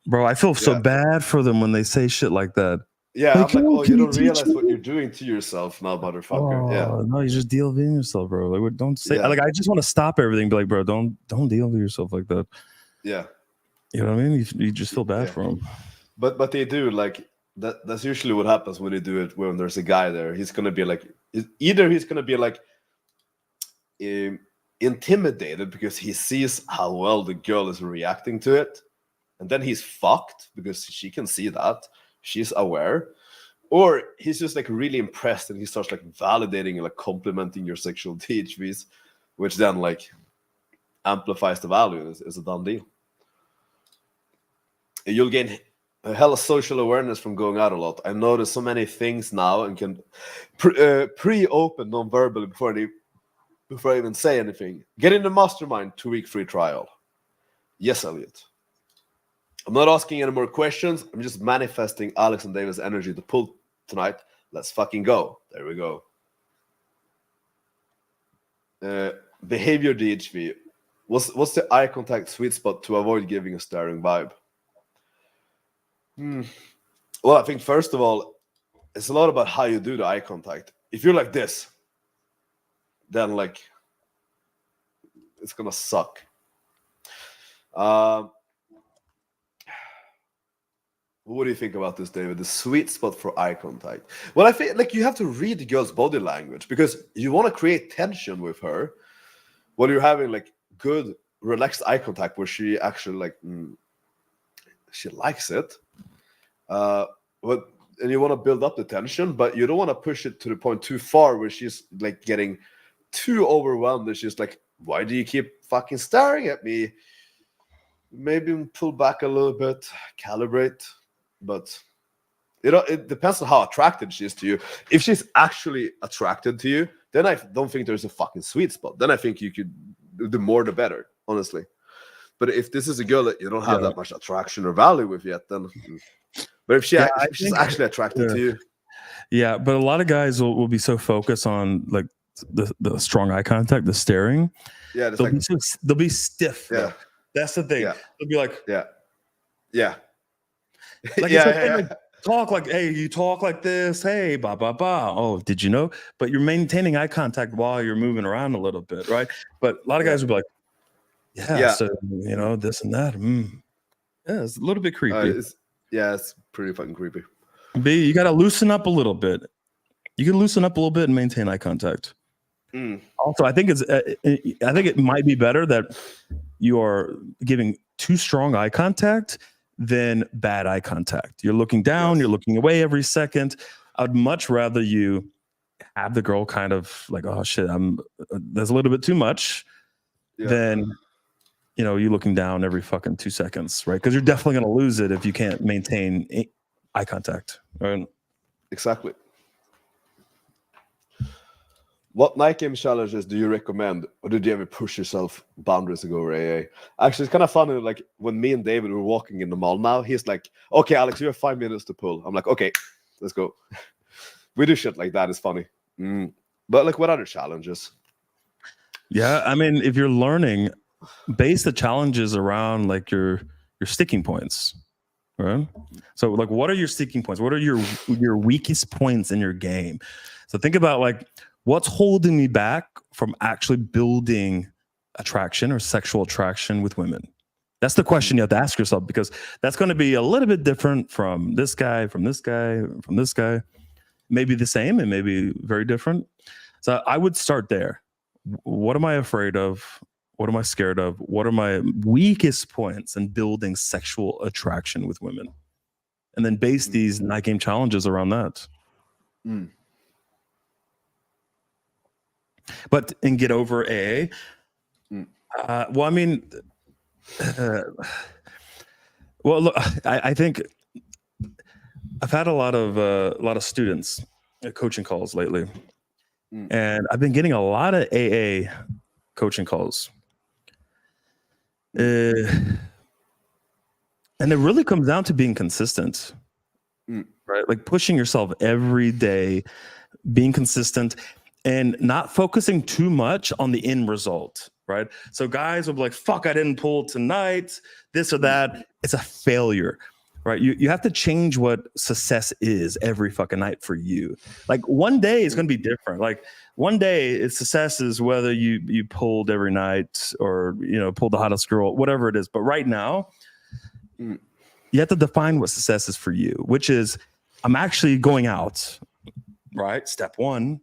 Speaker 2: Bro, I feel so bad for them when they say shit like that.
Speaker 1: Yeah, like, I'm like, oh, you don't realize what you're doing to yourself now, motherfucker. Yeah.
Speaker 2: No, you just deal with yourself, bro. Like, don't say like I just want to stop everything. Be like, bro, don't deal with yourself like that. Yeah. You know what I mean? You just feel bad for them.
Speaker 1: But they do like that. That's usually what happens when they do it when there's a guy there. He's gonna be like either he's gonna be like intimidated because he sees how well the girl is reacting to it, and then he's fucked because she can see that. She's aware, or he's just like really impressed and he starts like validating and like complimenting your sexual THVs, which then like amplifies the value. Is a done deal. You'll gain a hell of social awareness from going out a lot. I notice so many things now and can pre-open non-verbally before I even say anything. Get in the Mastermind 2-week free trial. Yes, Elliot. I'm not asking any more questions. I'm just manifesting Alex and David's energy to pull tonight. Let's fucking go. There we go. Behavior DHV. What's the eye contact sweet spot to avoid giving a staring vibe? Well, I think first of all, it's a lot about how you do the eye contact. If you're like this, then like it's gonna suck. What do you think about this, David? The sweet spot for eye contact. Well, I feel like you have to read the girl's body language because you want to create tension with her while you're having like good, relaxed eye contact where she actually like she likes it. And you want to build up the tension, but you don't want to push it to the point too far where she's like getting too overwhelmed. And she's like, "Why do you keep fucking staring at me?" Maybe pull back a little bit, calibrate. But it depends on how attracted she is to you. If she's actually attracted to you, then I don't think there's a fucking sweet spot. Then I think you could the more the better, honestly. But if this is a girl that you don't have that much attraction or value with yet, then. But if she's actually attracted to you,
Speaker 2: but a lot of guys will be so focused on like the strong eye contact, the staring.
Speaker 1: Yeah,
Speaker 2: they'll be stiff. Yeah, that's the thing.
Speaker 1: Yeah.
Speaker 2: They'll be like,
Speaker 1: like
Speaker 2: like talk like, hey, you talk like this, hey, ba ba ba. Oh, did you know? But you're maintaining eye contact while you're moving around a little bit, right? But a lot of guys will be like, so you know, this and that. Yeah, it's a little bit creepy.
Speaker 1: It's pretty fucking creepy.
Speaker 2: B, you got to loosen up a little bit. You can loosen up a little bit and maintain eye contact. Also, I think it might be better that you are giving too strong eye contact than bad eye contact. You're looking down, you're looking away every second. I'd much rather you have the girl kind of like, oh shit, there's a little bit too much than you looking down every fucking 2 seconds, right? Because you're definitely going to lose it if you can't maintain eye contact. Right?
Speaker 1: Exactly. What Nightgame challenges do you recommend, or did you ever push yourself boundaries to go over AA? Actually, it's kind of funny. Like when me and David were walking in the mall now, he's like, "Okay, Alex, you have 5 minutes to pull." I'm like, "Okay, let's go." We do shit like that. It's funny. But like, what other challenges?
Speaker 2: Yeah, I mean, if you're learning, base the challenges around like your sticking points, right? So, like, what are your sticking points? What are your weakest points in your game? So think about like, what's holding me back from actually building attraction or sexual attraction with women? That's the question you have to ask yourself, because that's going to be a little bit different from this guy, from this guy, from this guy. Maybe the same and maybe very different. So I would start there. What am I afraid of? What am I scared of? What are my weakest points in building sexual attraction with women? And then base these night game challenges around that. But and get over AA. Well, I mean, well, look, I think I've had a lot of students coaching calls lately, and I've been getting a lot of AA coaching calls. And it really comes down to being consistent, right? Like pushing yourself every day, being consistent, and not focusing too much on the end result, right? So guys will be like, fuck, I didn't pull tonight, this or that. It's a failure, right? You have to change what success is every fucking night for you. Like one day is going to be different. Like one day it's success is whether you pulled every night or, you know, pulled the hottest girl, whatever it is. But right now, you have to define what success is for you, which is I'm actually going out, right? Step one.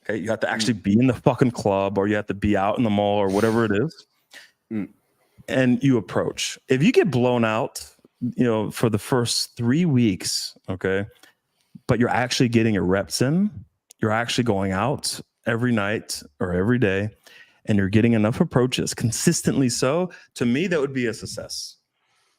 Speaker 2: Okay, you have to actually be in the fucking club, or you have to be out in the mall, or whatever it is. And you approach. If you get blown out, you know, for the first 3 weeks, okay, but you're actually getting your reps in, you're actually going out every night or every day, and you're getting enough approaches consistently. So to me, that would be a success.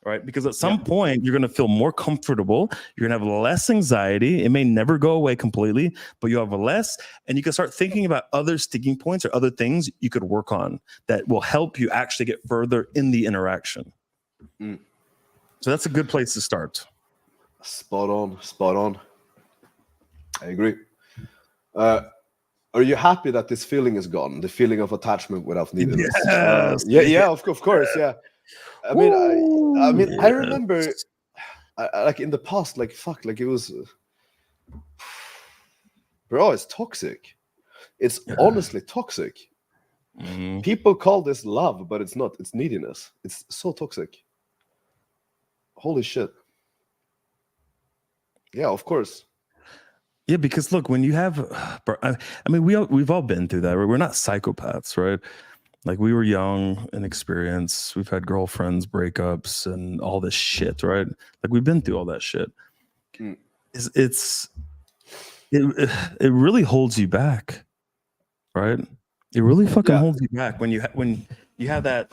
Speaker 2: Right? Because at some point you're going to feel more comfortable. You're going to have less anxiety. It may never go away completely, but you have less, and you can start thinking about other sticking points or other things you could work on that will help you actually get further in the interaction. So that's a good place to start.
Speaker 1: Spot on. I agree. Are you happy that this feeling is gone? The feeling of attachment without neediness?
Speaker 2: Yes.
Speaker 1: Of course, yeah. I mean, I remember, like in the past, like fuck, like it was, bro, it's toxic. It's honestly toxic. People call this love, but it's not. It's neediness. It's so toxic. Holy shit. Yeah, of course.
Speaker 2: Yeah, because look, when you have, I mean, we've all been through that. Right? We're not psychopaths, right? Like we were young and inexperienced. We've had girlfriends, breakups, and all this shit, right? Like we've been through all that shit. It really holds you back, right? It really fucking holds you back when you have that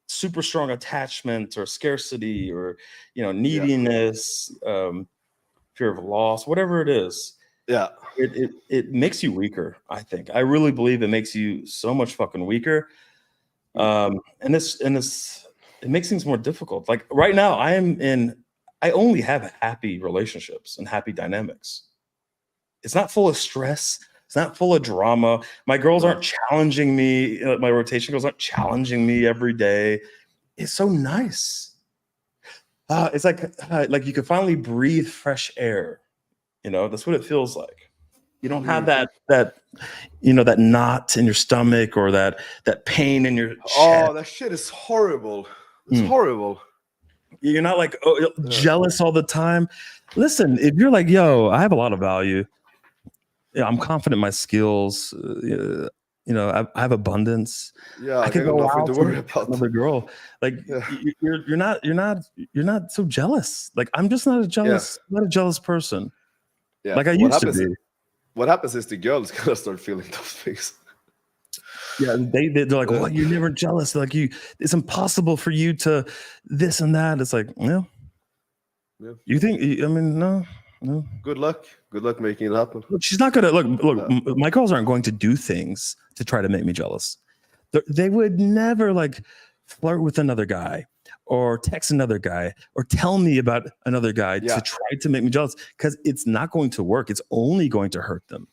Speaker 2: super strong attachment or scarcity or, you know, neediness, fear of loss, whatever it is.
Speaker 1: Yeah.
Speaker 2: It makes you weaker, I think. I really believe it makes you so much fucking weaker. And it makes things more difficult. Like right now, I only have happy relationships and happy dynamics. It's not full of stress. It's not full of drama. My girls aren't challenging me. My rotation girls aren't challenging me every day. It's so nice. It's like you can finally breathe fresh air. You know, that's what it feels like. You don't have that you know, that knot in your stomach or that pain in your chest.
Speaker 1: Oh, that shit is horrible. It's horrible.
Speaker 2: You're not like jealous all the time. Listen, if you're like, yo, I have a lot of value. Yeah, I'm confident in my skills. You know, I have abundance.
Speaker 1: Yeah,
Speaker 2: I can go out
Speaker 1: to worry about
Speaker 2: another girl. Like you're not so jealous. Like I'm just not a jealous person.
Speaker 1: Yeah.
Speaker 2: Like I used to be.
Speaker 1: What happens is the girls gonna start feeling those things.
Speaker 2: Yeah, they're like, well, you're never jealous. Like it's impossible for you to this and that. It's like, yeah. You think? I mean, no.
Speaker 1: Good luck making it happen.
Speaker 2: Look, she's not gonna look. My girls aren't going to do things to try to make me jealous. They would never like flirt with another guy or text another guy or tell me about another guy to try to make me jealous, because it's not going to work. It's only going to hurt them.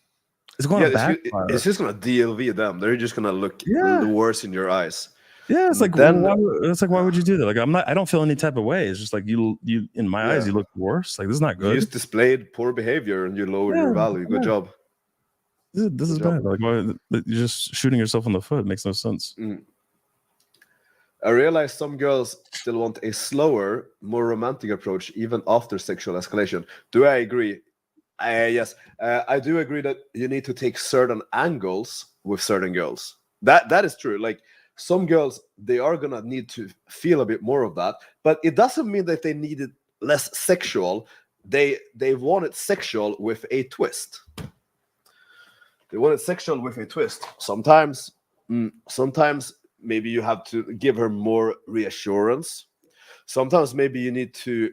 Speaker 2: It's going to backfire.
Speaker 1: It's just going to DLV them. They're just going to look the worse in your eyes.
Speaker 2: Yeah, it's like why would you do that? Like I don't feel any type of way. It's just like you in my eyes you look worse. Like this is not good.
Speaker 1: You just displayed poor behavior and you lowered your value. Good job.
Speaker 2: This is bad. Like why, you're just shooting yourself in the foot. It makes no sense.
Speaker 1: I realize some girls still want a slower, more romantic approach even after sexual escalation. Do I agree? Yes, I do agree that you need to take certain angles with certain girls. That is true. Like some girls, they are gonna need to feel a bit more of that, but it doesn't mean that they need it less sexual. They want it sexual with a twist. They want it sexual with a twist. Sometimes maybe you have to give her more reassurance. Sometimes maybe you need to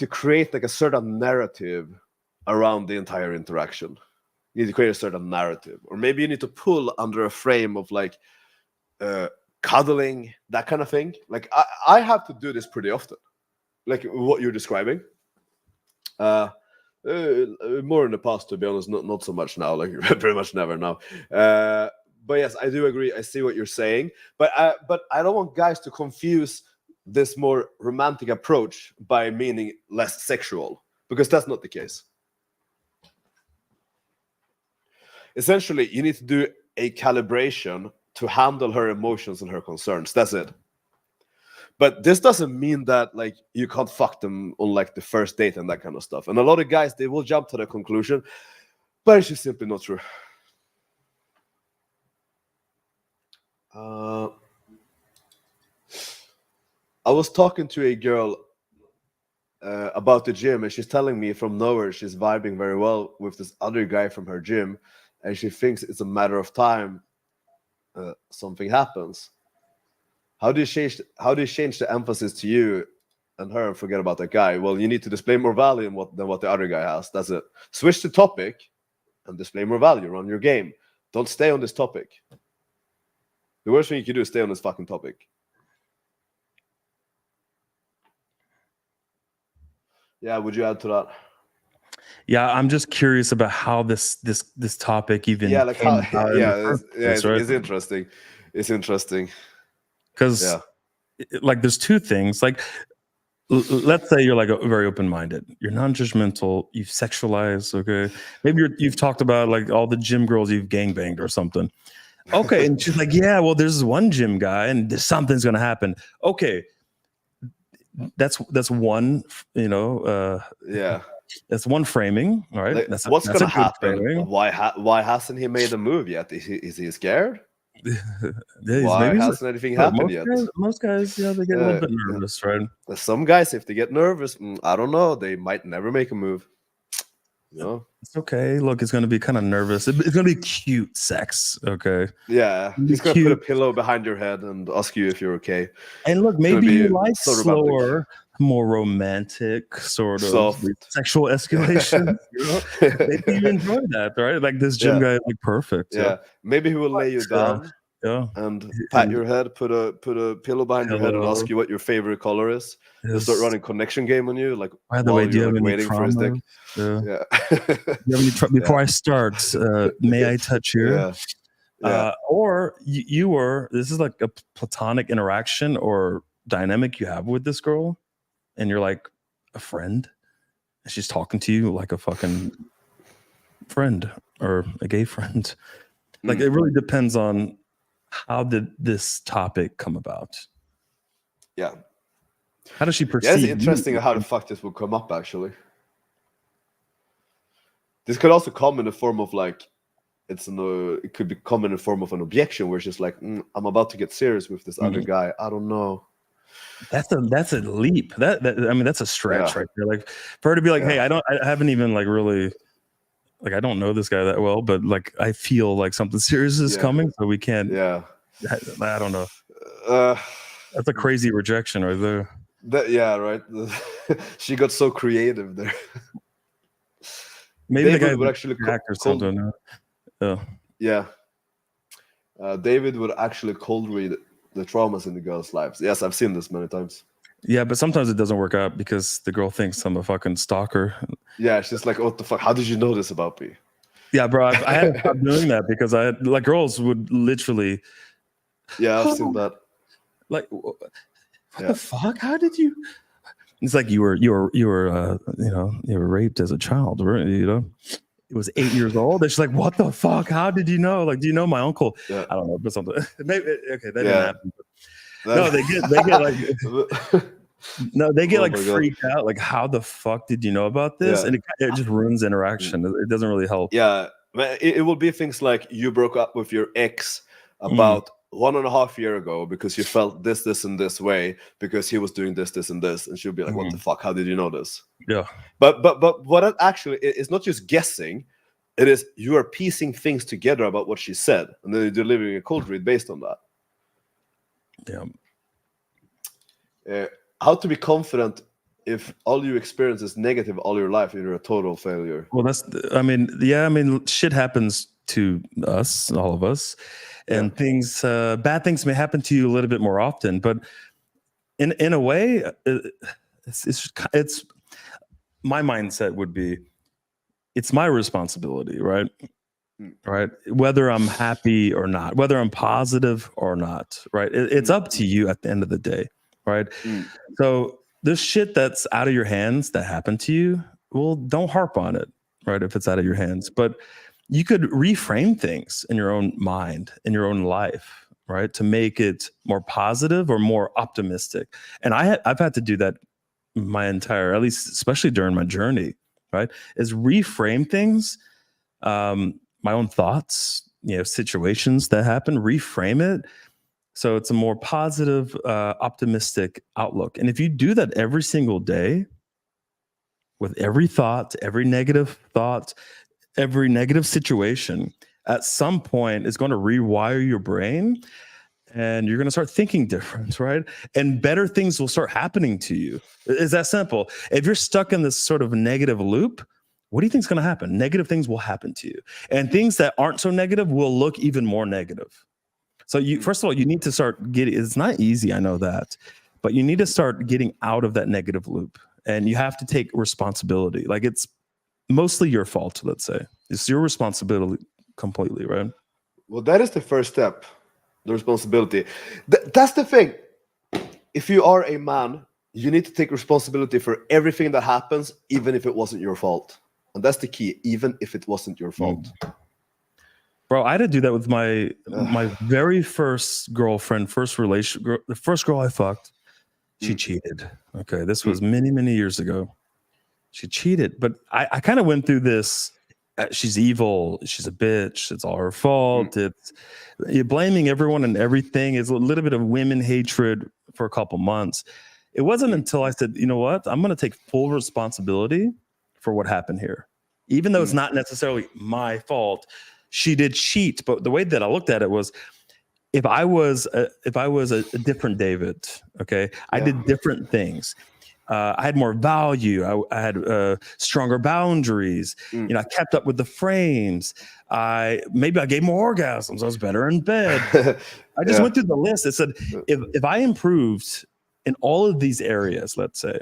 Speaker 1: create like a certain narrative around the entire interaction. You need to create a certain narrative, or maybe you need to pull under a frame of like cuddling, that kind of thing. Like I have to do this pretty often, like what you're describing. More in the past, to be honest, not so much now. Like pretty much never now. But yes, I do agree. I see what you're saying, but I don't want guys to confuse this more romantic approach by meaning less sexual, because that's not the case. Essentially, you need to do a calibration to handle her emotions and her concerns. That's it. But this doesn't mean that like you can't fuck them on like the first date and that kind of stuff. And a lot of guys, they will jump to the conclusion, but it's just simply not true. I was talking to a girl about the gym, and she's telling me from nowhere she's vibing very well with this other guy from her gym, and she thinks it's a matter of time something happens. How do you change the emphasis to you and her and forget about that guy? Well, you need to display more value than what the other guy has. That's it. Switch the topic and display more value. Run your game. Don't stay on this topic. The worst thing you can do is stay on this fucking topic. Yeah, would you add to that?
Speaker 2: Yeah, I'm just curious about how this topic even
Speaker 1: like how, it's interesting. It's interesting
Speaker 2: because like there's two things. Like let's say you're like very open-minded, you're non-judgmental, you've sexualized, okay, maybe you've talked about like all the gym girls you've gangbanged or something, okay, and she's like, yeah, well, there's one gym guy and something's gonna happen. Okay, that's one, that's one framing, all right?
Speaker 1: Like, what's gonna happen? Why hasn't he made a move yet? Is he scared? Why hasn't anything happened yet?
Speaker 2: Most guys, they get a little bit nervous, right?
Speaker 1: Some guys, if they get nervous, I don't know, they might never make a move.
Speaker 2: It's okay. Look, it's going to be kind of nervous. It's going to be cute sex, okay?
Speaker 1: Yeah, he's going to put a pillow behind your head and ask you if you're okay.
Speaker 2: And look, maybe you like slower, more romantic sort of sexual escalation. Maybe you enjoy that, right? Like this gym guy, like perfect.
Speaker 1: Yeah, maybe he will lay you down and pat your head, put a pillow behind your head, and ask you what your favorite color is. He'll start running connection game on you. Like,
Speaker 2: by the way, do you have any trauma? Before I start, may I touch you? Or you were. This is like a platonic interaction or dynamic you have with this girl, and you're like a friend, and she's talking to you like a fucking friend or a gay friend. Like it really depends on how did this topic come about.
Speaker 1: Yeah.
Speaker 2: How does she perceive?
Speaker 1: Yeah, it's interesting how the fuck this will come up, actually. This could also come in the form of like, it could come in the form of an objection where it's just like, I'm about to get serious with this other guy. I don't know.
Speaker 2: That's a leap. I mean, that's a stretch right there. Like for her to be like, hey, I haven't even like really, like, I don't know this guy that well, but like, I feel like something serious is coming, so we can't.
Speaker 1: Yeah.
Speaker 2: I don't know. That's a crazy rejection right there.
Speaker 1: Right. She got so creative there.
Speaker 2: Maybe David the guy would actually crack or something.
Speaker 1: David would actually cold read the traumas in the girls' lives. Yes, I've seen this many times.
Speaker 2: Yeah, but sometimes it doesn't work out because the girl thinks I'm a fucking stalker.
Speaker 1: Yeah, she's like, what the fuck? How did you know this about me?
Speaker 2: Yeah, bro, I had to stop doing that because like girls would literally.
Speaker 1: Yeah, I've seen that.
Speaker 2: Like, what the fuck? How did you? It's like you were raped as a child, right? It was 8 years old. And she's like, what the fuck? How did you know? Like, do you know my uncle? I don't know, but something. Maybe okay, that didn't happen. No, they get like freaked out. Like, how the fuck did you know about this? And it just ruins interaction. It doesn't really help.
Speaker 1: Yeah, it will be things like you broke up with your ex about 1.5 years ago because you felt this, and this way because he was doing this, and this, and she'll be like, what the fuck? How did you know this?
Speaker 2: Yeah.
Speaker 1: But what it actually is not just guessing. It is you are piecing things together about what she said, and then you're delivering a cold read based on that.
Speaker 2: Yeah.
Speaker 1: How to be confident if all you experience is negative all your life, you're a total failure.
Speaker 2: Well, shit happens to us, all of us, and things, bad things may happen to you a little bit more often, but in a way, it's my mindset would be, it's my responsibility, right? Right. Whether I'm happy or not, whether I'm positive or not, right? It's up to you at the end of the day, right? So there's shit that's out of your hands that happened to you. Well, don't harp on it, right? If it's out of your hands, but you could reframe things in your own mind, in your own life, right? To make it more positive or more optimistic. And I've had to do that my entire, at least especially during my journey, right? Is reframe things, my own thoughts, situations that happen, reframe it. So it's a more positive, optimistic outlook. And if you do that every single day with every thought, every negative situation, at some point it's going to rewire your brain and you're going to start thinking different, right? And better things will start happening to you. It's that simple. If you're stuck in this sort of negative loop, what do you think is going to happen? Negative things will happen to you. And things that aren't so negative will look even more negative. So first of all, you need to start getting, it's not easy, I know that, but you need to start getting out of that negative loop. And you have to take responsibility. Like, it's mostly your fault, let's say. It's your responsibility completely, right?
Speaker 1: Well, that is the first step, the responsibility. That's the thing. If you are a man, you need to take responsibility for everything that happens, even if it wasn't your fault. And that's the key, even if it wasn't your fault.
Speaker 2: Bro, I had to do that with my very first girlfriend, the first girl I fucked. She cheated. Okay, this was many, many years ago. She cheated, but I kind of went through this. She's evil. She's a bitch. It's all her fault. You're blaming everyone and everything. It's a little bit of women hatred for a couple months. It wasn't until I said, you know what? I'm going to take full responsibility for what happened here, even though it's not necessarily my fault. She did cheat, but the way that I looked at it was, if I was a different David, okay, I did different things. I had more value. I had stronger boundaries. I kept up with the frames. Maybe I gave more orgasms. I was better in bed. I just went through the list. It said, if I improved in all of these areas, let's say,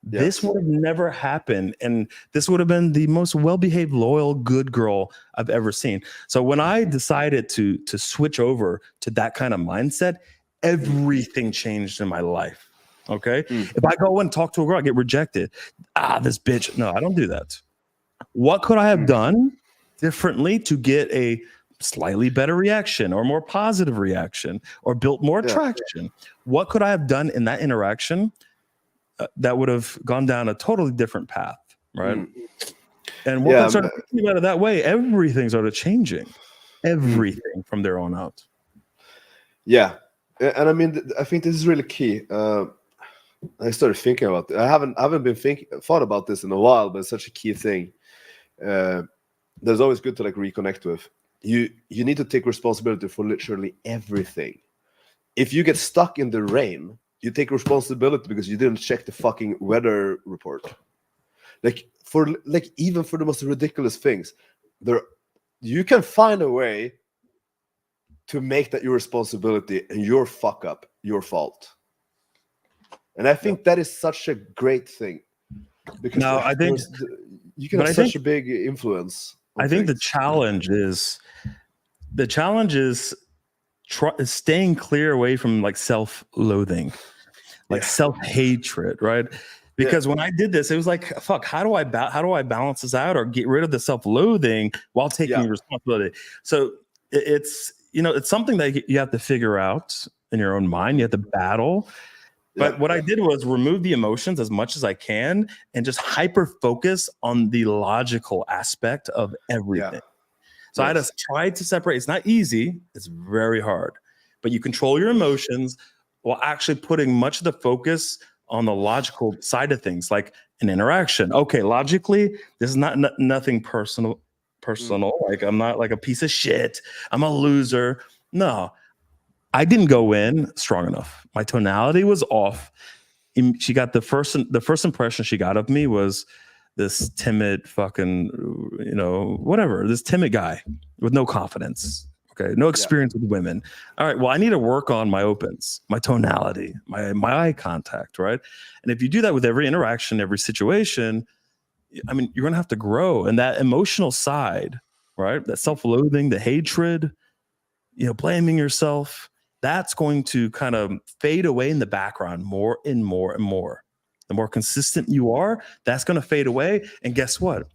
Speaker 2: this would have never happened. And this would have been the most well-behaved, loyal, good girl I've ever seen. So when I decided to switch over to that kind of mindset, everything changed in my life. Okay. If I go and talk to a girl, I get rejected. This bitch. No, I don't do that. What could I have done differently to get a slightly better reaction or more positive reaction or built more attraction? What could I have done in that interaction that would have gone down a totally different path, right? And once I started thinking about it that way, everything started changing. Everything from there on out. Yeah.
Speaker 1: And I mean, I think this is really key. I started thinking about it. I haven't thought about this in a while, but it's such a key thing. There's always good to reconnect with. You need to take responsibility for literally everything. If you get stuck in the rain, you take responsibility because you didn't check the fucking weather report. Even for the most ridiculous things, you can find a way to make that your responsibility and your fuck up your fault. And I think that is such a great thing, because
Speaker 2: I think
Speaker 1: you can have such a big influence.
Speaker 2: I think the challenge is staying clear away from self-loathing, self-hatred, right? Because when I did this, it was like, fuck, how do I balance this out or get rid of the self-loathing while taking responsibility? So it's something that you have to figure out in your own mind. You have to battle. But what I did was remove the emotions as much as I can and just hyper focus on the logical aspect of everything. So I just tried to separate. It's not easy. It's very hard. but you control your emotions while actually putting much of the focus on the logical side of things, like an interaction. Okay, logically, this is nothing personal. Like I'm not like a piece of shit. I'm a loser. No, I didn't go in strong enough. My tonality was off. She got the first impression she got of me was this timid fucking, whatever, this timid guy with no confidence. Okay, no experience with women. All right, well, I need to work on my opens, my tonality, my eye contact, right? And if you do that with every interaction, every situation, I mean, you're gonna have to grow. And that emotional side, right? That self-loathing, the hatred, blaming yourself, that's going to kind of fade away in the background more and more and more. The more consistent you are, that's going to fade away. And guess what?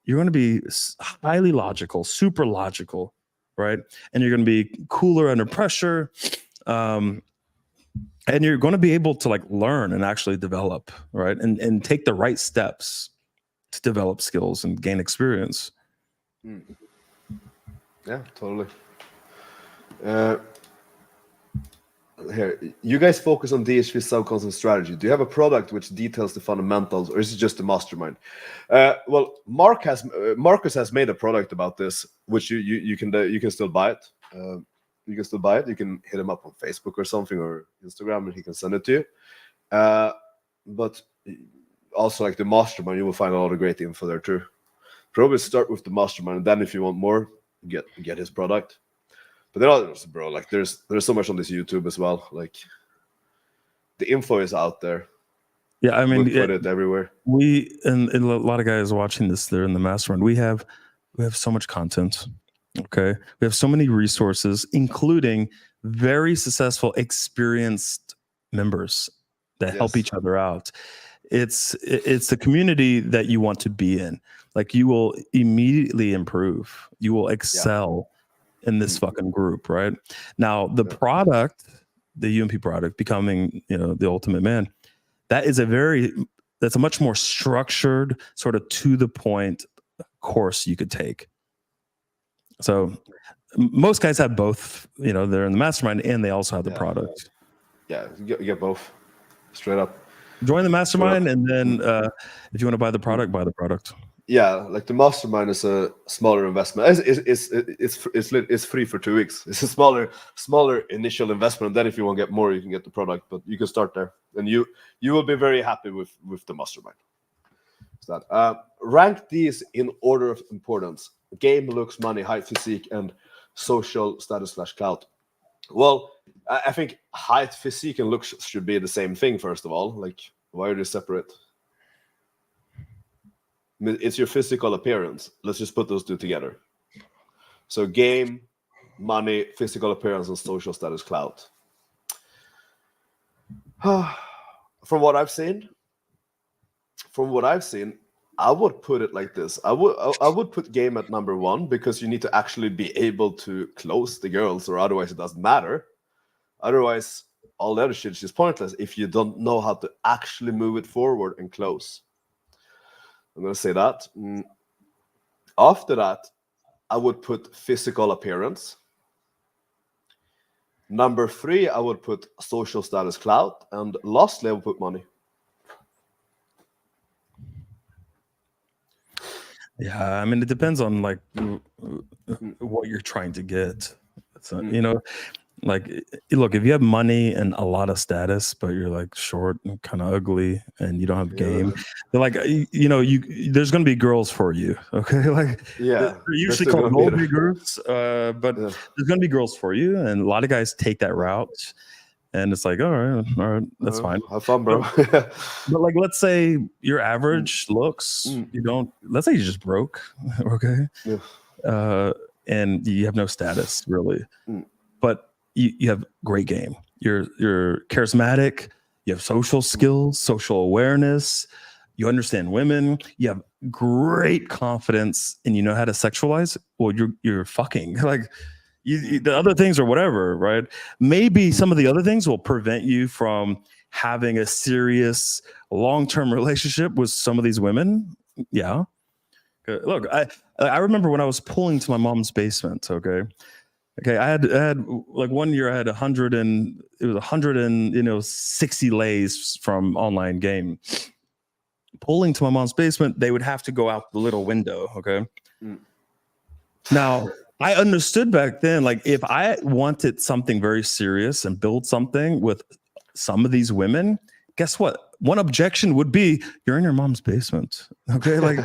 Speaker 2: You're going to be highly logical, super logical, right? And you're going to be cooler under pressure. And you're going to be able to like learn and actually develop, right? And take the right steps to develop skills and gain experience.
Speaker 1: Yeah, totally. Here, you guys focus on DHV subconscious strategy. Do you have a product which details the fundamentals, or is it just a mastermind? Well, Marcus has made a product about this, which you can still buy it. You can still buy it. You can hit him up on Facebook or something, or Instagram, and he can send it to you. But also, like the mastermind, you will find a lot of great info there too. Probably start with the mastermind, and then if you want more, get his product. But there are others, bro. Like there's so much on this YouTube as well. Like the info is out there.
Speaker 2: Yeah, I mean,
Speaker 1: we put it everywhere.
Speaker 2: We and a lot of guys watching this, they're in the mastermind. We have so much content. Okay, we have so many resources, including very successful, experienced members that help each other out. It's the community that you want to be in. Like you will immediately improve. You will excel in this fucking group, right? Now, the product, the UMP product, becoming the ultimate man, that's a much more structured, sort of to the point course you could take. So most guys have both, they're in the mastermind and they also have the product.
Speaker 1: Yeah, you get both straight up.
Speaker 2: Join the mastermind, and then if you want to buy the product, buy the product.
Speaker 1: Yeah, like the mastermind is a smaller investment. It's free for 2 weeks. It's a smaller initial investment. Then if you want to get more, you can get the product. But you can start there, and you will be very happy with the mastermind. Rank these in order of importance: game, looks, money, height, physique, and social status / clout. Well, I think height, physique, and looks should be the same thing. First of all, like why are they separate? It's your physical appearance. Let's just put those two together. So game, money, physical appearance, and social status clout. From what I've seen, I would put it like this. I would put game at number 1 because you need to actually be able to close the girls, or otherwise it doesn't matter. Otherwise, all the other shit is just pointless if you don't know how to actually move it forward and close. I'm going to say that. After that, I would put physical appearance. Number 3, I would put social status clout. And lastly, I would put money.
Speaker 2: Yeah, I mean, it depends on like what you're trying to get. So, like, look, if you have money and a lot of status, but you're like short and kind of ugly and you don't have game, they're like, there's going to be girls for you. Okay. Like, they're usually called gold diggers, but there's going to be girls for you. And a lot of guys take that route. And it's like, all right, that's fine.
Speaker 1: Have fun, bro.
Speaker 2: But like, let's say your average looks, let's say you're just broke. Okay. Yeah. And you have no status really, but you have great game. You're charismatic. You have social skills, social awareness. You understand women. You have great confidence, and you know how to sexualize. Well, you're fucking like the other things or whatever, right? Maybe some of the other things will prevent you from having a serious long-term relationship with some of these women. Yeah. Look, I remember when I was pulling to my mom's basement. Okay. Okay, I had like 1 year I had 160 lays from online game. Pulling to my mom's basement, they would have to go out the little window. Okay.
Speaker 1: Mm.
Speaker 2: Now I understood back then, like if I wanted something very serious and build something with some of these women, guess what? One objection would be you're in your mom's basement. Okay, like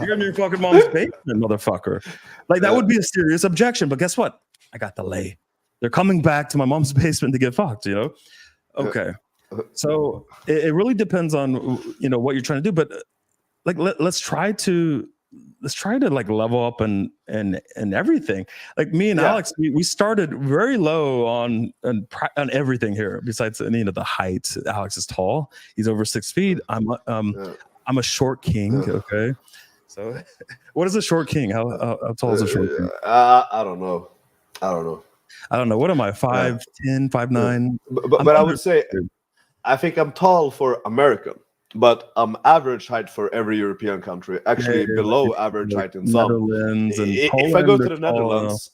Speaker 2: you're in your fucking mom's basement, motherfucker. Like that would be a serious objection. But guess what? I got the lay. They're coming back to my mom's basement to get fucked, you know? Okay. So it really depends on, you know, what you're trying to do. But like let's try to like level up and everything. Like me and Alex, we started very low on everything here. Besides, you know, the height. Alex is tall. He's over 6 feet. I'm a short king. Okay. So what is a short king? How tall is a short king?
Speaker 1: I don't know. I don't know.
Speaker 2: What am I? 5'10", 5'9"?
Speaker 1: But I would say, I think I'm tall for American, but I'm average height for every European country. Actually, below average height in some.
Speaker 2: Netherlands and
Speaker 1: If
Speaker 2: Poland,
Speaker 1: I go to the Netherlands,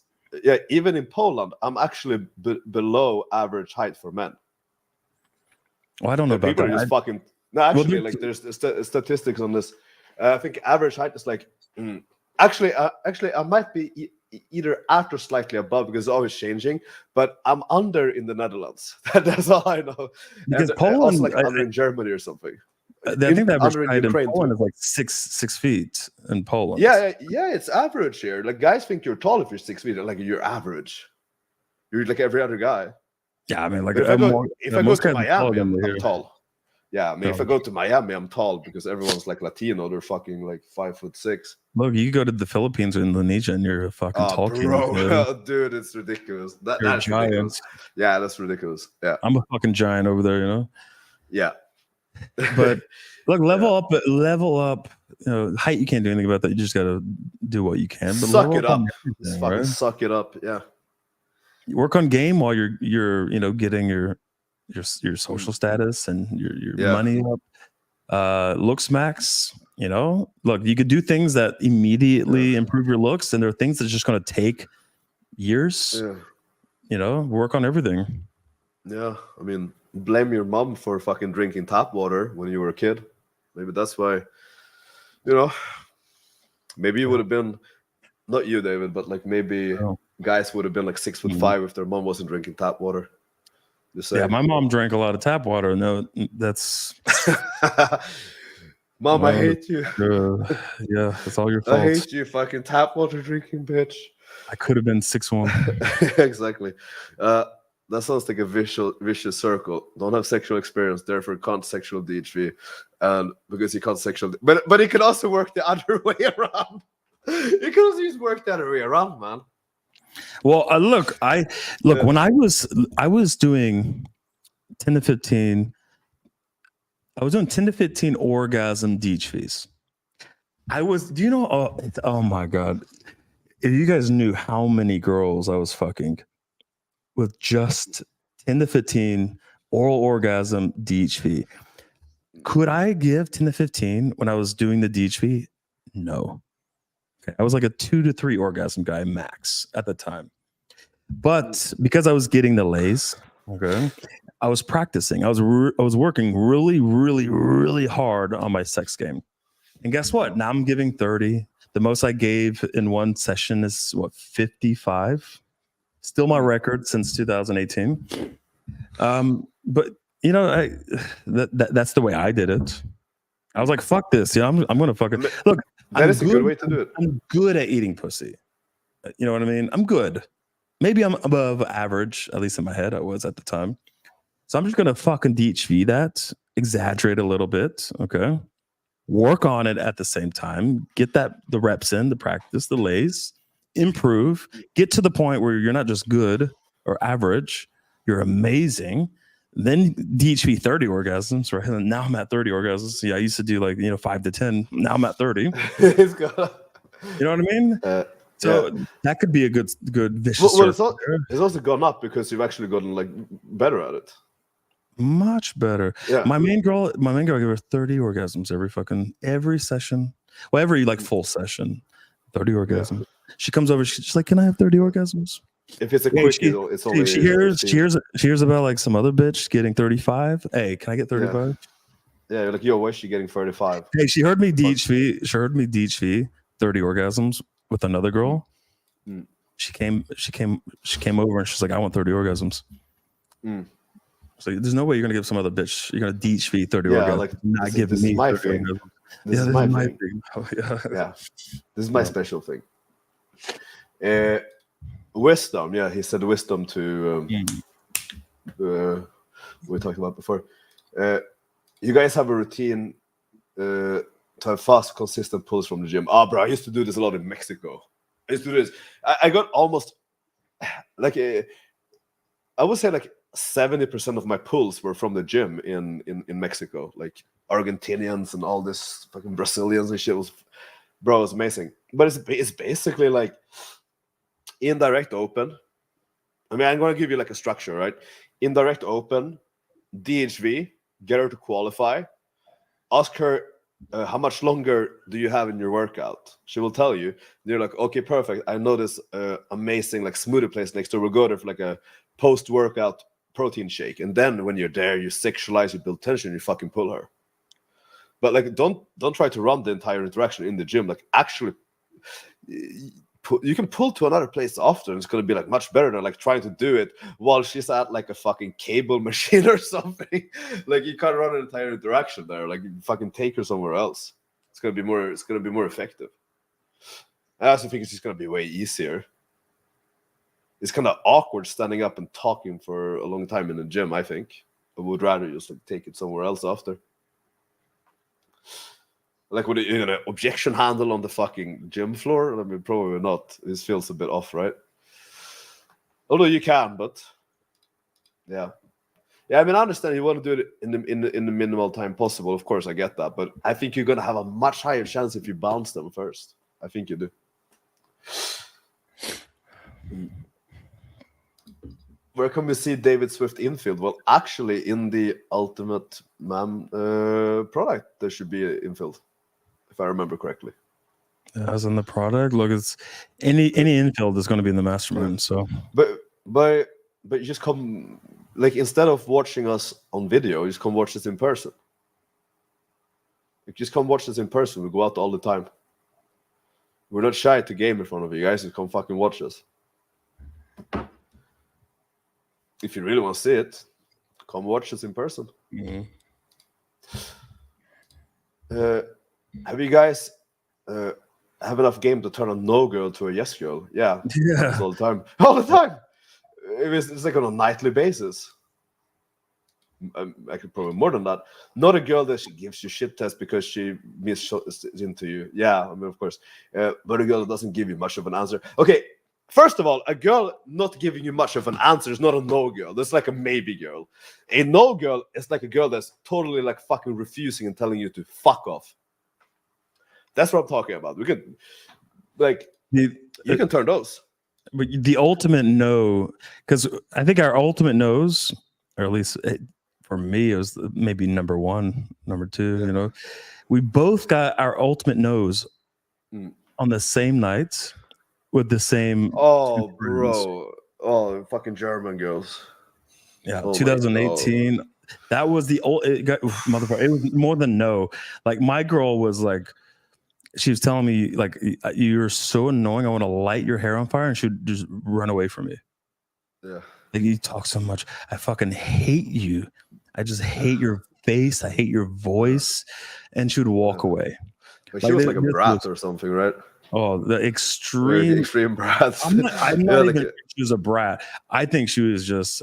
Speaker 1: even in Poland, I'm actually below average height for men.
Speaker 2: Well, I don't know about
Speaker 1: people
Speaker 2: that.
Speaker 1: Are just fucking. No, actually, like there's statistics on this. I think average height is like. Actually, I might be either at or slightly above because it's always changing. But I'm under in the Netherlands. That's all I know.
Speaker 2: Because
Speaker 1: and
Speaker 2: Poland,
Speaker 1: also like under in Germany or something.
Speaker 2: I think the average height in Poland is like 6 feet in Poland.
Speaker 1: Yeah, it's average here. Like guys think you're tall if you're 6 feet. Like you're average. You're like every other guy.
Speaker 2: Yeah, I mean, like
Speaker 1: if I go to Miami, I'm tall. Yeah, I mean, if I go to Miami, I'm tall because everyone's like Latino. They're fucking like 5'6".
Speaker 2: Look, you go to the Philippines or Indonesia, and you're a fucking tall
Speaker 1: bro. Dude, it's ridiculous. That's ridiculous. Yeah, that's ridiculous. Yeah,
Speaker 2: I'm a fucking giant over there, you know.
Speaker 1: Yeah,
Speaker 2: but look, level up. You know, height you can't do anything about that. You just got to do what you can. But
Speaker 1: suck it up. Fucking suck it up. Yeah.
Speaker 2: You work on game while you're you know getting your social status and your money up. Looks max, you know. Look, you could do things that immediately improve your looks, and there are things that's just going to take years. You know, work on everything.
Speaker 1: Yeah, I mean, blame your mom for fucking drinking tap water when you were a kid. Maybe that's why. You know, maybe you would have been, not you, David, but like maybe guys would have been like 6'5" if their mom wasn't drinking tap water.
Speaker 2: Yeah, my mom drank a lot of tap water. No, that's
Speaker 1: Mom, I hate you.
Speaker 2: Yeah, that's all your fault.
Speaker 1: I hate you, fucking tap water drinking bitch.
Speaker 2: I could have been 6'1".
Speaker 1: Exactly. That sounds like a vicious circle. Don't have sexual experience, therefore can't sexual DHV, and because you can't sexual, but it can also work the other way around. It can also just work the other way around, man.
Speaker 2: Well, look, when I was doing 10 to 15, I was doing 10 to 15 orgasm DHVs. Do you know, oh my God. If you guys knew how many girls I was fucking with just 10 to 15 oral orgasm DHV. Could I give 10 to 15 when I was doing the DHV? No. Okay. I was like a 2 to 3 orgasm guy max at the time. But because I was getting the lays, okay, I was practicing. I was working really, really, really hard on my sex game. And guess what? Now I'm giving 30. The most I gave in one session is 55. Still my record since 2018. But you know, that's the way I did it. I was like, fuck this. Yeah, I'm gonna fucking look.
Speaker 1: That is a good way to do it.
Speaker 2: I'm good at eating pussy. You know what I mean? I'm good. Maybe I'm above average, at least in my head I was at the time. So I'm just gonna fucking DHV that, exaggerate a little bit, okay? Work on it at the same time, get the reps in, the practice, the lays, improve, get to the point where you're not just good or average, you're amazing. Then DHV 30 orgasms, right? And now I'm at 30 orgasms. Yeah, I used to do 5 to 10. Now I'm at 30. You know what I mean? That could be a good vicious circle.
Speaker 1: It's also gone up because you've actually gotten better at it.
Speaker 2: Much better. Yeah. My main girl gave her 30 orgasms every session. Well, every full session, 30 orgasms. Yeah. She comes over, she's like, "Can I have 30 orgasms?"
Speaker 1: If it's a
Speaker 2: Yeah,
Speaker 1: quick, it's only
Speaker 2: she hears
Speaker 1: 15.
Speaker 2: she hears about like some other bitch getting 35. Hey, can I get 35?
Speaker 1: Yeah, you're like, yo, why is she getting 35?
Speaker 2: Hey, she heard me DHV. She heard me DHV 30 orgasms with another girl.
Speaker 1: Mm.
Speaker 2: She came over and she's like, I want 30 orgasms.
Speaker 1: Mm.
Speaker 2: So there's no way you're gonna give some other bitch. You're gonna DHV 30
Speaker 1: Yeah,
Speaker 2: orgasms.
Speaker 1: like
Speaker 2: Not
Speaker 1: this
Speaker 2: giving
Speaker 1: is
Speaker 2: me
Speaker 1: my
Speaker 2: 30
Speaker 1: thing.
Speaker 2: orgasms.
Speaker 1: This is my thing.
Speaker 2: Oh, yeah.
Speaker 1: Yeah, this is my special thing. Wisdom. Yeah, he said wisdom to we talked about before. You guys have a routine to have fast, consistent pulls from the gym. Bro, I used to do this a lot in Mexico. I used to do this. I got almost like I would say like 70% of my pulls were from the gym in Mexico. Like Argentinians and all this fucking Brazilians and shit was, bro, it was amazing. But it's basically like indirect open. I mean, I'm gonna give you like a structure, right? Indirect open, DHV, get her to qualify, ask her how much longer do you have in your workout. She will tell you. You're like, okay, perfect. I know this amazing like smoothie place next door. We'll go there for like a post-workout protein shake. And then when you're there, you sexualize, you build tension, you fucking pull her. But like, don't try to run the entire interaction in the gym. Like, actually, you can pull to another place after, and it's gonna be like much better than like trying to do it while she's at like a fucking cable machine or something. Like, you can't run an entire interaction there. Like, you fucking take her somewhere else. It's gonna be more effective. I also think it's just gonna be way easier. It's kind of awkward standing up and talking for a long time in the gym. I think I would rather just like take it somewhere else after. Like, would you gonna objection handle on the fucking gym floor? I mean, probably not. This feels a bit off, right? Although you can, but yeah. I mean, I understand you want to do it in the minimal time possible. Of course, I get that, but I think you're gonna have a much higher chance if you bounce them first. I think you do. Where can we see David Swift infield? Well, actually, in the Ultimate Man product, there should be an infield, if I remember correctly.
Speaker 2: As in the product, look, it's any infield is going to be in the Mastermind. So,
Speaker 1: but you just come, like, instead of watching us on video, you just come watch us in person. You just come watch us in person. We go out all the time. We're not shy to game in front of you guys. Just come fucking watch us. If you really want to see it, come watch us in person.
Speaker 2: mm-hmm.
Speaker 1: Have you guys have enough game to turn a no girl to a yes girl? Yeah. All the time. All the time. It's like on a nightly basis. I could probably more than that. Not a girl that she gives you shit test because she into you. Yeah, I mean, of course. But a girl that doesn't give you much of an answer. Okay, first of all, a girl not giving you much of an answer is not a no girl. That's like a maybe girl. A no girl is like a girl that's totally like fucking refusing and telling you to fuck off. That's what I'm talking about. We can, like, you can turn those.
Speaker 2: But the ultimate no, because I think our ultimate no's, or at least for me, it was maybe number one, number two. Yeah. You know, we both got our ultimate no's on the same nights with the same.
Speaker 1: Oh, bro! Oh, fucking German girls.
Speaker 2: Yeah, 2018. That was the old motherfucker. It was more than no. Like, my girl was like, she was telling me, like, you're so annoying. I want to light your hair on fire, and she'd just run away from me.
Speaker 1: Yeah.
Speaker 2: Like, you talk so much. I fucking hate you. I just hate your face. I hate your voice. And she would walk away.
Speaker 1: But she was like a brat or something, right?
Speaker 2: Oh, the extreme
Speaker 1: brats.
Speaker 2: I'm not even sure she was a brat. I think she was just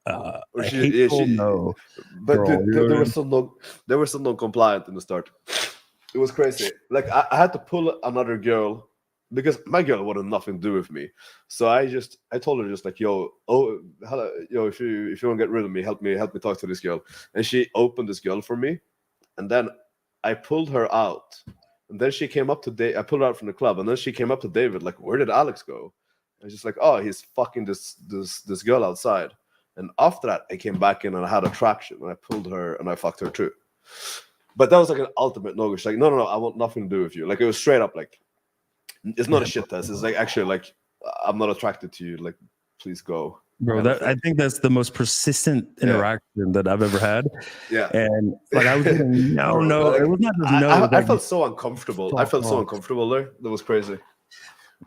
Speaker 2: a hateful no.
Speaker 1: But girl, dude, there were some non-compliant in the start. It was crazy. Like, I had to pull another girl because my girl wanted nothing to do with me. So I told her just like, yo, if you want to get rid of me, help me talk to this girl. And she opened this girl for me, and then I pulled her out. And then she came up to I pulled her out from the club, and then she came up to David like, where did Alex go? And just like, oh, he's fucking this girl outside. And after that, I came back in and I had attraction, and I pulled her and I fucked her too. But that was like an ultimate no. She's like, no, I want nothing to do with you. Like, it was straight up like, it's not a shit test. It's like, actually, like, I'm not attracted to you. Like, please go.
Speaker 2: Bro, I think that's the most persistent interaction that I've ever had.
Speaker 1: Yeah.
Speaker 2: And like I was getting no.
Speaker 1: Like,
Speaker 2: it was not just no.
Speaker 1: I felt so uncomfortable. I felt so uncomfortable there. That was crazy.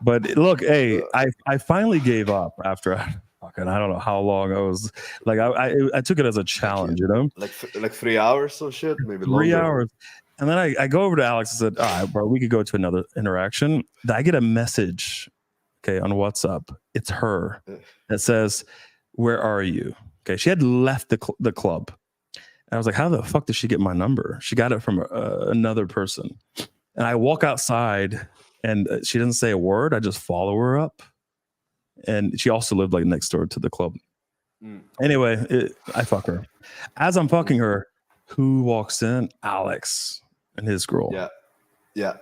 Speaker 2: But look, hey, I finally gave up after I don't know how long I was like I took it as a challenge, you know,
Speaker 1: like 3 hours or shit, maybe
Speaker 2: 3
Speaker 1: longer.
Speaker 2: hours. And then I go over to Alex and said, all right, bro, we could go to another interaction. I get a message, okay, on WhatsApp. It's her that says, where are you? Okay, she had left the club. And I was like, how the fuck did she get my number? She got it from another person. And I walk outside and she doesn't say a word. I just follow her up. And she also lived like next door to the club. Anyway, I fuck her. As I'm fucking her, who walks in? Alex and his girl.
Speaker 1: Yeah.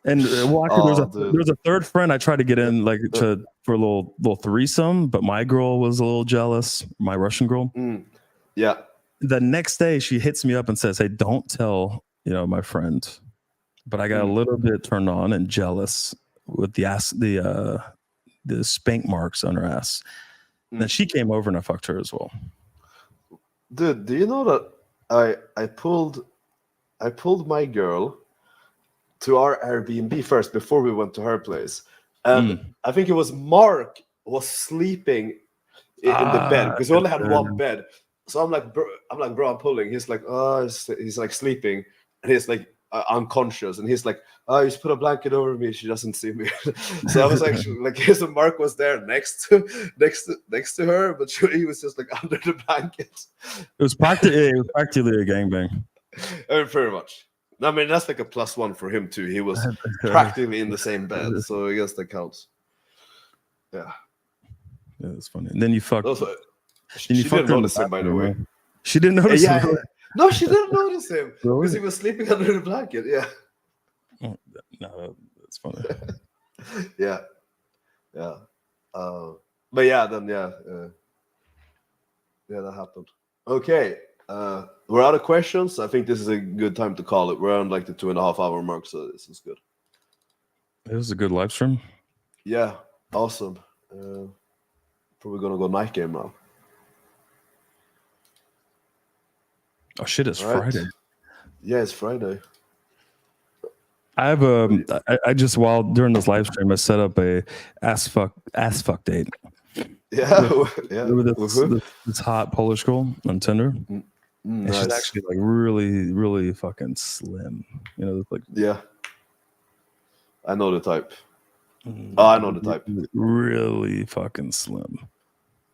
Speaker 2: And there's a third friend I tried to get in for a little threesome, but my girl was a little jealous. My Russian girl.
Speaker 1: Yeah.
Speaker 2: The next day, she hits me up and says, "Hey, don't tell my friend." But I got a little bit turned on and jealous with the spank marks on her ass. And then she came over and I fucked her as well.
Speaker 1: Dude, do you know that I pulled my girl to our Airbnb first before we went to her place, and I think it was Mark was sleeping in the bed because we only had one bed. So I'm like, bro, I'm pulling. He's like, he's like sleeping, and he's like unconscious, and he's like, just put a blanket over me. She doesn't see me. So I was actually like, so Mark was there next to her, but he was just like under the blanket.
Speaker 2: It was practically a gangbang.
Speaker 1: Very much. I mean, that's like a +1 for him too. He was practically in the same bed, so I guess that counts. Yeah,
Speaker 2: that's funny. And then you fucked.
Speaker 1: Also, she didn't notice him, by the way.
Speaker 2: She didn't notice him.
Speaker 1: Yeah. No, she didn't notice him because he was sleeping under the blanket. Yeah.
Speaker 2: Oh, no, that's funny.
Speaker 1: Yeah. But yeah, then that happened. Okay. We're out of questions. I think this is a good time to call it. We're on like the 2.5 hour mark, so this is good.
Speaker 2: It was a good live stream.
Speaker 1: Yeah, awesome. Probably gonna go Nightgame now.
Speaker 2: Oh shit! It's Friday.
Speaker 1: Yeah, it's Friday.
Speaker 2: I have I just during this live stream I set up a ass fuck date.
Speaker 1: Yeah,
Speaker 2: with this hot Polish girl on Tinder. And
Speaker 1: nice.
Speaker 2: She's actually like really, really fucking slim. Like
Speaker 1: I know the type. I know the type.
Speaker 2: Really fucking slim.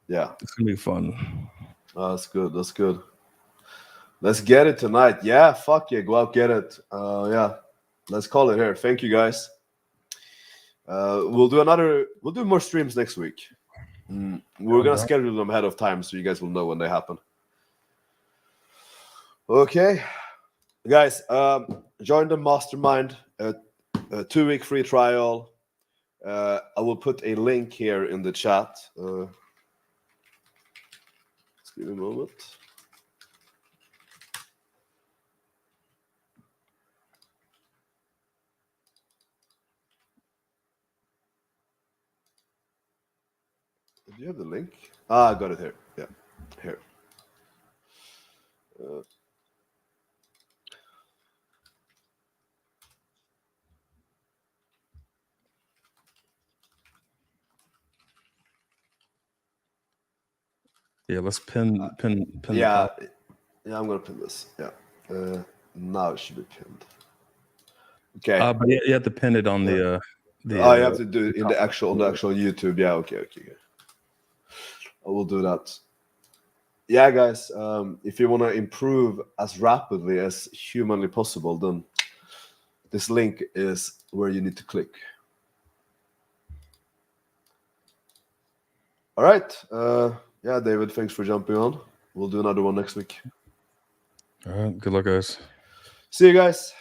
Speaker 1: Yeah,
Speaker 2: it's gonna be fun.
Speaker 1: That's good. That's good. Let's get it tonight. Yeah, fuck yeah, go out get it. Yeah, let's call it here. Thank you guys. We'll do more streams next week. We're gonna schedule them ahead of time so you guys will know when they happen. Okay, guys, join the Mastermind, a 2-week free trial. I will put a link here in the chat. Just give me a moment. Do you have the link? I got it here. Yeah, here.
Speaker 2: Yeah, let's pin.
Speaker 1: Yeah, I'm gonna pin this. Yeah, now it should be pinned. Okay.
Speaker 2: But you have to pin it on the.
Speaker 1: You have to do it in the actual YouTube. Yeah. Okay. I will do that. Yeah, guys. If you want to improve as rapidly as humanly possible, then this link is where you need to click. All right. Yeah, David, thanks for jumping on. We'll do another one next week.
Speaker 2: All right. Good luck, guys.
Speaker 1: See you guys.